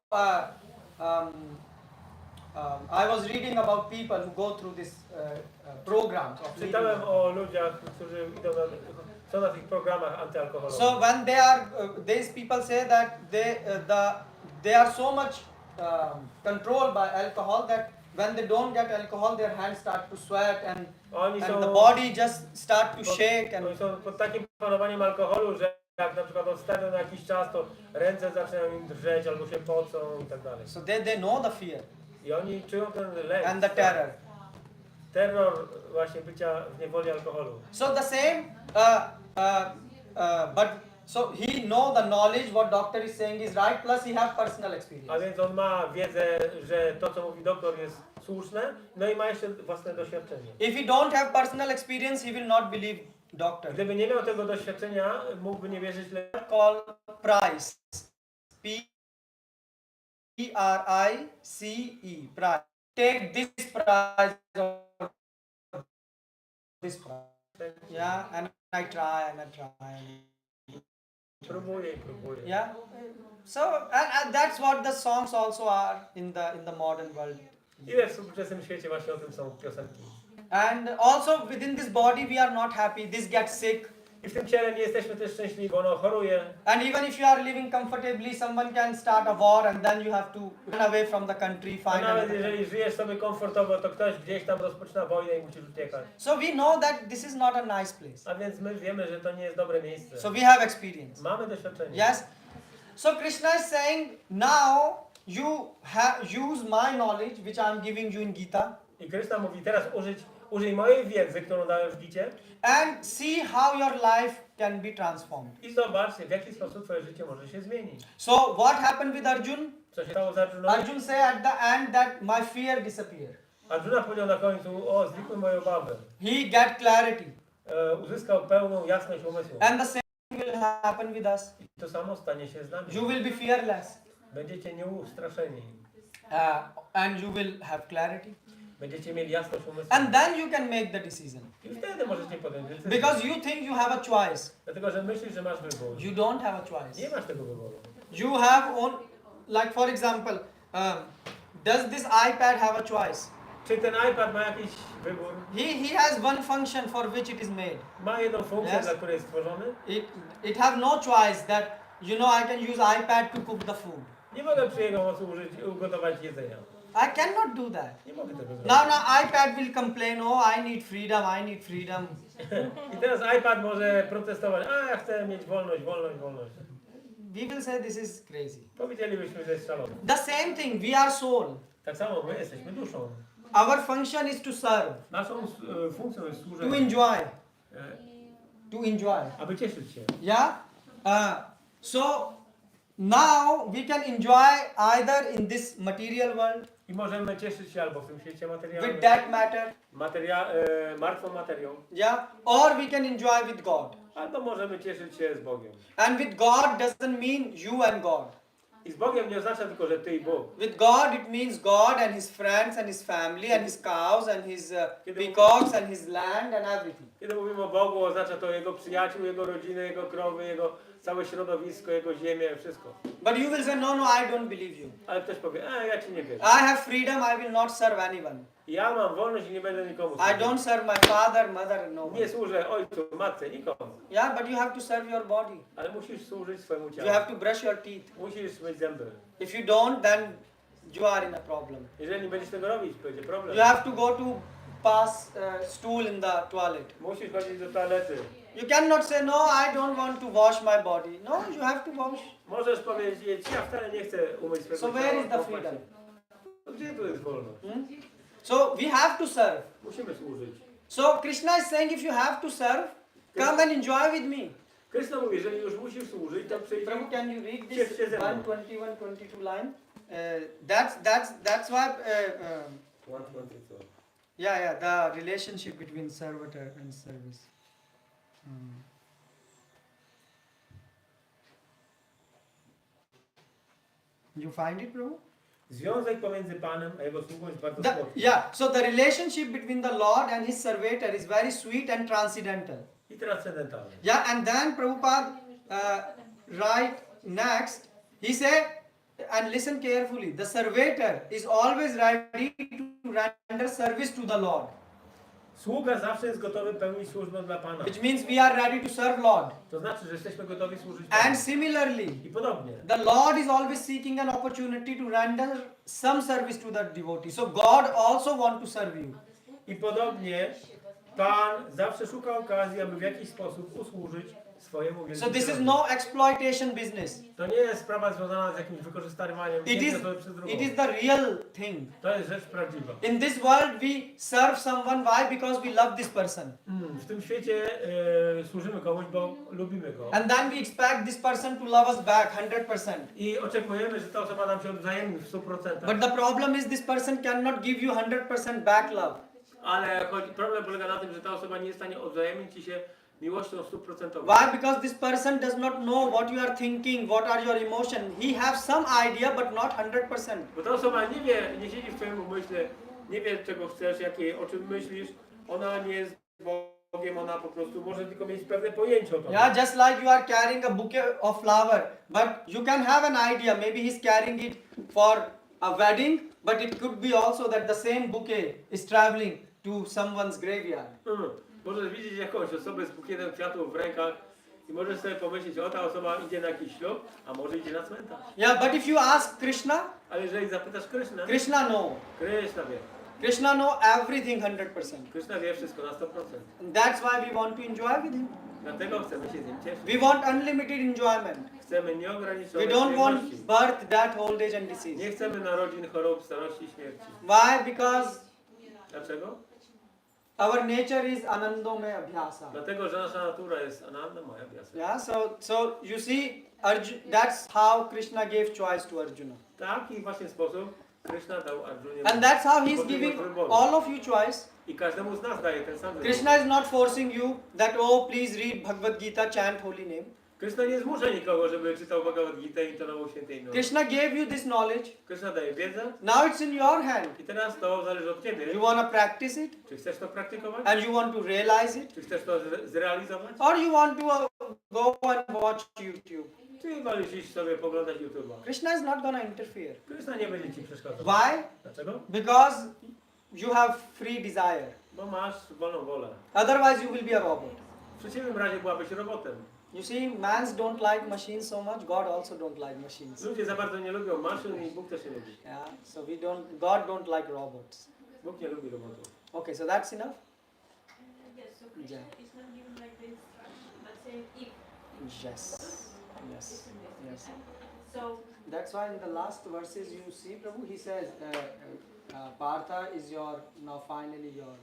I was reading about people who go through this programs of Czytałem living. o ludziach, którzy są na tych programach antyalkoholowych. So when they are these people say that they are so much controlled by alcohol that when they don't get alcohol their hands start to sweat and the body just start to shake and Oni są pod takim panowaniem alkoholu, że jak na przykład odstawią na jakiś czas, to ręce zaczynają im drżeć albo się pocą i tak dalej. so they know the fear I oni czują ten lęk. and the terror. Terror właśnie bycia w niewoli alkoholu. So the same but so he know the knowledge what doctor is saying is right, plus he have personal A experience. więc on ma wiedzę, że to co mówi doktor jest słuszne, no i ma jeszcze własne doświadczenie. If he don't have personal experience, he will not believe doctor. Gdyby nie miał tego doświadczenia, mógłby nie wierzyć lekarzom. Call price. Price. Price. Take this price or this price. Yeah, and I try and I try. Próbuję. Yeah. So and that's what the songs also are in the modern world. I we współczesnym świecie właśnie o tym są piosenki. And also within this body we are not happy. This gets sick. I w tym ciele nie jesteśmy też szczęśliwi, bo ono choruje. And even if you are living comfortably, someone can start a war and then you have to run away from the country, A find nawet another country. jeżeli żyjesz sobie komfortowo, to ktoś gdzieś tam rozpoczyna wojnę i musisz uciekać. So we know that this is not a nice place. A więc my wiemy, że to nie jest dobre miejsce. So we have experience. Mamy doświadczenie. Yes. So Krishna is saying, now you use my knowledge, which I am giving you in Gita, I Krishna mówi, teraz użyj mojej wiedzy, którą dałem w Gicie and see how your life can be transformed. i zobacz, w jaki sposób twoje życie może się zmienić. So what happened with Arjun? Co się stało z Arjuną? Arjun said at the end that my fear disappeared. Arjuna powiedział na końcu, o, znikły moje obawy. He got clarity. Uzyskał pełną jasność umysłu. And the same will happen with us. I to samo stanie się z nami. You will be fearless. Będziecie nieustraszeni. And you will have clarity. Będziecie mieli jasność umysłu. And then you can make the decision. I wtedy możecie podjąć decyzję. Because you think you have a choice. Dlatego, że myślisz, że masz wybór. You don't have a choice. Nie masz tego wyboru. You have like for example, does this iPad have a choice? Czy ten iPad ma jakiś wybór? He has one function for which it is made. Ma jedną funkcję, Yes. dla której jest stworzony. It have no choice that I can use iPad to cook the food. Nie mogę przy jego mocy ugotować jedzenia. I cannot do that. Nie mogę tego zrobić. Now iPad will complain, oh, I need freedom, I need freedom. I teraz iPad może protestować, a ja chcę mieć wolność, wolność, wolność. We will say this is crazy. Powiedzielibyśmy, że jest szalony. The same thing, we are soul. Tak samo my jesteśmy duszą. Our function is to serve, Naszą funkcją jest to służenie, enjoy, e, aby cieszyć się. Yeah? So now we can enjoy either in this material world I możemy cieszyć się albo w tym świecie materialnym, with that matter, martwą materią, yeah, or we can enjoy with God. albo możemy cieszyć się z Bogiem. And with God doesn't mean you and God. I z Bogiem nie oznacza tylko, że ty i Bóg. With God it means God and His friends and His family and His cows and His peacocks and His land and everything. Kiedy mówimy o Bogu, oznacza to Jego przyjaciół, Jego rodzinę, Jego krowy, Jego całe środowisko, Jego ziemię, wszystko. But you will say, no, I don't believe you. Ale ktoś powie, ja ci nie wierzę. I have freedom, I will not serve anyone. Ja mam wolność i nie będę nikomu I służył. don't serve my father, mother, no one. Nie służę ojcu, matce, nikomu. Yeah, but you have to serve your body. Ale musisz służyć swojemu You ciału. have to brush your teeth. Musisz myć zęby. If you don't, then you are in a problem. Jeżeli nie będziesz tego robić, będzie problem. You have to go to pass stool in the toilet. Musisz chodzić do toalety. You cannot say, no, I don't want to wash my body. No, you have to wash. Możesz powiedzieć, ja wcale nie chcę umyć swojego So ciała. where is the popatrz. freedom? No gdzie tu jest wolność? So we have to serve. Musimy służyć. So Krishna is saying, if you have to serve, come and enjoy with me. Krysta mówi, jeżeli już musisz służyć, to przyjdź. Prabhu, can you read this Cieszcie ze mną. 121-22 line? That's why. Yeah, the relationship between servitor and service. You find it, Prabhu? Związek pomiędzy Panem a Jego sługą jest bardzo The, słodki. yeah, so the relationship between the Lord and His servitor is very sweet and transcendental. I transcendentalny. Yeah, and then Prabhupada write next, he said, and listen carefully, the servitor is always ready to render service to the Lord, Sługa zawsze jest gotowy pełnić służbę dla Pana. which means we are ready to serve Lord. To znaczy, że jesteśmy gotowi służyć And Panu. similarly, I podobnie. the Lord is always seeking an opportunity to render some service to the devotee. So God also want to serve you. I podobnie Pan zawsze szuka okazji, aby w jakiś sposób usłużyć swojemu So wielbicielowi. this is no exploitation business. To nie jest sprawa związana z jakimś wykorzystywaniem jednej osoby przez drugą. It is the real thing. To jest rzecz prawdziwa. In this world we serve someone, why? Because we love this person. W tym świecie służymy komuś, bo lubimy go. And then we expect this person to love us back 100%. I oczekujemy, że ta osoba nam się odwzajemni w 100%. But the problem is this person cannot give you 100% back love. Ale problem polega na tym, że ta osoba nie jest w stanie odwzajemnić ci się miłością 100%. Why? Because this person does not know what you are thinking, what are your emotions. He have some idea but not 100%. Bo ta osoba nie wie, nie siedzi w twoim umyśle, nie wie czego chcesz, o czym myślisz. Ona nie jest Bogiem, ona po prostu może tylko mieć pewne pojęcie o tym. Yeah, just like you are carrying a bouquet of flower, but you can have an idea. Maybe he's carrying it for a wedding, but it could be also that the same bouquet is traveling to someone's graveyard. Możesz widzieć jakąś osobę z bukietem kwiatów w rękach i możesz sobie pomyśleć, o ta osoba idzie na jakiś ślub, a może idzie na cmentarz. Yeah, but if you ask Krishna, Ale jeżeli zapytasz Krysznę, Krishna know. Kryszna wie. Krishna know everything 100%. Kryszna wie wszystko na 100%. And that's why we want to enjoy with him. Dlatego chcemy się z nim cieszyć. We want unlimited enjoyment. Chcemy We nieograniczonej don't want przyjemności. birth, death, old age and disease. Nie chcemy narodzin, chorób, starości i śmierci. Why? Because Dlaczego? our nature is anandamaya abhyasa. Dlatego, że nasza natura jest ananda maya vyasa. Yeah, so you see, that's how Krishna gave choice to Arjuna. W taki właśnie sposób Krishna dał Arjunie And that's how he's możliwość giving wyboru. all of you choice. I każdemu z nas daje ten sam wybór. Krishna is not forcing you that, oh, please read Bhagavad Gita, chant holy name. Krishna nie zmusza nikogo, żeby czytał Bhagavad Gita i intonował święte imiona. Krishna gave you this knowledge. Krishna daje wiedzę Now it's in your hand. i teraz to zależy od ciebie. You want to practice it Czy chcesz to praktykować? and you want to realize it, Czy chcesz to zrealizować? or you want to go and watch YouTube. Czy wolisz iść sobie poglądać YouTube'a? Krishna is not going to interfere. Krishna nie będzie ci przeszkadzał. Why? Dlaczego? Because you have free desire. Bo masz wolną wolę. Otherwise you will be a robot. W przeciwnym razie byłabyś robotem. You see, mans don't like machines so much. God also don't like machines. Ludzie za bardzo nie lubią maszyn i Bóg też nie lubi. Yeah. So God don't like robots. Bóg nie lubi robotów. Okay, so that's enough. Yes, so Krishna Yeah. is not giving like the instruction, but saying if. Yes. Yes. This and this. Yes. So That's why in the last verses you see, Prabhu, he says, Partha is your, now finally your.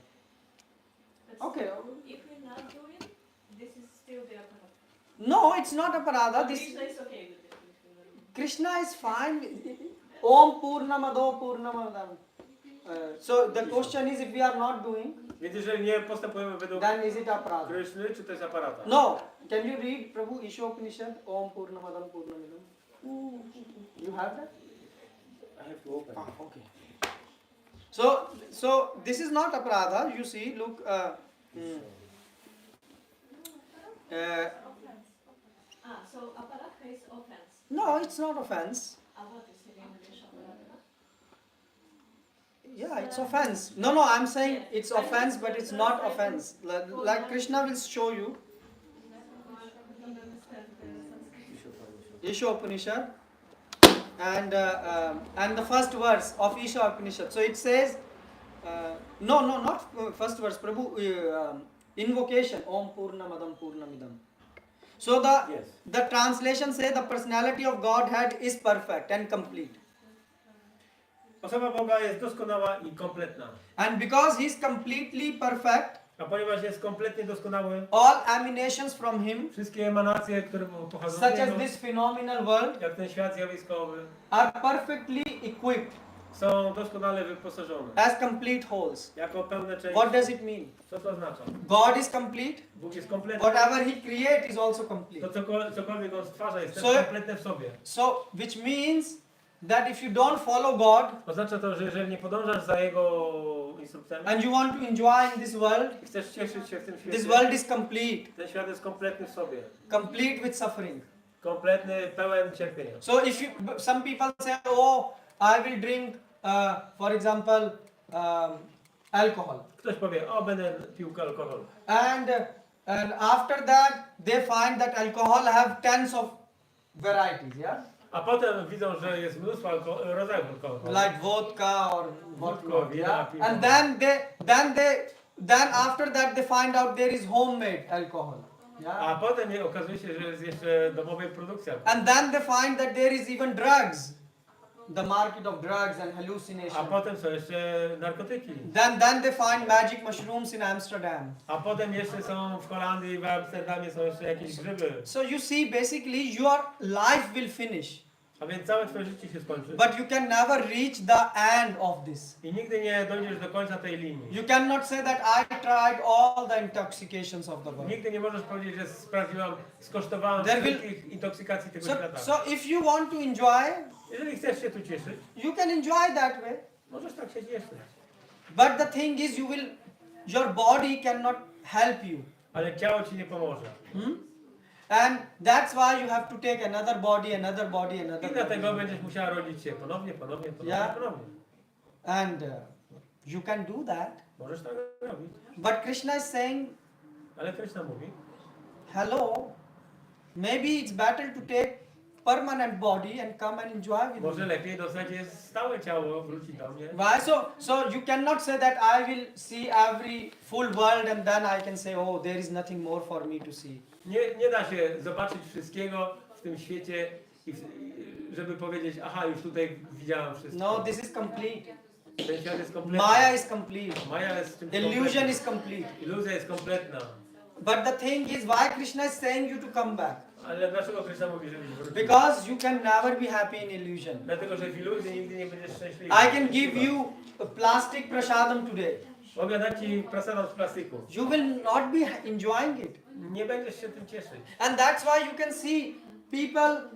but Okay. if we're not doing, this is still the aparadha. No, it's not aparadha. This Krishna is okay with it. Krishna is fine. Om Purnamado Purnamadam. So the question is, if we are not doing, Więc jeżeli nie postępujemy według then is it aparadha? Kryszny, czy to jest aparata? No. Can you read Prabhu Ishopanishad? Om Purnamadam Purnamidam. You have that? I have to open. Ah, okay. So this is not aparadha. You see, look. So aparadha is offense. No, it's not offense. What is it in English, aparadha? Yeah, it's offense. No, I'm saying it's offense, but it's not offense. Like Krishna will show you. I don't understand the Sanskrit. Isha Upanishad and the first verse of Isha Upanishad. So it says, no, not first verse, Prabhu, invocation, Om Purnamadam Purnamidam. So Yes. the translation says the personality of Godhead is perfect and complete. Osoba Boga jest doskonała i kompletna. And because he is completely perfect, A ponieważ jest kompletnie doskonały, all emanations from him, wszystkie emanacje, które pochodzą such z as niego, this phenomenal world, jak ten świat zjawiskowy, are perfectly equipped są doskonale wyposażone. as complete wholes. Jako pełne części. What does it mean? Co to oznacza? God is complete. Bóg jest kompletny. Whatever he creates is also complete. To cokolwiek on stwarza jest też So- kompletne w sobie. So, which means that if you don't follow God Oznacza to, że jeżeli nie podążasz za Jego instrukcjami and you want to enjoy in this world, i chcesz cieszyć się w tym this świecie, world is complete, ten świat jest kompletny w sobie. complete with suffering. Kompletny, pełen cierpienia. So, if you, some people say, oh, I will drink, for example, alcohol, Ktoś powie, o, będę pił alkohol. and after that they find that alcohol have tens of varieties, yeah, A potem widzą, że jest mnóstwo rodzajów alkoholu. like vodka or Vodka, whatnot, wina, yeah, piwo. and then after that they find out there is homemade alcohol, yeah. A potem okazuje się, że jest jeszcze domowej produkcja. And then they find that there is even drugs, the market of drugs and A hallucination. potem są jeszcze narkotyki. Then they find magic mushrooms in Amsterdam. A potem jeszcze są w Holandii, w Amsterdamie są jeszcze jakieś grzyby. So you see, basically your life will finish, A więc całe twoje życie się skończy. but you can never reach the end of this. I nigdy nie dojdziesz do końca tej linii. You cannot say that I tried all the intoxications of the world. Nigdy nie możesz powiedzieć, że sprawdziłam, skosztowałam There will- wszystkich intoksikacji tego świata. So if you want to enjoy, Jeżeli chcesz się tu cieszyć, you can enjoy that way. możesz tak się cieszyć. But the thing is, your body cannot help you. Ale ciało ci nie pomoże. And that's why you have to take another body, another body, I another dlatego body. będziesz musiała rodzić się ponownie. Yeah. Ponownie. And you can do that. Możesz tak robić. But Krishna is saying, Ale Kryszna mówi, hello, maybe it's better to take permanent body and come and enjoy with może me. lepiej dostać jest stałe ciało, wróci do mnie. Why? So you cannot say that I will see every full world and then I can say, oh, there is nothing more for me to see. Nie da się zobaczyć wszystkiego w tym świecie, żeby powiedzieć, aha, już tutaj widziałam wszystko. No, this is complete. Ten świat jest kompletny. Maya is complete. Maja jest czymś Illusion kompletnym. is complete. Iluzja jest kompletna. But the thing is, why Krishna is saying you to come back? Ale dlaczego Kryszna mówi, żebyś wrócił? Because you can never be happy in illusion. Dlatego, że w iluzji nigdy nie będziesz szczęśliwy. I can give you a plastic prasadam today. Mogę dać ci prasadam z plastiku. You will not be enjoying it. Nie będziesz się tym cieszyć. And that's why you can see people,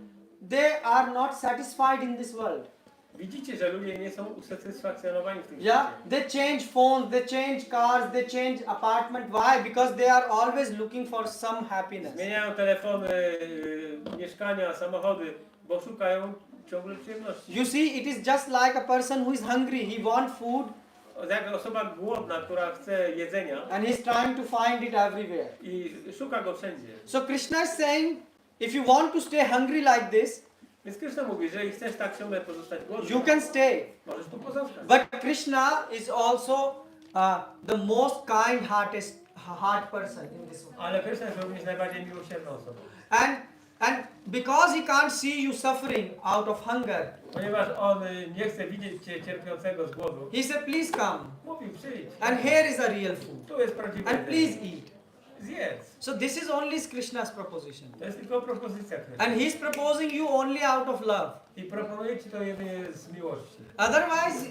they are not satisfied in this world. Widzicie, że ludzie nie są usatysfakcjonowani w tym Yeah, świecie. they change phones, they change cars, they change apartment. Why? Because they are always looking for some happiness. Zmieniają telefony, mieszkania, samochody, bo szukają ciągle przyjemności. You see, it is just like a person who is hungry. He wants food jak osoba głodna, która chce jedzenia and he's trying to find it everywhere. i szuka go wszędzie. So Krishna is saying, if you want to stay hungry like this, Więc Krishna mówi, że jeśli chcesz tak ciągle pozostać głodny, you can stay. możesz tu pozostać. But Krishna is also the most heart person in this world. Ale Krishna jest również najbardziej miłosierną osobą. And because he can't see you suffering out of hunger, Ponieważ on nie chce widzieć cię cierpiącego z głodu, he said, please come. mówił, przyjdź. And here is a real food. Tu jest prawdziwy And please jedzenie. eat. Zjedz. So this is only Krishna's proposition. To jest tylko propozycja Krishna. And he's proposing you only out of love. I proponuje ci to jedynie z miłości. Otherwise,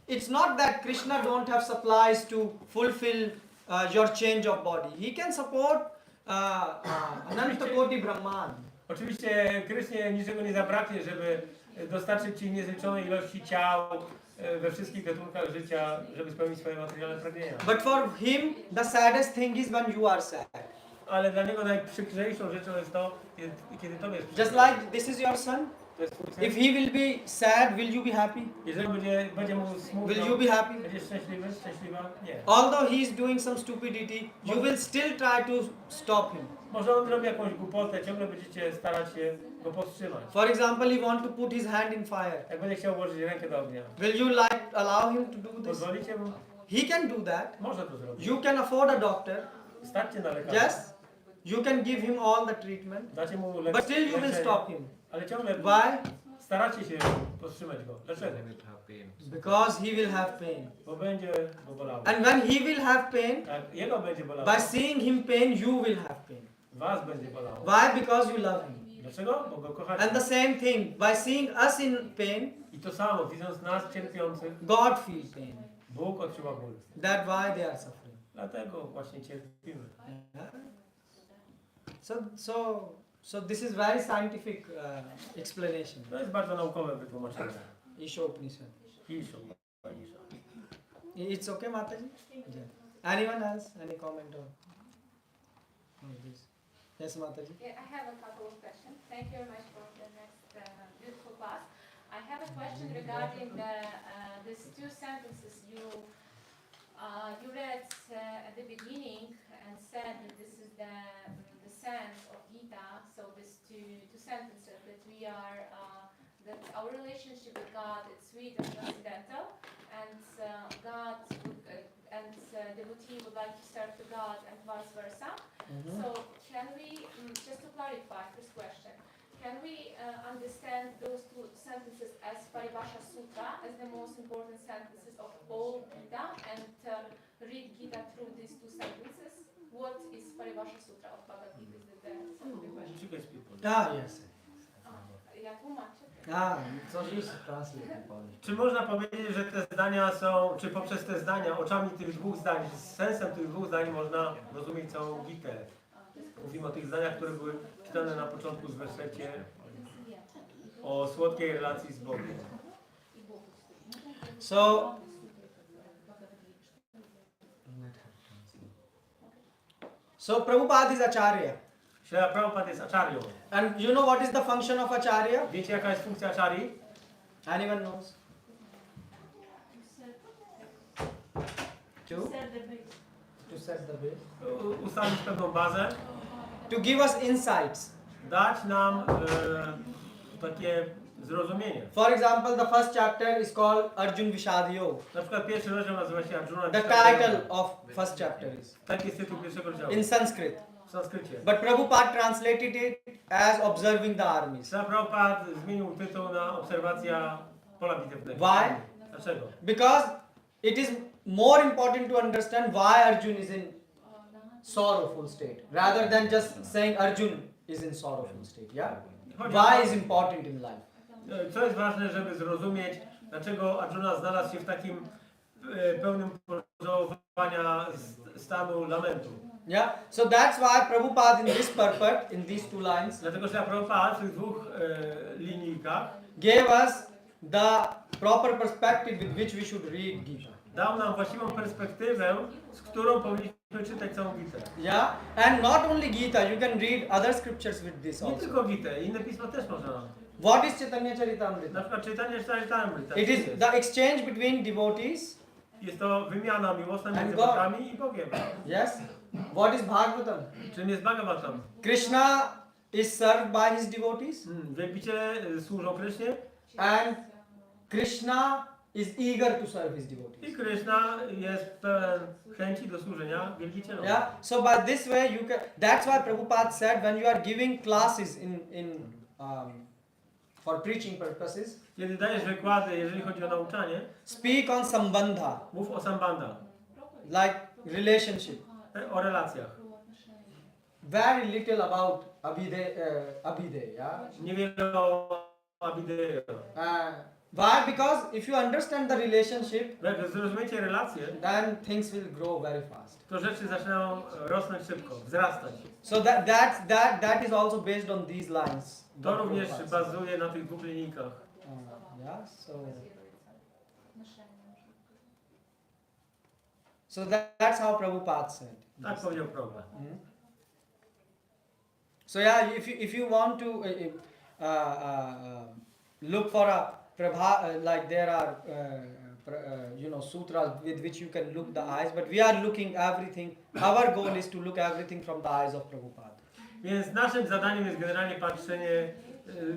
it's not that Krishna don't have supplies to fulfill your change of body. He can support Ananta Koti Brahman. Oczywiście Krysznie niczego nie zabraknie, żeby dostarczyć ci niezliczonej ilości ciał we wszystkich gatunkach życia, żeby spełnić swoje materialne pragnienia. But for him, the saddest thing is when you are sad. Ale dla niego najprzykrzejszą rzeczą jest to, kiedy tobie jest Just przykro. like this is your son. To jest twój syn. If he will be sad, will you be happy? Jeżeli będzie mu smutno, Will you be happy? będziesz szczęśliwy, szczęśliwa? Nie. Although he is doing some stupidity, you will still try to stop him. Może on robi jakąś głupotę, ciągle będziecie starać się go powstrzymać. For example, he want to put his hand in fire. Jak będzie chciał włożyć rękę do ognia, Will you allow him to do this? pozwolicie mu? He can do that. Może to zrobić. You can afford a doctor. Stawcie na lekarza. Yes. You can give him all the treatment. Dacie mu But still you will stop him. Ale ciągle Why? staracie się powstrzymać go. Dlaczego? Because he will have pain. Bo będzie go bolało. And when he will have pain, Jak jego będzie bolało, by seeing him pain, you will have pain. was będzie bolało. Why? Because you love him. Dlaczego? Bo go kochacie. And the same thing, by seeing us in pain, I to samo, widząc nas cierpiących, God feels pain. Bóg odczuwa ból. That's why they are suffering. Dlatego właśnie cierpimy. Yeah. So this is very scientific explanation. To jest bardzo naukowe wytłumaczenie. Isha Upanishad. Isho. It's okay, Mataji? Yeah. Anyone else? Any comment on this? Yes, Mataji? Yeah, I have a couple of questions. Thank you very much for the next beautiful class. I have a question regarding these two sentences you read at the beginning and said that this is the sense of Gita. So these two sentences that we are that our relationship with God is sweet and transcendental, and God and devotee would like to serve to God and vice versa. So can we, just to clarify, first question, can we understand those two sentences as Paribhasha Sutra, as the most important sentences of all Gita, and read Gita through these two sentences? What is Paribhasha Sutra of Bhagavad Gita? Is that the question? Ah, yes. Ja tłumaczę. Ah, so she's translating Polish. Czy można powiedzieć, że te zdania są, czy poprzez te zdania, oczami tych dwóch zdań, z sensem tych dwóch zdań można rozumieć całą Gitę? Mówimy o tych zdaniach, które były czytane na początku z wersecie o słodkiej relacji z Bogiem. So Prabhupada is Acharya. Śrila Prabhupada jest acharyą. And you know what is the function of Acharya? Wiecie, jaka jest funkcja acharyi? Anyone knows? To? Set the base. To set the base. Ustalić pewną bazę, To give us insights. dać nam takie zrozumienie. For example, the first chapter is called Arjun Vishad Yoga. Na przykład pierwszy rozdział nazywa się Arjuna. The title of first chapter is Taki jest tytuł pierwszego rozdziału. in Sanskrit. W sanskrycie. But Prabhupada translated it as observing the armies. Śrila Prabhupada zmienił tytuł na obserwacja pola bitewnego. Why? Dlaczego? Because it is more important to understand why Arjun is in sorrowful state rather than just saying Arjun is in sorrowful state. Yeah? Why is important in life? Co jest ważne, żeby zrozumieć, dlaczego Arjuna znalazł się w takim pełnym pożałowania stanu lamentu. Yeah? So that's why Prabhupada in this purport, in these two lines, Dlatego, że Prabhupada w tych dwóch linijkach gave us the proper perspective with which we should read Gita. dał nam właściwą perspektywę, z którą powinniśmy czytać całą Gitę. Yeah? And not only Gita, you can read other scriptures with this Nie also. tylko Gitę, inne pisma też można. What is Chaitanya Na Charitamrita? przykład czytanie Charitamrita. It is the exchange between devotees Jest to wymiana miłosna And między God. bogami i Bogiem. Yes. What is Bhagavatam? Czym jest Bhagavatam? Krishna is served by his devotees, Wielbiciele służą Krysznie and Krishna is eager to serve his i devotees. Kryszna jest pełen chęci do służenia wielbicielom. Yeah. So by this way you can. That's why Prabhupada said when you are giving classes for preaching purposes, Kiedy dajesz wykłady, jeżeli chodzi o nauczanie, speak on sambandha, mów o sambandha, like relationship. o relacjach. Very little about abhidey. Yeah. Niewiele o abideo. Why? Because if you understand the relationship, Jak zrozumiecie relacje, then things will grow very fast. to rzeczy zaczynają rosnąć szybko, wzrastać. So that is also based on these lines. To również bazuje na tych dwóch linijkach. Yeah. So that's how Prabhupada said. Tak powiedział Prabhupada. So yeah, if you want to look for a prabha, like there are sutras with which you can look the eyes, but we are looking everything. Our goal is to look everything from the eyes of Prabhupada. Więc naszym zadaniem jest generalnie patrzenie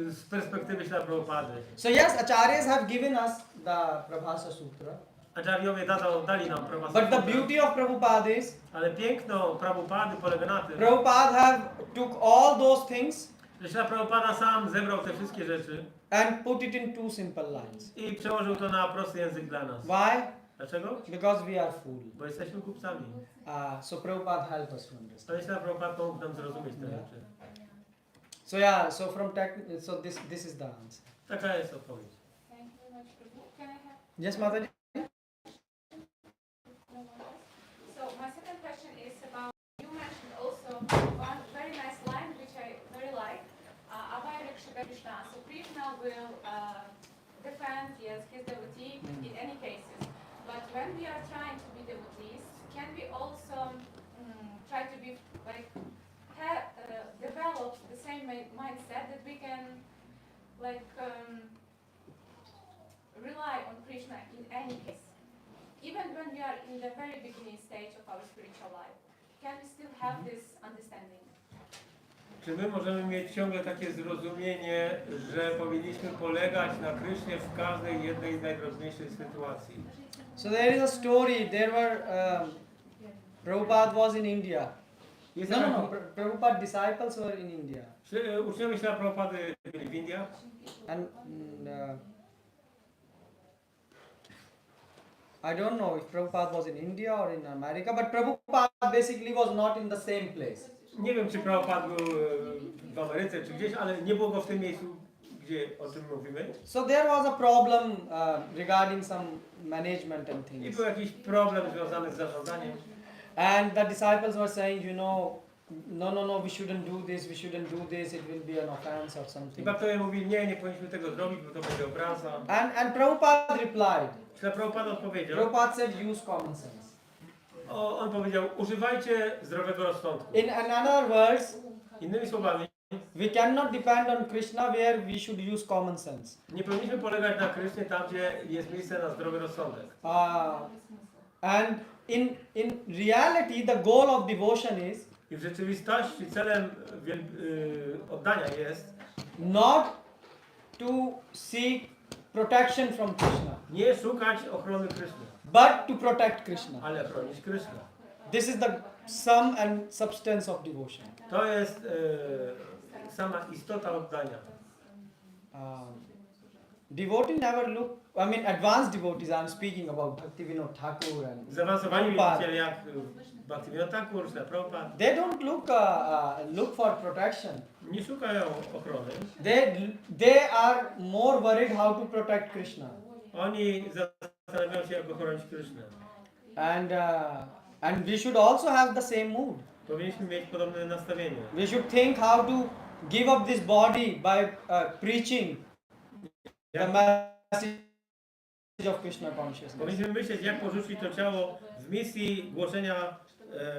z perspektywy śladu Prabhupady. So yes, acharyas have given us the Prabhasa Sutra, Acharyowie dali nam Prabhasa but the Sutra, beauty of Prabhupada is ale piękno Prabhupady polega na tym, Prabhupada have took all those things że ślad Prabhupada sam zebrał te wszystkie rzeczy and put it in two simple lines. i przełożył to na prosty język dla nas. Why? Dlaczego? Because we are fool. Bo jesteśmy kupcami. So Prabhupada help us to understand. To jest ślad Prabhupada pomógł nam zrozumieć te rzeczy. So yeah, so this is the answer. Taka jest odpowiedź. Thank you very much, Prabhu. Can I have Yes, Mataji? So my second question is about, you mentioned also one very nice line which I very like, Abhaya Krishna. So Krishna will defend his devotee in any cases. But when we are trying to be devotees, can we also try to be like develop the same mindset that we can rely on Krishna in any case? Even when we are in the very beginning stage of our spiritual life, can we still have this understanding? Czy my możemy mieć ciągle takie zrozumienie, że powinniśmy polegać na Krysznie w każdej jednej najdrobniejszej sytuacji? So there is a story. There were Prabhupada was in India. Jest No. Prabhupada disciples were in India, Uczniowie śladu Prabhupady byli w Indiach and I don't know if Prabhupada was in India or in America, but Prabhupada basically was not in the same place. Nie wiem, czy Prabhupada był w Ameryce czy gdzieś, ale nie było go w tym miejscu, gdzie o czym mówimy. So there was a problem regarding some management and I things. był jakiś problem związany z zarządzaniem. And the disciples were saying, no, we shouldn't do this, it will be an offense or I something. baptowie mówili, nie powinniśmy tego zrobić, bo to będzie obraza. And Prabhupada replied. Ślad Prabhupada odpowiedział. Prabhupada said, use common sense. On powiedział, używajcie zdrowego rozsądku. In another words, Innymi słowami, we cannot depend on Krishna where we should use common sense. nie powinniśmy polegać na Krysznie tam, gdzie jest miejsce na zdrowy rozsądek. And in reality, the goal of devotion is I w rzeczywistości celem oddania jest not to seek protection from Krishna, nie szukać ochrony Kryszny, but to protect Krishna. ale chronić Kryszny. This is the sum and substance of devotion. To jest sama istota oddania. Devotee never look, advanced devotees, I'm speaking about Bhaktivinoda Thakur and Zaawansowani Prabhupada. wielbiciele jak Bhaktivinoda Thakur, Ślad Prabhupada They don't look for protection. nie szukają ochrony. They are more worried how to protect Krishna. Oni zastanawiają się, jak ochronić Krysznę. And we should also have the same mood. Powinniśmy mieć podobne nastawienie. We should think how to give up this body by preaching the message of Krishna consciousness. Powinniśmy myśleć, jak porzucić to ciało w misji głoszenia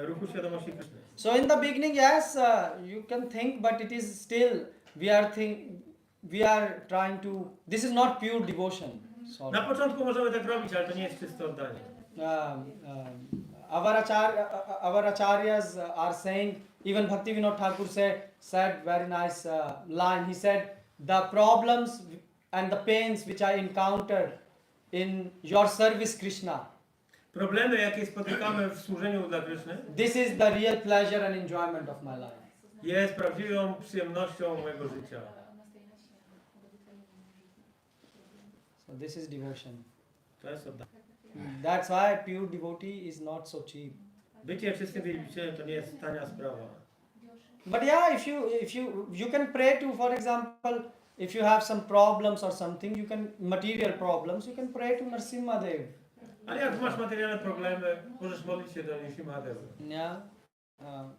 ruchu świadomości Kryszny. So in the beginning, yes, you can think, but it is still we are trying to. This is not pure devotion. Sorry. Na początku możemy tak robić, ale to nie jest czyste oddanie. our acharyas are saying, even Bhakti Vinod Thakur said very nice line. He said, the problems and the pains which I encountered in your service, Krishna, Problemy, jakie spotykamy w służeniu dla Kryszny, this is the real pleasure and enjoyment of my life. jest prawdziwą przyjemnością mojego życia. So this is devotion. To jest oddanie. That's why pure devotee is not so cheap. Bycie czystym wielbicielem to nie jest tania sprawa. But yeah, if you can pray to, for example, if you have some problems or something, you can material problems, you can pray to Narasimha Dev. Ale jak masz materialne problemy, możesz modlić się do Narasimhadeva. Yeah.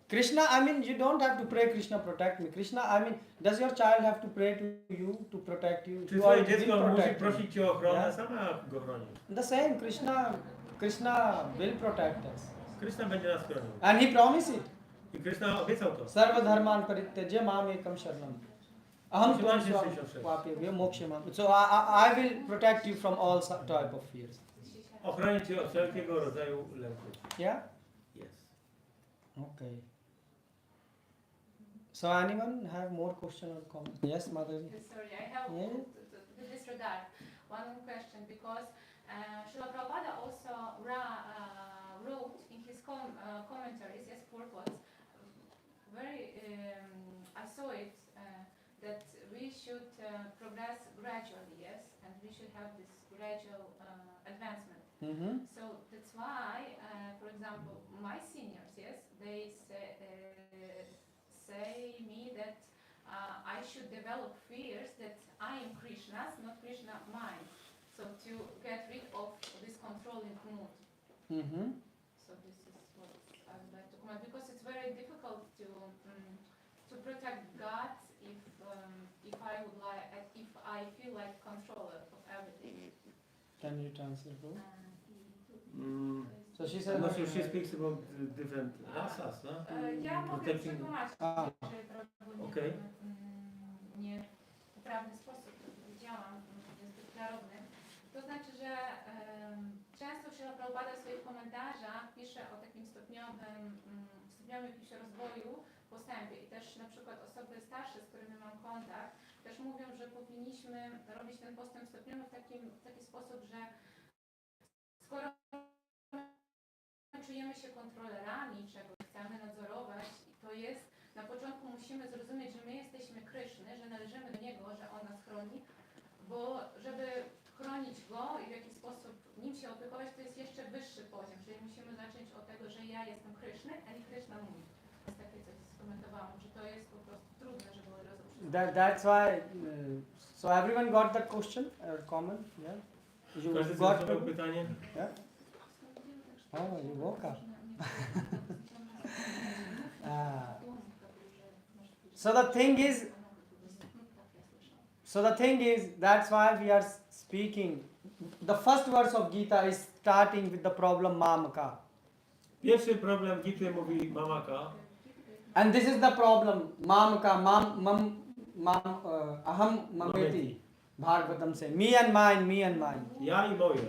Krishna, I mean, you don't have to pray, Krishna protect me. Krishna, I mean, does your child have to pray to you to protect you? Czy You twoje already dziecko musi protect him. prosić cię o ochronę, Yeah. sama go chroni. The same, Krishna will protect us. Kryszna będzie nas chronił. And he promised it. I Kryszna obiecał to. Sarva dharman parityajya mam ekam sharanam. Aham Sivan tvamsvam 66. papyavya moksham. So I will protect you from all type of fears. Ochronić cię od wszelkiego rodzaju lęków. Yeah? Yes. Okay. So anyone have more question or comment? Yes, Madhavi? Sorry, I have Yeah. to disregard one more question because Srila Prabhupada also wrote in his commentaries, yes, purports, very, I saw it, that we should progress gradually, yes, and we should have this gradual advancement. Mm-hmm. So that's why, for example, my seniors, yes, they say me that I should develop fears that I am Krishna's, not Krishna mine. So to get rid of this controlling mood. Mm-hmm. So this is what I would like to comment because it's very difficult to protect God if I would like if I feel like controller of everything. Can you translate, bro? Mm. So she said. No, so she speaks about different rasas, no? Ja mogę Protecting- przetłumaczyć, A. że prawdopodobnie Okej. nie poprawny sposób powiedziałam, niezbyt klarowny. To znaczy, że często Srila Prabhupada w swoich komentarzach pisze o takim stopniowym pisze rozwoju, postępie i też na przykład osoby starsze, z którymi mam kontakt, też mówią, że powinniśmy robić ten postęp stopniowy w taki sposób, że skoro czujemy się kontrolerami czegoś, chcemy nadzorować, to jest, na początku musimy zrozumieć, że my jesteśmy Kryszny, że należymy do Niego, że On nas chroni, bo żeby chronić Go i w jakiś sposób nim się opiekować, to jest jeszcze wyższy poziom, czyli musimy zacząć od tego, że ja jestem Kryszny, a nie Kryszna mój. To jest takie coś skomentowałam, że to jest po prostu trudne, żeby od razu przyznać. That's why. So everyone got that question or comment? Yeah. You Każdy got zrozumiał pytanie? Yeah. Oh, you woke up. So the thing is, that's why we are speaking. The first verse of Gita is starting with the problem Mamaka. Pierwszy problem Gity mówi Mamaka. And this is the problem. Mamaka, aham mameti. Bhagavatam say, me and mine, me and mine. Ja i moje.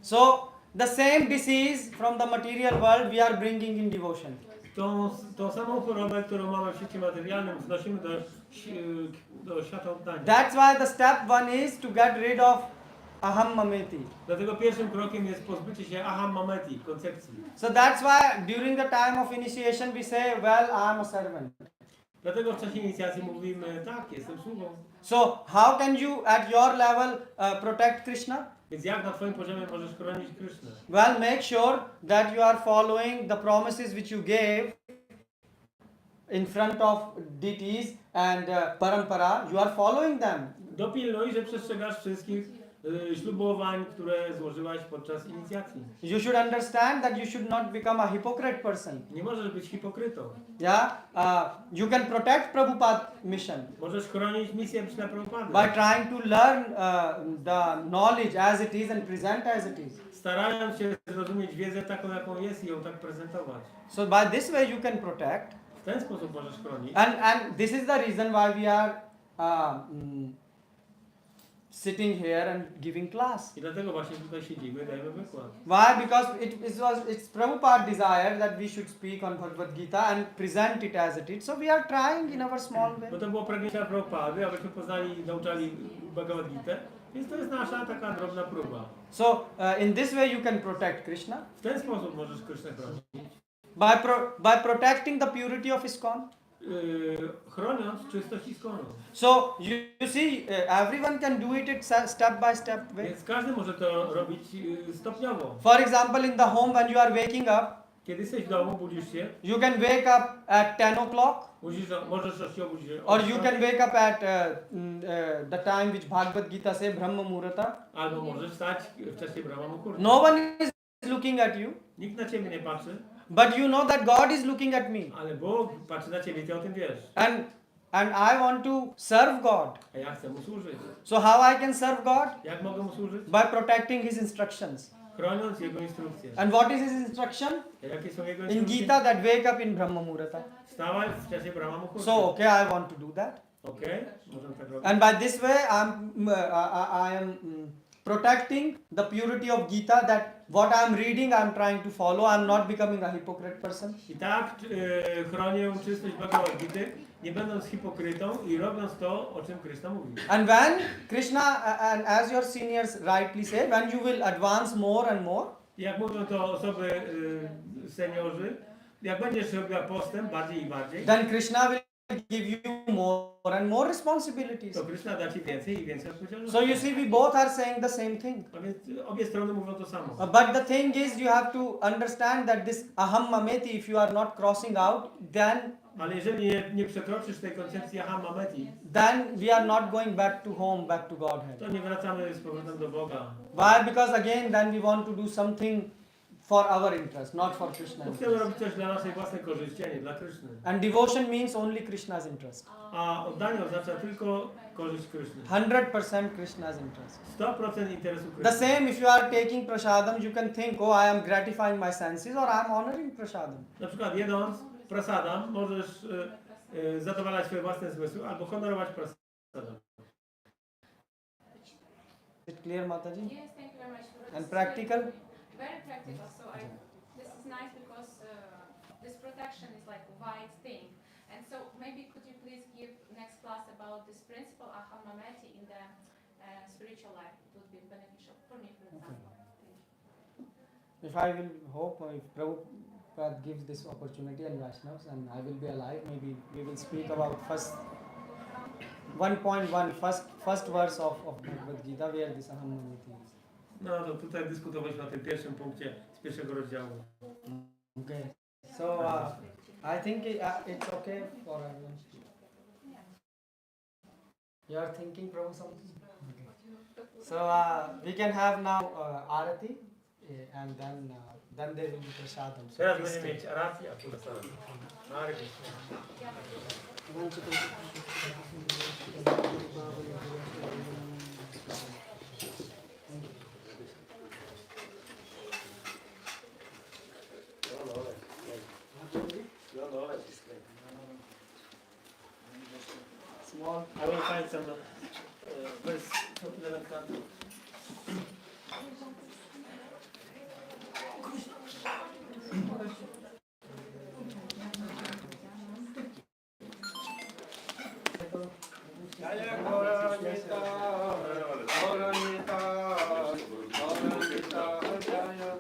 So, the same disease from the material world we are bringing in devotion. Tą samą chorobę, którą mamy w świecie materialnym, wnosimy do świata oddania. That's why the step one is to get rid of aham mameti. Dlatego pierwszym krokiem jest pozbycie się aham mameti, koncepcji. So that's why during the time of initiation we say, well, I am a servant. Dlatego w czasie inicjacji mówimy, tak, jestem sługą. So how can you at your level protect Krishna? Więc jak na twoim poziomie możesz chronić Krysznę? Well, make sure that you are following the promises which you gave in front of deities and parampara. You are following them. Dopilnuj, że przestrzegasz wszystkich ślubowań, które złożyłaś podczas inicjacji. You should understand that you should not become a hypocrite person. Nie możesz być hipokrytą. Yeah, you can protect Prabhupada's mission Możesz chronić misję Śrila Prabhupady. by trying to learn the knowledge as it is and present as it is. Starając się zrozumieć wiedzę taką, jaką jest i ją tak prezentować. So by this way you can protect, W ten sposób możesz chronić. and this is the reason why we are sitting here and giving class. I dlatego właśnie tutaj siedzimy, dajemy wykład. Why? Because it's Prabhupada desire that we should speak on Bhagavad Gita and present it as it is. So we are trying in our small way. Bo to było pragnienie Prabhupady, abyśmy poznali i nauczali Bhagavad Gitę, więc to jest nasza taka drobna próba. So in this way you can protect Krishna W ten sposób możesz Krysznę chronić. by protecting the purity of ISKCON. Chroniąc czystość Iskonu. So you see, everyone can do it step by step way. Więc każdy może to robić stopniowo. For example, in the home when you are waking up, Kiedy jesteś w domu, budzisz się, you can wake up at 10 o'clock, możesz się obudzić. or you can wake up at the time which Bhagavad Gita say Brahma Muhurta. Albo możesz wstać w czasie Brahma Muhurta. No one is looking at you, Nikt na ciebie nie patrzy, but you know that God is looking at me, ale Bóg patrzy na ciebie i ty o tym wiesz. and I want to serve God. A ja chcę mu służyć. So how I can serve God? Jak mogę mu służyć? By protecting His instructions. Chroniąc jego instrukcje. And what is His instruction? A jakie są jego In instrukcje? Gita, that wake up in Brahma Muhurta. Wstawaj w czasie Brahma Muhurta. So okay, I want to do that. Okej, możemy tak robić. And by this way, I am protecting the purity of Gita. That what I am reading, I am trying to follow. I am not becoming a hypocrite person. I tak chronię czystość Bhagavad Gity, nie będąc hipokrytą i robiąc to, o czym Krishna mówi. And when Krishna, and as your seniors rightly say, when you will advance more and more, Jak mówią to osoby seniorzy, jak będziesz robiła postęp bardziej i bardziej, then Krishna will give you more and more responsibilities. to Krishna da ci więcej i więcej odpowiedzialności. So you see, we both are saying the same thing. A więc obie strony mówią to samo. But the thing is, you have to understand that this aham mameti, if you are not crossing out, Ale jeżeli nie przekroczysz tej koncepcji aham mameti, then we are not going back to home, back to Godhead. to nie wracamy z powrotem do Boga. Why? Because again, then we want to do something for our interest, not for Krishna. Bo chcemy robić coś dla naszej własnej korzyści, a nie dla Kryszny. And devotion means only Krishna's interest. A oddanie oznacza tylko korzyść Kryszny. 100% Krishna's interest. 100% interesu The Kryszny. same if you are taking prasadam, you can think, oh, I am gratifying my senses or I am honoring prasadam. Na przykład jedząc prasadam, możesz zadowalać swoje własne zmysły albo honorować prasadam. Is it clear, Mataji? Yes, thank you very much. For And this practical? Very practical. So this is nice because this protection is like a wide thing. And so maybe could you please give next class about this principle aham mameti in the spiritual life? It would be beneficial for me, for example. If I will hope, if Prabhupada gives this opportunity and Vaishnavas and I will be alive, maybe we will speak about first 1.1, first verse of Bhagavad Gita where this aham mameti is. No to tutaj dyskutowaliśmy na tym pierwszym punkcie z pierwszego rozdziału. Okay. So I think it's okay for everyone. You are thinking, Prabhu, something? Okay. So we can have now Arati, and then there will be Prasadam. So Teraz please będziemy stay. mieć arację, a tu prasadam. Hare Krishna. Small. I will find some verse from 11th canto. Jaya Gaura-nita, Gaura-nita, Gaura-nita, Jaya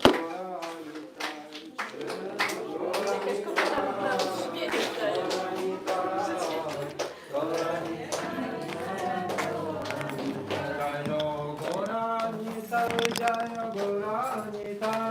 Gaura-nita, Jaya Gaura-nita.